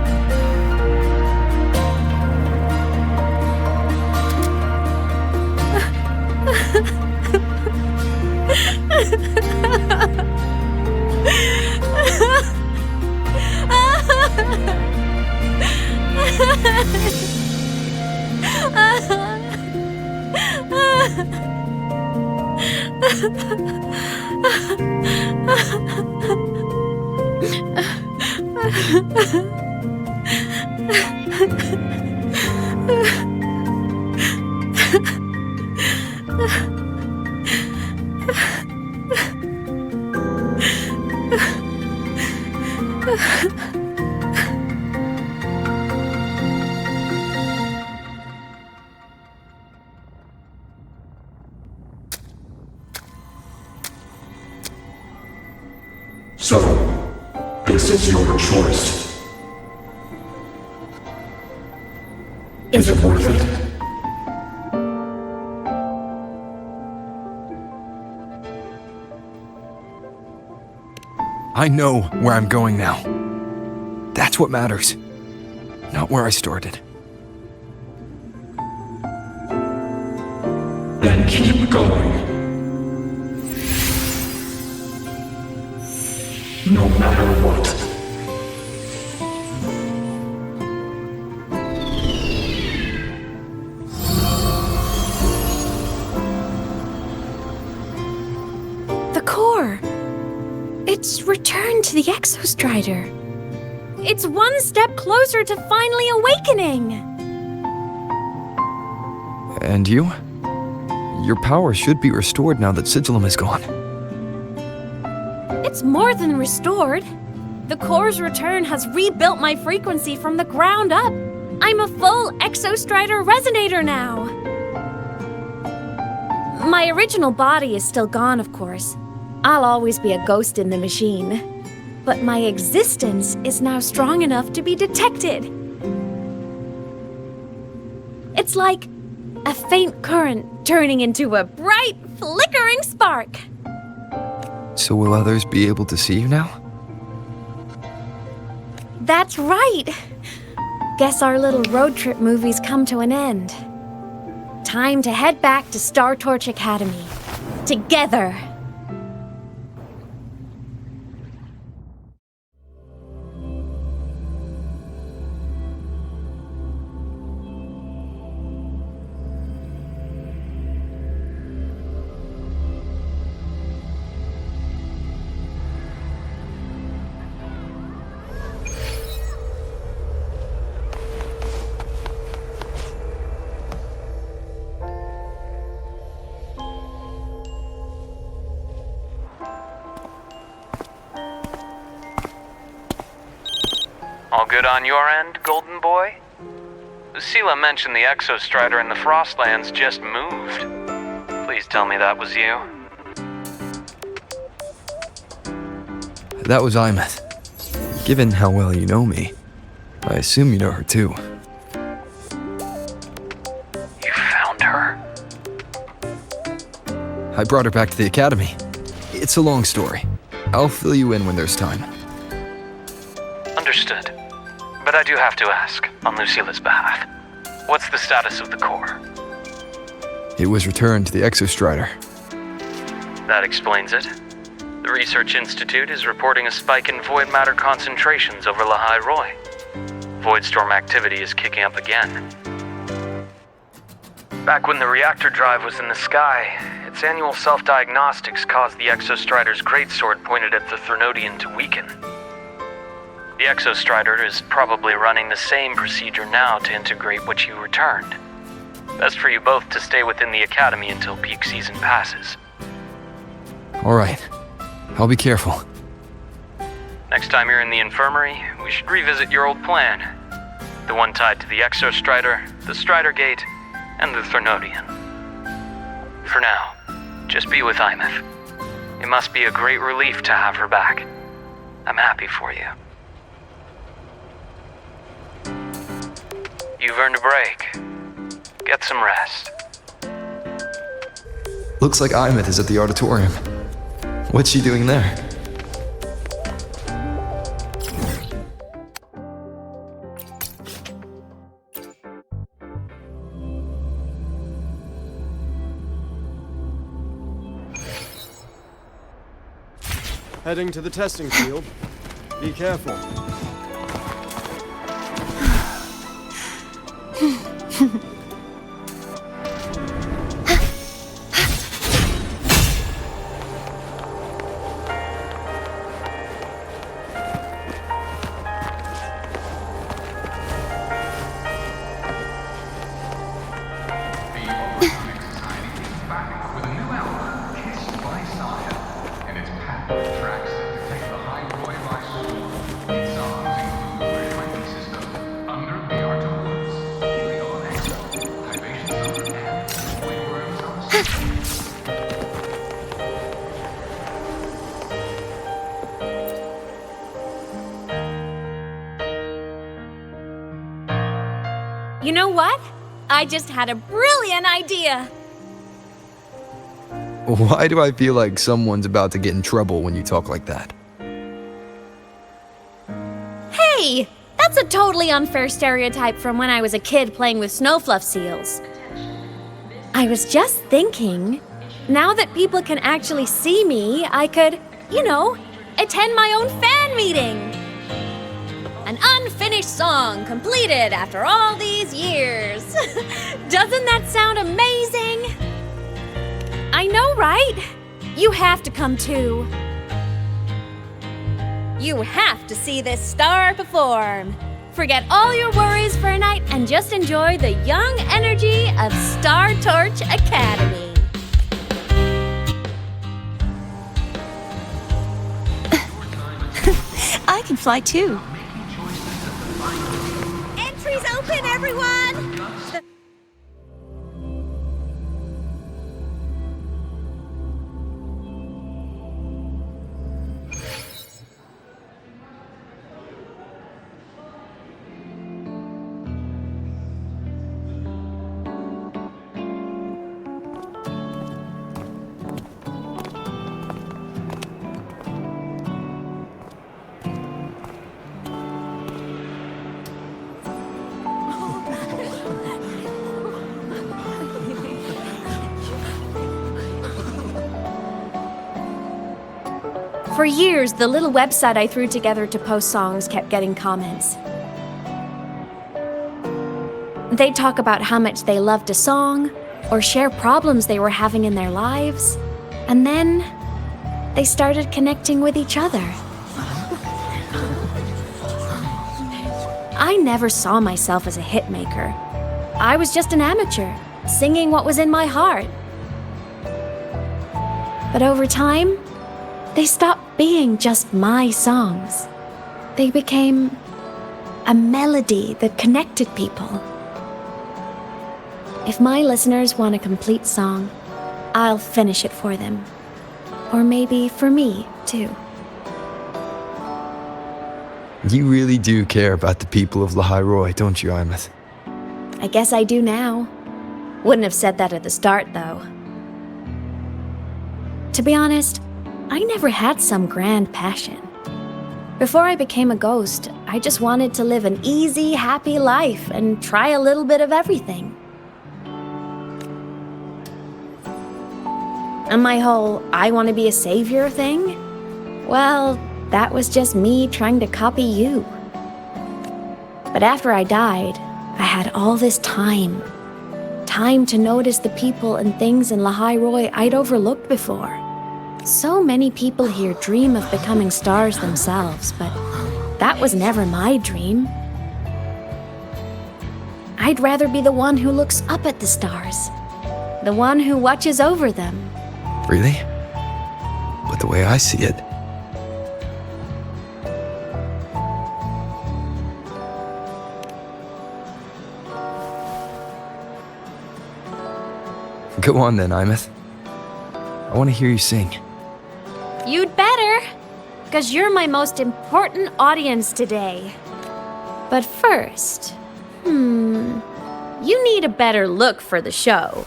So, this is your choice. Is it worth it? I know where I'm going now. That's what matters. Not where I started. Then keep going. No matter what. The core! It's returned to the Exostrider. It's one step closer to finally awakening! And you? Your power should be restored now that Sigillum is gone. It's more than restored. The core's return has rebuilt my frequency from the ground up. I'm a full Exostrider resonator now. My original body is still gone, of course. I'll always be a ghost in the machine. But my existence is now strong enough to be detected. It's like a faint current turning into a bright, flickering spark. So will others be able to see you now? That's right. guess our little road trip movie's come to an end. Time to head back to Star Torch Academy. Together! All good on your end, Golden Boy? Sela mentioned the Exostrider in the Frostlands just moved. Please tell me that was you. That was ameath. Given how well you know me, I assume you know her too. You found her? I brought her back to the academy. It's a long story. I'll fill you in when there's time. Understood. But I do have to ask, on Lucille's behalf, what's the status of the core? It was returned to the Exostrider. That explains it. The Research Institute is reporting a spike in void matter concentrations over Lahai Roy. Voidstorm activity is kicking up again. Back when the reactor drive was in the sky, its annual self-diagnostics caused the Exostrider's greatsword pointed at the Threnodian to weaken. The Exostrider is probably running the same procedure now to integrate what you returned. Best for you both to stay within the Academy until peak season passes. All right. I'll be careful. Next time you're in the infirmary, we should revisit your old plan. The one tied to the Exostrider, the Strider Gate, and the Threnodian. For now, just be with ameath. It must be a great relief to have her back. I'm happy for you. You've earned a break. Get some rest. Looks like ameath is at the auditorium. What's she doing there? Heading to the testing field. Be careful. You know what? I just had a brilliant idea! Why do I feel like someone's about to get in trouble when you talk like that? Hey! That's a totally unfair stereotype from when I was a kid playing with snowfluff seals. I was just thinking, now that people can actually see me, I could, attend my own fan meeting! An unfinished song completed after all these years. Doesn't that sound amazing? I know, right? You have to come too. You have to see this star perform. Forget all your worries for a night and just enjoy the young energy of Star Torch Academy. I can fly too. Entries open, everyone! For years, the little website I threw together to post songs kept getting comments. They'd talk about how much they loved a song, or share problems they were having in their lives, and then they started connecting with each other. I never saw myself as a hitmaker. I was just an amateur, singing what was in my heart. But over time, they stopped being just my songs. They became a melody that connected people. If my listeners want a complete song, I'll finish it for them. Or maybe for me, too. You really do care about the people of Lahairoi, don't you, Ameath? I guess I do now. Wouldn't have said that at the start, though. To be honest, I never had some grand passion. Before I became a ghost, I just wanted to live an easy, happy life and try a little bit of everything. And my whole I want to be a savior thing? Well, that was just me trying to copy you. But after I died, I had all this time. Time to notice the people and things in Lahairoi I'd overlooked before. So many people here dream of becoming stars themselves, but that was never my dream. I'd rather be the one who looks up at the stars. The one who watches over them. Really? But the way I see it, go on then, Ameath. I want to hear you sing. You'd better, 'cause you're my most important audience today. But first, you need a better look for the show.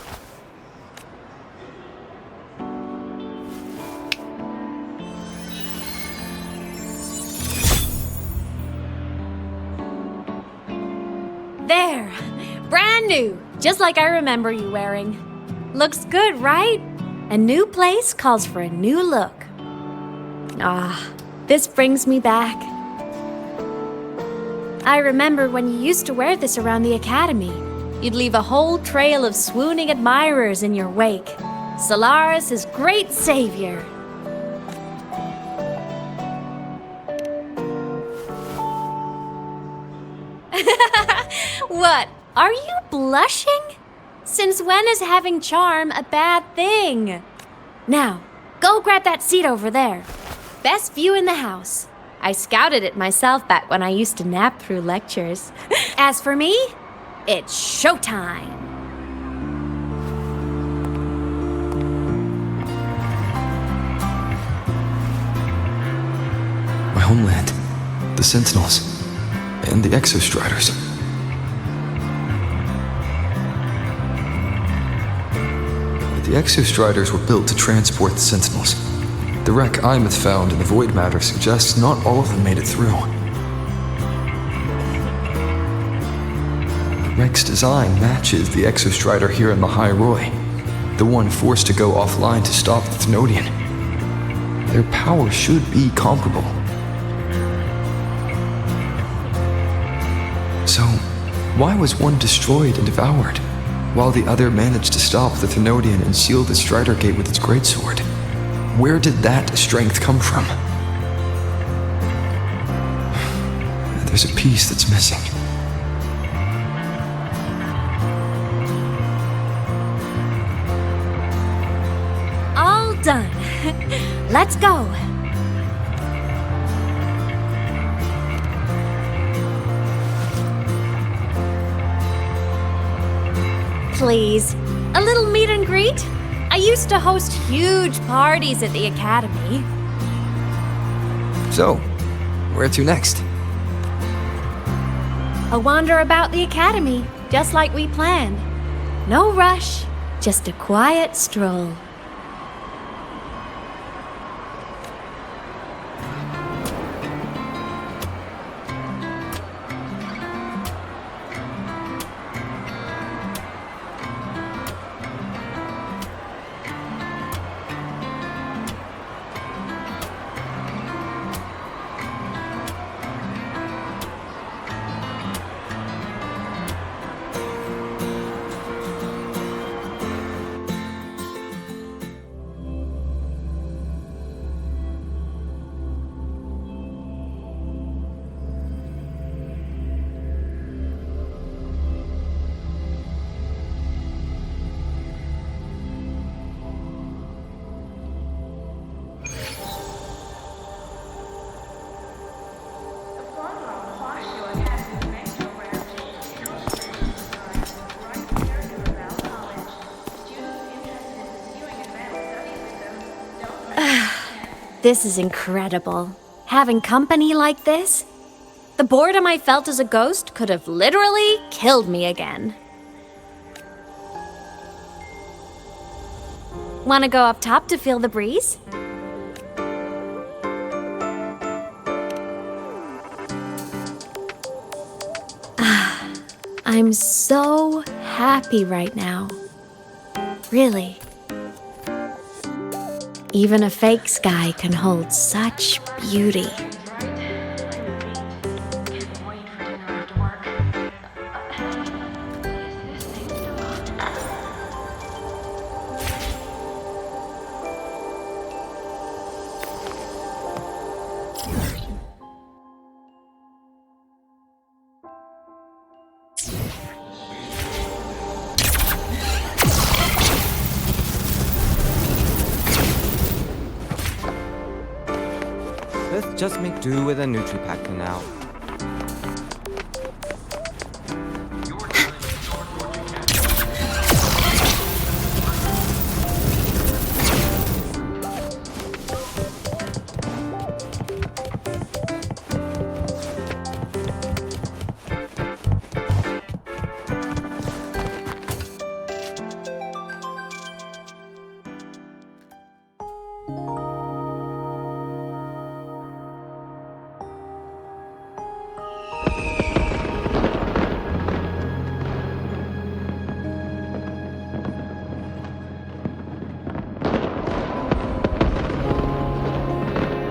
There, brand new, just like I remember you wearing. Looks good, right? A new place calls for a new look. This brings me back. I remember when you used to wear this around the academy. You'd leave a whole trail of swooning admirers in your wake. Solaris' great savior. What? Are you blushing? Since when is having charm a bad thing? Now, go grab that seat over there. Best view in the house. I scouted it myself back when I used to nap through lectures. As for me, it's showtime. My homeland, the Sentinels, and the Exostriders. The Exostriders were built to transport the Sentinels. The wreck Ameath found in the Void Matter suggests not all of them made it through. Wreck's design matches the Exostrider here in Lahairoi, the one forced to go offline to stop the Thenodian. Their power should be comparable. So, why was one destroyed and devoured, while the other managed to stop the Thenodian and seal the Strider Gate with its greatsword? Where did that strength come from? There's a piece that's missing. All done. Let's go. Please, a little meet and greet? I used to host huge parties at the academy. So, where to next? A wander about the academy, just like we planned. No rush, just a quiet stroll. This is incredible. Having company like this? The boredom I felt as a ghost could have literally killed me again. Wanna go up top to feel the breeze? I'm so happy right now. Really. Even a fake sky can hold such beauty. Let's just make do with a Nutri-Pack for now.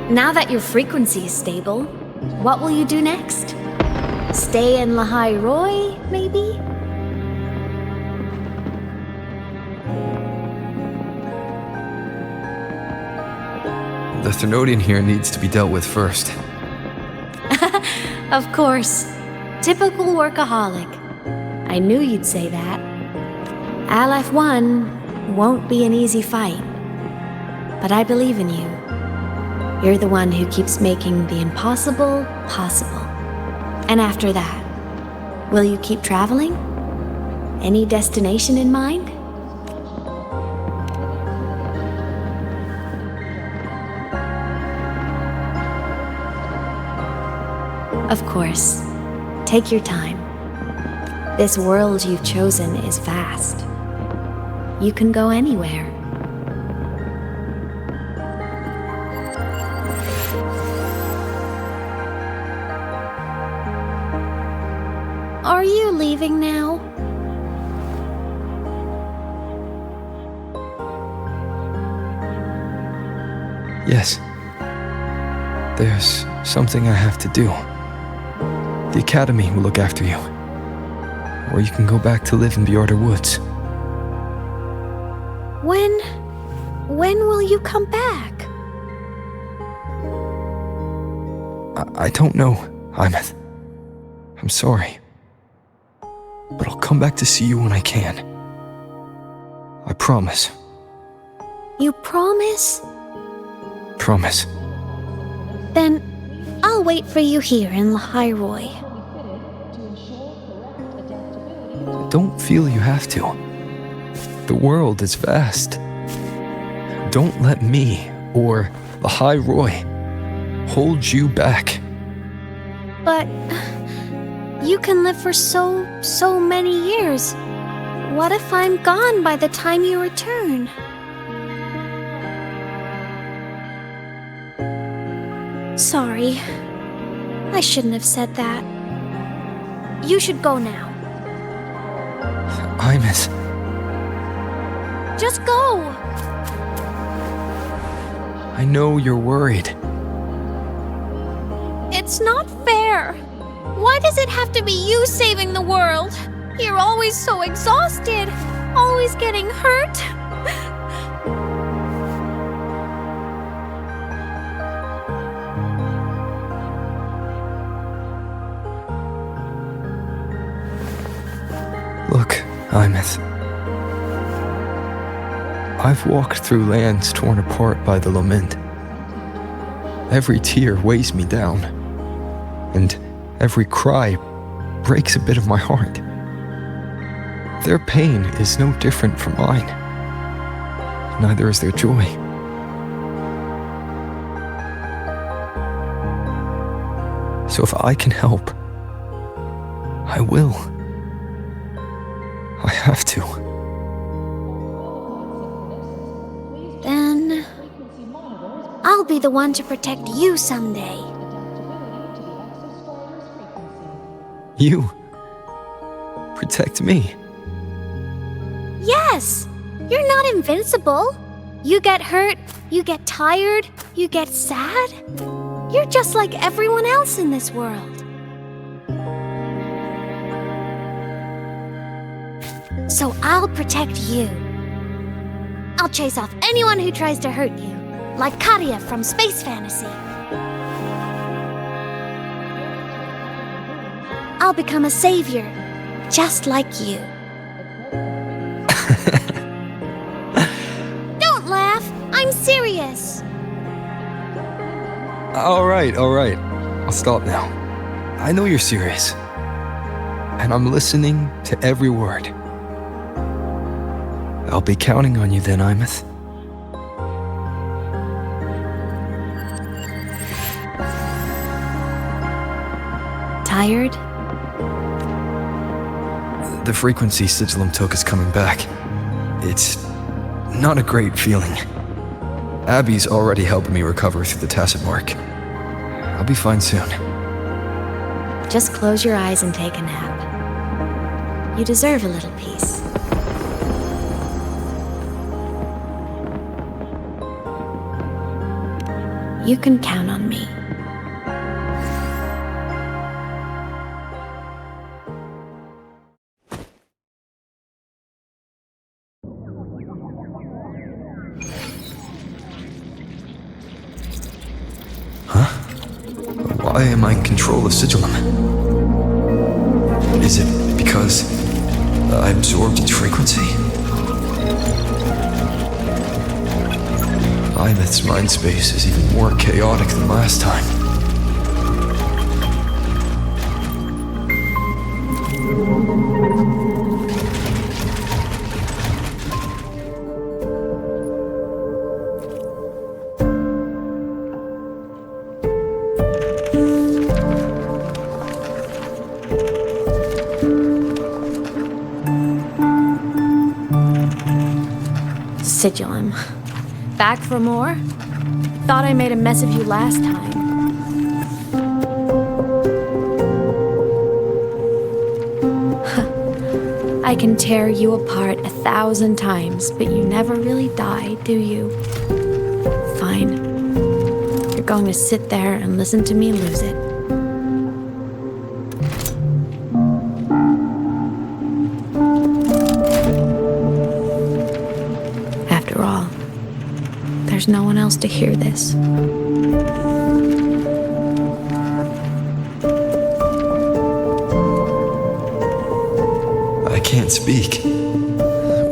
Now that your frequency is stable, what will you do next? Stay in Lahai Roy, maybe? The Thermodian here needs to be dealt with first. Of course. Typical workaholic. I knew you'd say that. Aleph 1 won't be an easy fight. But I believe in you. You're the one who keeps making the impossible possible. And after that, will you keep traveling? Any destination in mind? Of course. Take your time. This world you've chosen is vast. You can go anywhere. Are you leaving now? Yes. There's something I have to do. The Academy will look after you. Or you can go back to live in Bjorder Woods. When will you come back? I don't know, Ameath. I'm sorry. But I'll come back to see you when I can. I promise. You promise? Promise. Then I'll wait for you here in Lahai Roy. Don't feel you have to. The world is vast. Don't let me or Lahai Roy hold you back. But you can live for so many years. What if I'm gone by the time you return? Sorry. I shouldn't have said that. You should go now. Ameath. Just go! I know you're worried. It's not fair. Why does it have to be you saving the world? You're always so exhausted, always getting hurt. Look, Ameath. I've walked through lands torn apart by the lament. Every tear weighs me down, and every cry breaks a bit of my heart. Their pain is no different from mine. Neither is their joy. So if I can help, I will. I have to. Then I'll be the one to protect you someday. You protect me. Yes! You're not invincible. You get hurt, you get tired, you get sad. You're just like everyone else in this world. So I'll protect you. I'll chase off anyone who tries to hurt you, like Katia from Space Fantasy. I'll become a savior, just like you. Don't laugh, I'm serious. All right. I'll stop now. I know you're serious. And I'm listening to every word. I'll be counting on you then, ameath. Tired? The frequency Sigillum took is coming back. It's not a great feeling. Abby's already helping me recover through the tacit mark. I'll be fine soon. Just close your eyes and take a nap. You deserve a little peace. You can count on me. Why am I in control of Sigillum? Is it because I absorbed its frequency? Ameath's mind space is even more chaotic than last time. Sigillum. Back for more? Thought I made a mess of you last time. I can tear you apart 1,000 times, but you never really die, do you? Fine. You're going to sit there and listen to me lose it. After all, there's no one else to hear this. I can't speak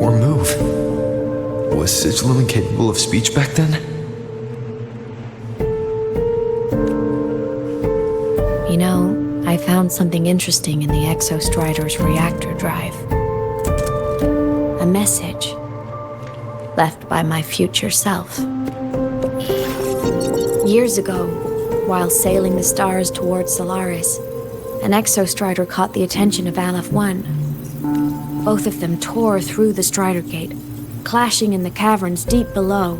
or move. Was Sigillum incapable of speech back then? You know, I found something interesting in the Exostrider's reactor drive. A message left by my future self. Years ago, while sailing the stars towards Solaris, an Exostrider caught the attention of Aleph 1. Both of them tore through the Strider Gate, clashing in the caverns deep below.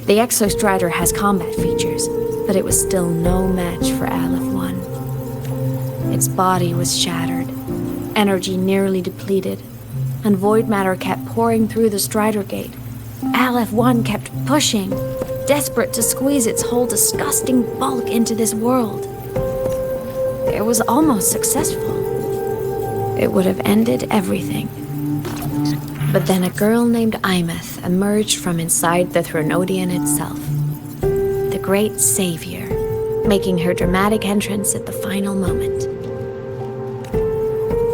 The Exostrider has combat features, but it was still no match for Aleph 1. Its body was shattered, energy nearly depleted, and void matter kept pouring through the Strider Gate. Aleph 1 kept pushing, desperate to squeeze its whole disgusting bulk into this world. It was almost successful. It would have ended everything. But then a girl named Ameath emerged from inside the Threnodian itself. The great savior, making her dramatic entrance at the final moment.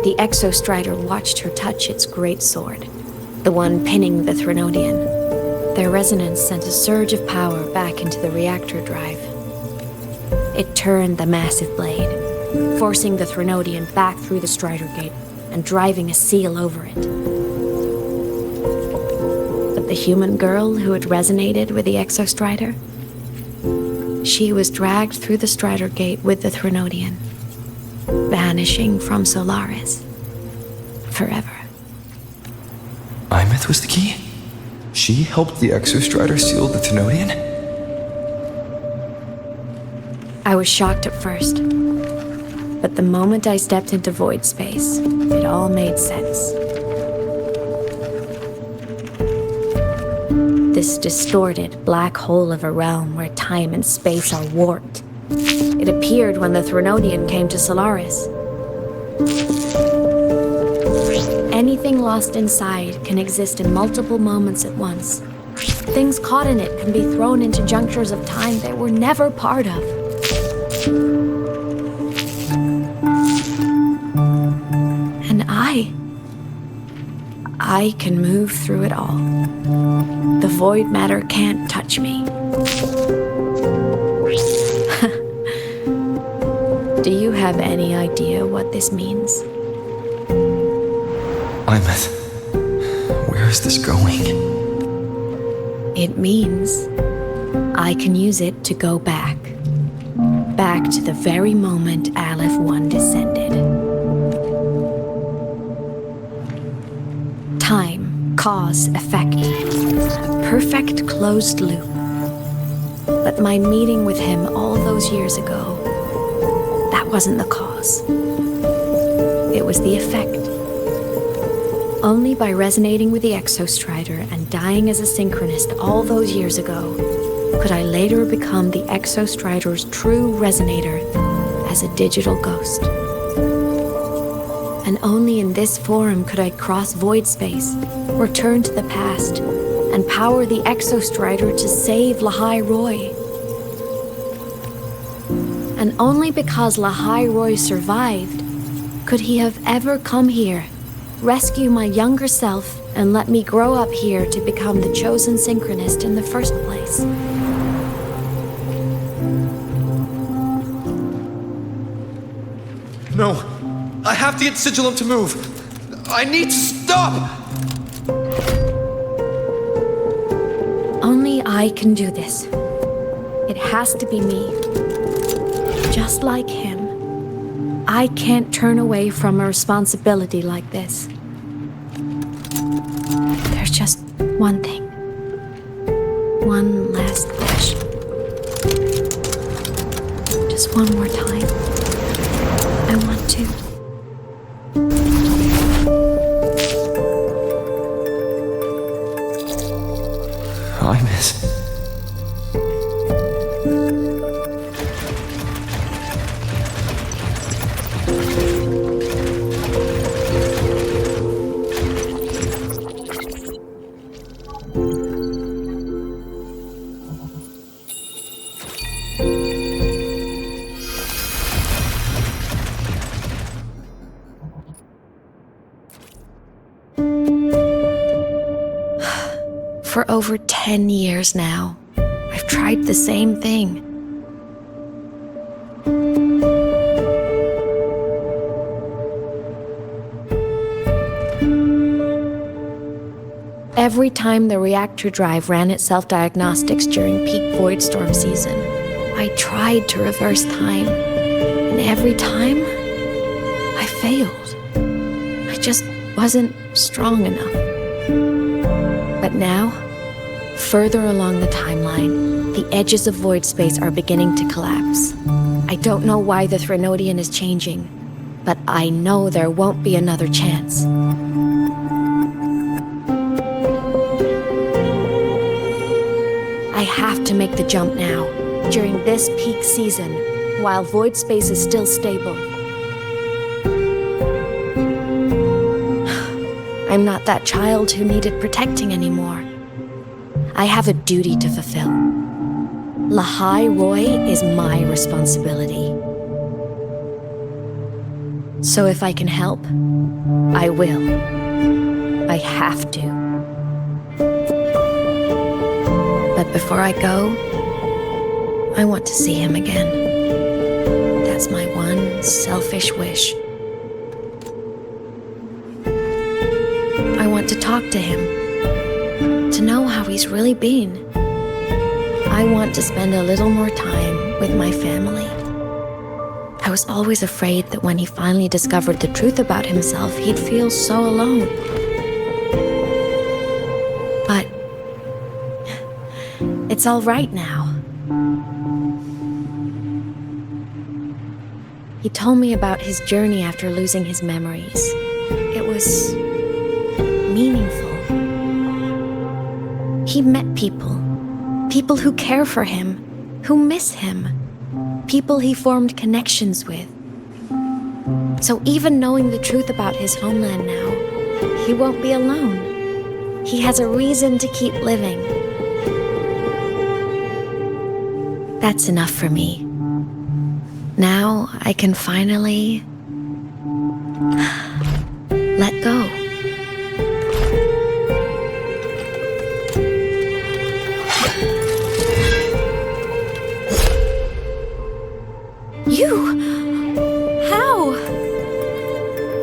The Exostrider watched her touch its great sword, the one pinning the Threnodian. Their resonance sent a surge of power back into the reactor drive. It turned the massive blade, forcing the Threnodian back through the Strider Gate and driving a seal over it. But the human girl who had resonated with the Exostrider? she was dragged through the Strider Gate with the Threnodian, vanishing from Solaris forever. Ameath was the key? She helped the Exostrider seal the Threnodian? I was shocked at first, but the moment I stepped into void space, it all made sense. This distorted black hole of a realm where time and space are warped. It appeared when the Threnodian came to Solaris. Anything lost inside can exist in multiple moments at once. Things caught in it can be thrown into junctures of time they were never part of. And I can move through it all. The void matter can't touch me. Do you have any idea what this means? Ameath, where is this going? It means I can use it to go back. Back to the very moment Aleph 1 descended. Time, cause, effect. A perfect closed loop. But my meeting with him all those years ago, that wasn't the cause. It was the effect. Only by resonating with the Exostrider and dying as a synchronist all those years ago could I later become the Exostrider's true resonator as a digital ghost. And only in this form could I cross void space, return to the past, and power the Exostrider to save Lahai Roy. And only because Lahai Roy survived could he have ever come here, rescue my younger self, and let me grow up here to become the chosen synchronist in the first place. No, I have to get Sigillum to move. I need to stop! Only I can do this. It has to be me. Just like him. I can't turn away from a responsibility like this. There's just one thing. One last push. Just one more time. I want to. Ameath. For over 10 years now, I've tried the same thing. Every time the reactor drive ran its self-diagnostics during peak Voidstorm season, I tried to reverse time. And every time, I failed. I just wasn't strong enough. But now, further along the timeline, the edges of void space are beginning to collapse. I don't know why the Threnodian is changing, but I know there won't be another chance. I have to make the jump now, during this peak season, while void space is still stable. I'm not that child who needed protecting anymore. I have a duty to fulfill. Lahai Roy is my responsibility. So if I can help, I will. I have to. But before I go, I want to see him again. That's my one selfish wish. I want to talk to him, to know how he's really been. I want to spend a little more time with my family. I was always afraid that when he finally discovered the truth about himself, he'd feel so alone. But it's all right now. He told me about his journey after losing his memories. It was meaningful. He met people who care for him, who miss him, people he formed connections with. So even knowing the truth about his homeland now, he won't be alone. He has a reason to keep living. That's enough for me. Now I can finally let go. You? How?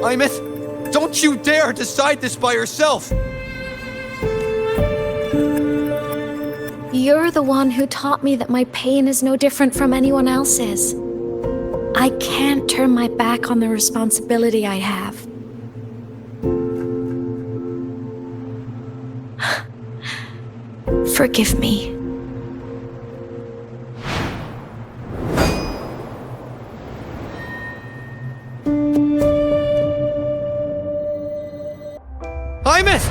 Ameath, don't you dare decide this by yourself! You're the one who taught me that my pain is no different from anyone else's. I can't turn my back on the responsibility I have. Forgive me. Ameath!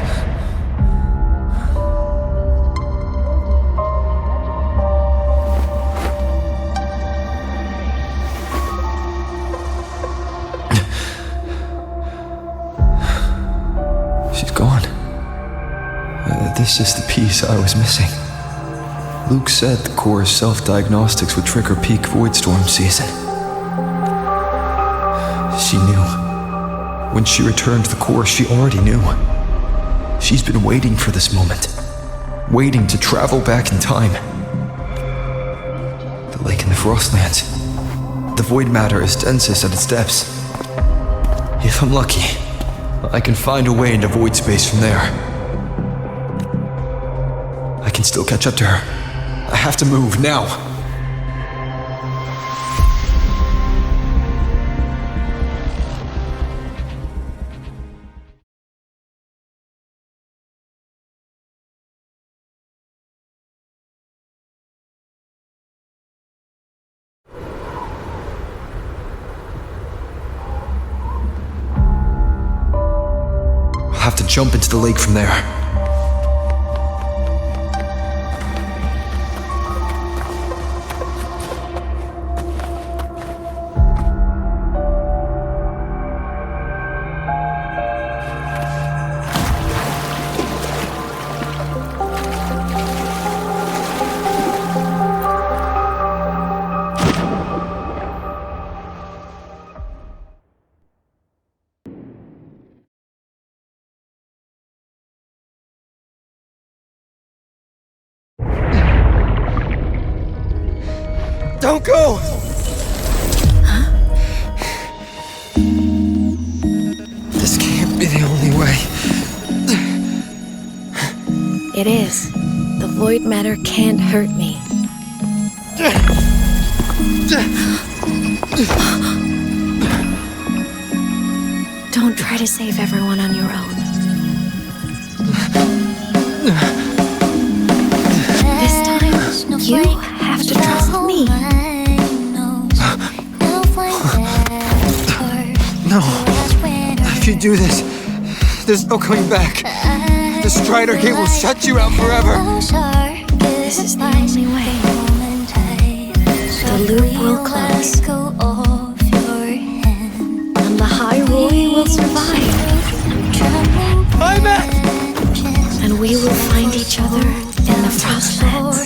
She's gone. This is the piece I was missing. Luke said the core's self-diagnostics would trigger peak Voidstorm season. She knew. When she returned to the core, she already knew. She's been waiting for this moment. Waiting to travel back in time. The lake in the Frostlands. The void matter is densest at its depths. If I'm lucky, I can find a way into void space from there. I can still catch up to her. I have to move now. I'll have to jump into the lake from there. Don't go! Huh? This can't be the only way. It is. The void matter can't hurt me. Don't try to save everyone on your own. This time, you have to trust me. No. If you do this, there's no coming back. The Strider Gate will shut you out forever. This is the only way. The loop will close. And the Hyrule will survive. Ameath! And we will find each other in the Frostlands.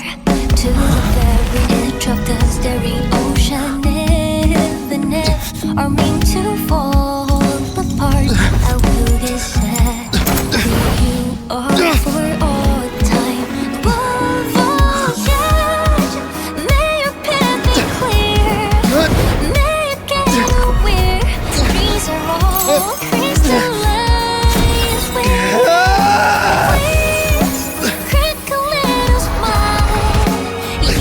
To the very edge of the starry ocean, if the nets are meant to fall apart, I will get sad. You are for all time. Voyage, may your path be clear. May you get where dreams are all crystallized. Please, crack a little smile. You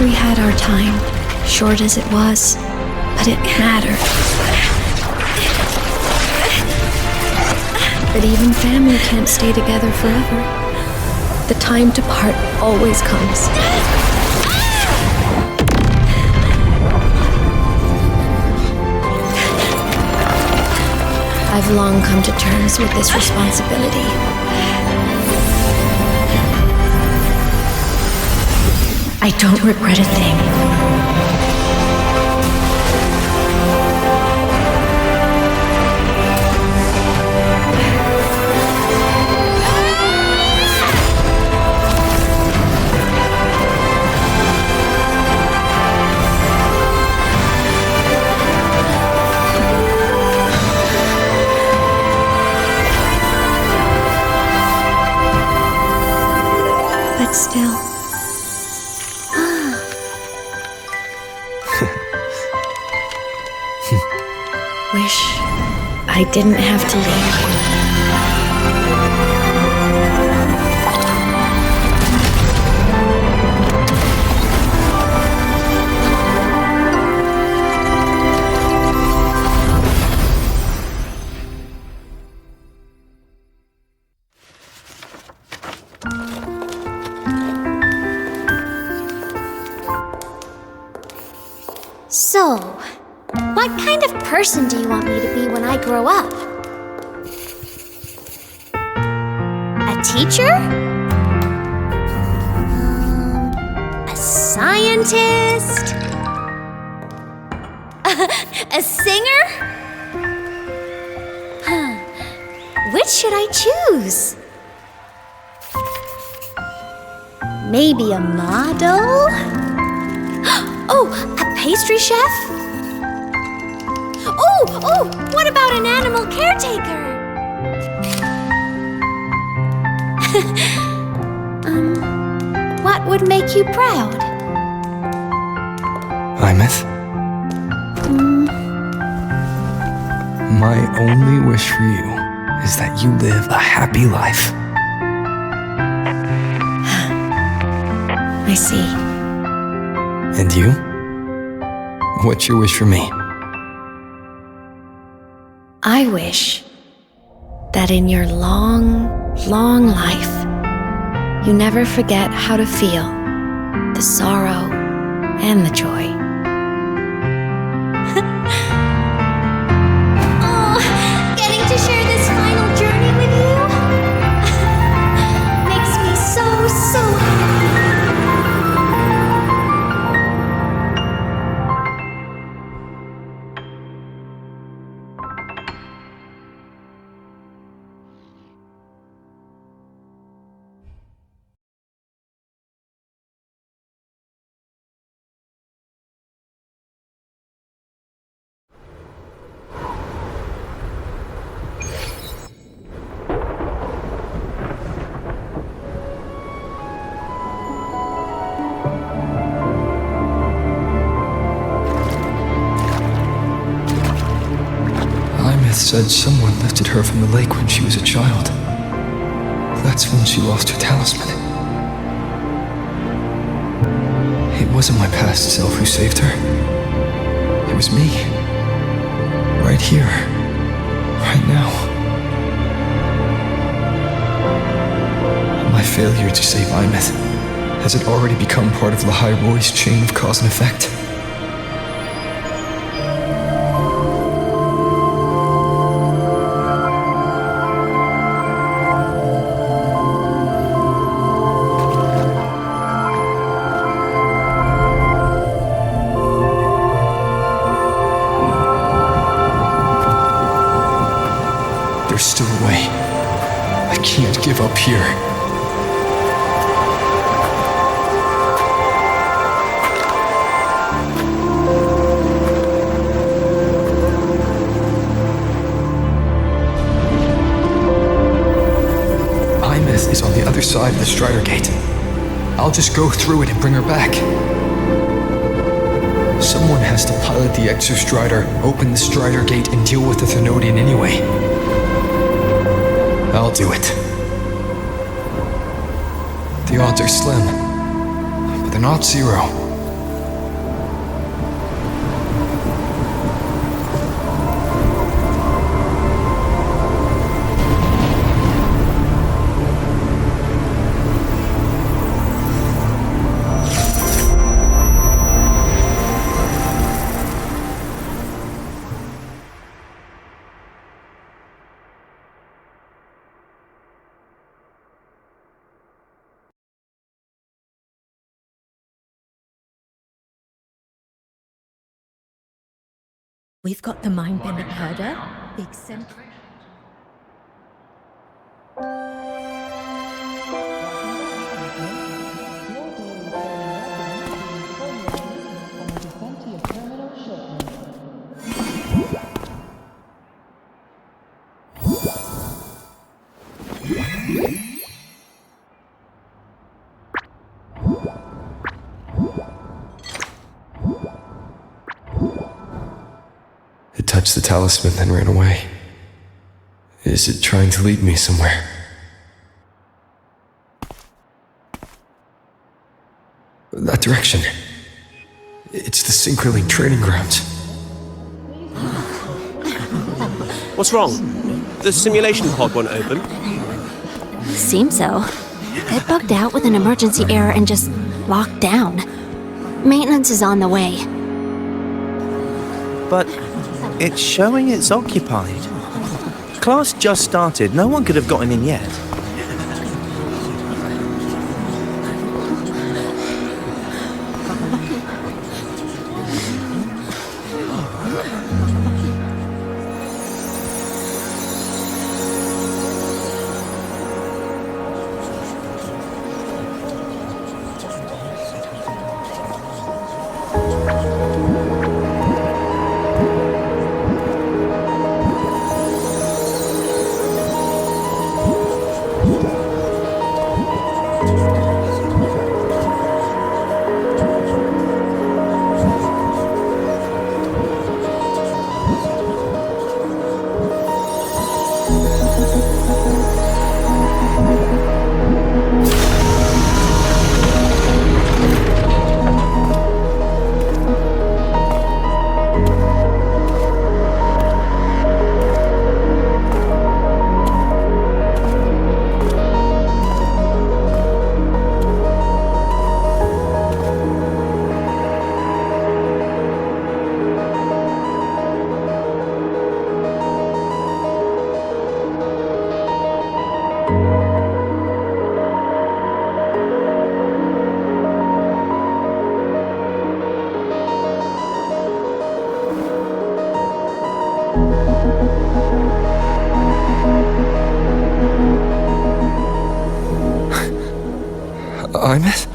We had our time, short as it was, but it mattered. But even family can't stay together forever. The time to part always comes. I've long come to terms with this responsibility. I don't regret a thing. But still. Wish I didn't have to leave you. So, what kind of person do you want me to be when I grow up? A teacher? A scientist? A singer? Which should I choose? Maybe a model? Oh, a pastry chef? Oh, what about an animal caretaker? What would make you proud? Ameath? My only wish for you is that you live a happy life. I see. And you? What's your wish for me? I wish that in your long, long life, you never forget how to feel the sorrow and the joy. Oh, getting to share this final journey with you makes me so happy. Said someone lifted her from the lake when she was a child. That's when she lost her talisman. It wasn't my past self who saved her. It was me. Right here. Right now. My failure to save Ameath, has it already become part of Lahai Roy's chain of cause and effect? There's still a way. I can't give up here. other side of the Strider Gate. I'll just go through it and bring her back. Someone has to pilot the Exostrider, open the Strider Gate, and deal with the Thenodian anyway. I'll do it. The odds are slim, but they're not zero. We've got the mind-bending herder, the eccentric... It touched the talisman, then ran away. Is it trying to lead me somewhere? That direction. It's the Synchrolink training grounds. What's wrong? The simulation pod won't open? Seems so. It bugged out with an emergency error and just locked down. Maintenance is on the way. But it's showing it's occupied. Class just started. No one could have gotten in yet. Ameath?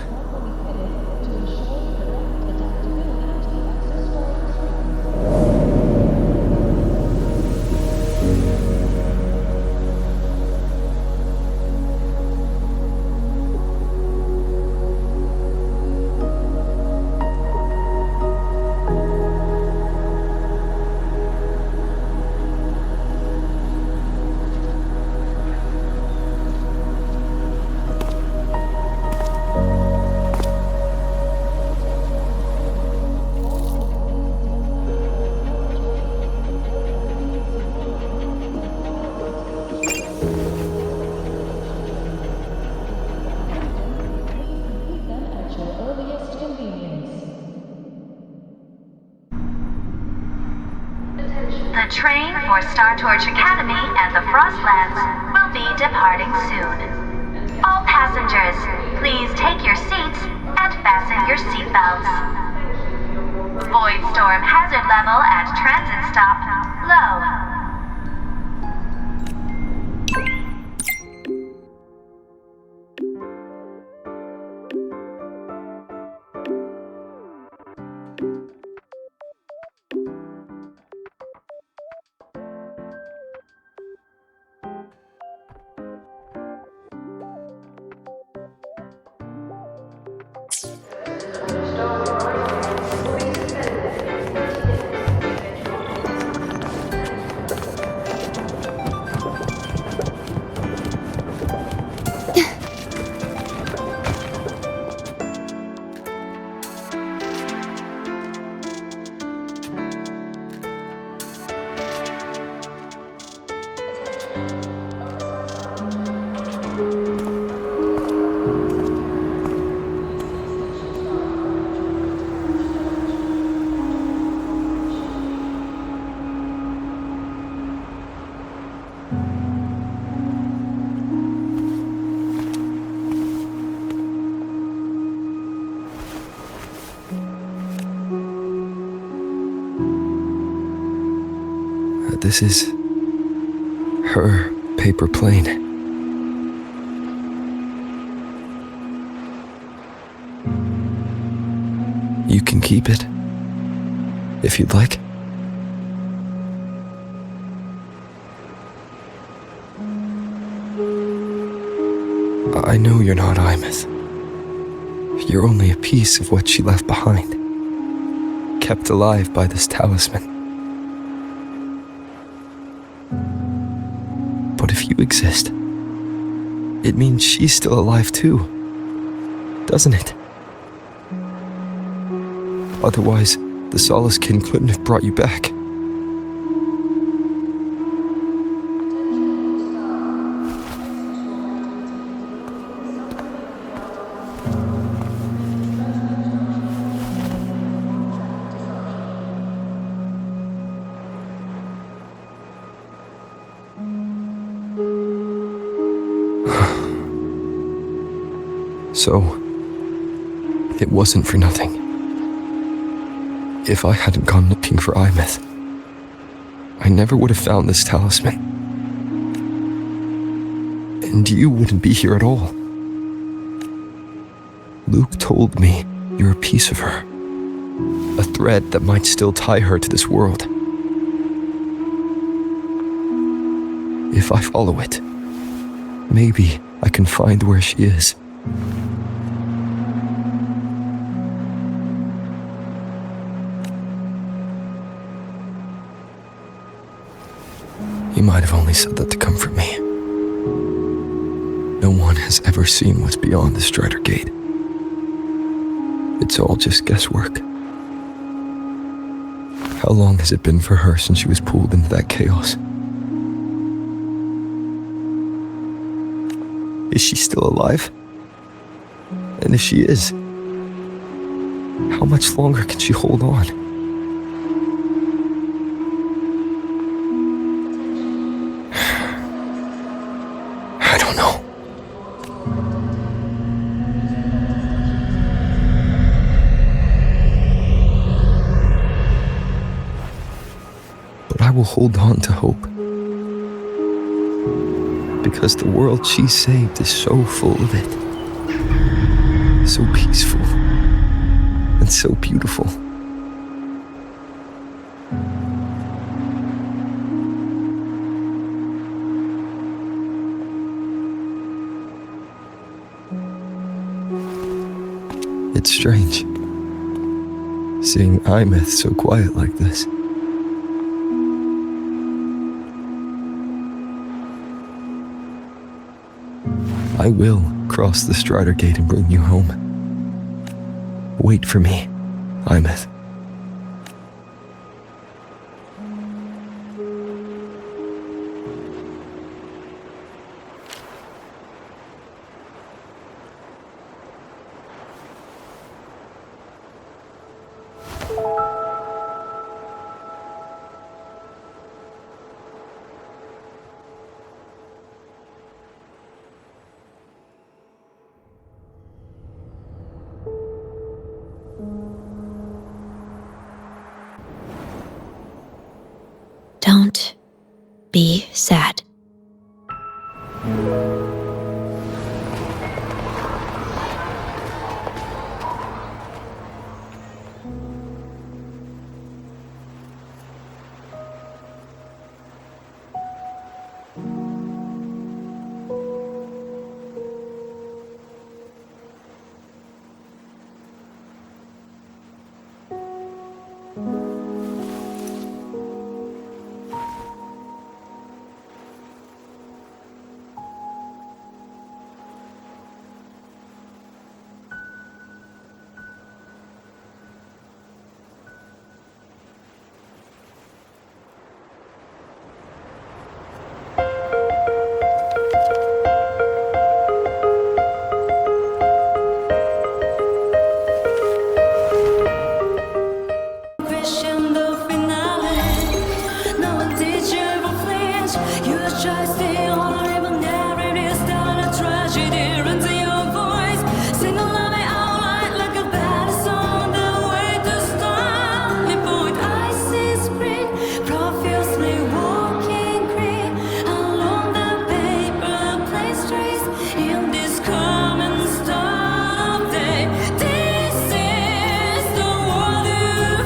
The train for Star Torch Academy and the Frostlands will be departing soon. All passengers, please take your seats and fasten your seatbelts. Void storm hazard level at transit stop low. that this is her paper plane. You can keep it, if you'd like. I know you're not Ameath. You're only a piece of what she left behind, kept alive by this talisman. But if you exist, it means she's still alive too, doesn't it? Otherwise, the Solace Kin couldn't have brought you back. So, it wasn't for nothing. If I hadn't gone looking for ameath, I never would have found this talisman. And you wouldn't be here at all. Luke told me you're a piece of her, a thread that might still tie her to this world. If I follow it, maybe I can find where she is. You might have only said that to comfort me. No one has ever seen what's beyond the Strider Gate. It's all just guesswork. How long has it been for her since she was pulled into that chaos? Is she still alive? And if she is, how much longer can she hold on? I don't know. But I will hold on to hope. Because the world she saved is so full of it. So peaceful. And so beautiful. It's strange, seeing Ameath so quiet like this. I will cross the Strider Gate and bring you home. Wait for me, Ameath. Don't be sad. Christian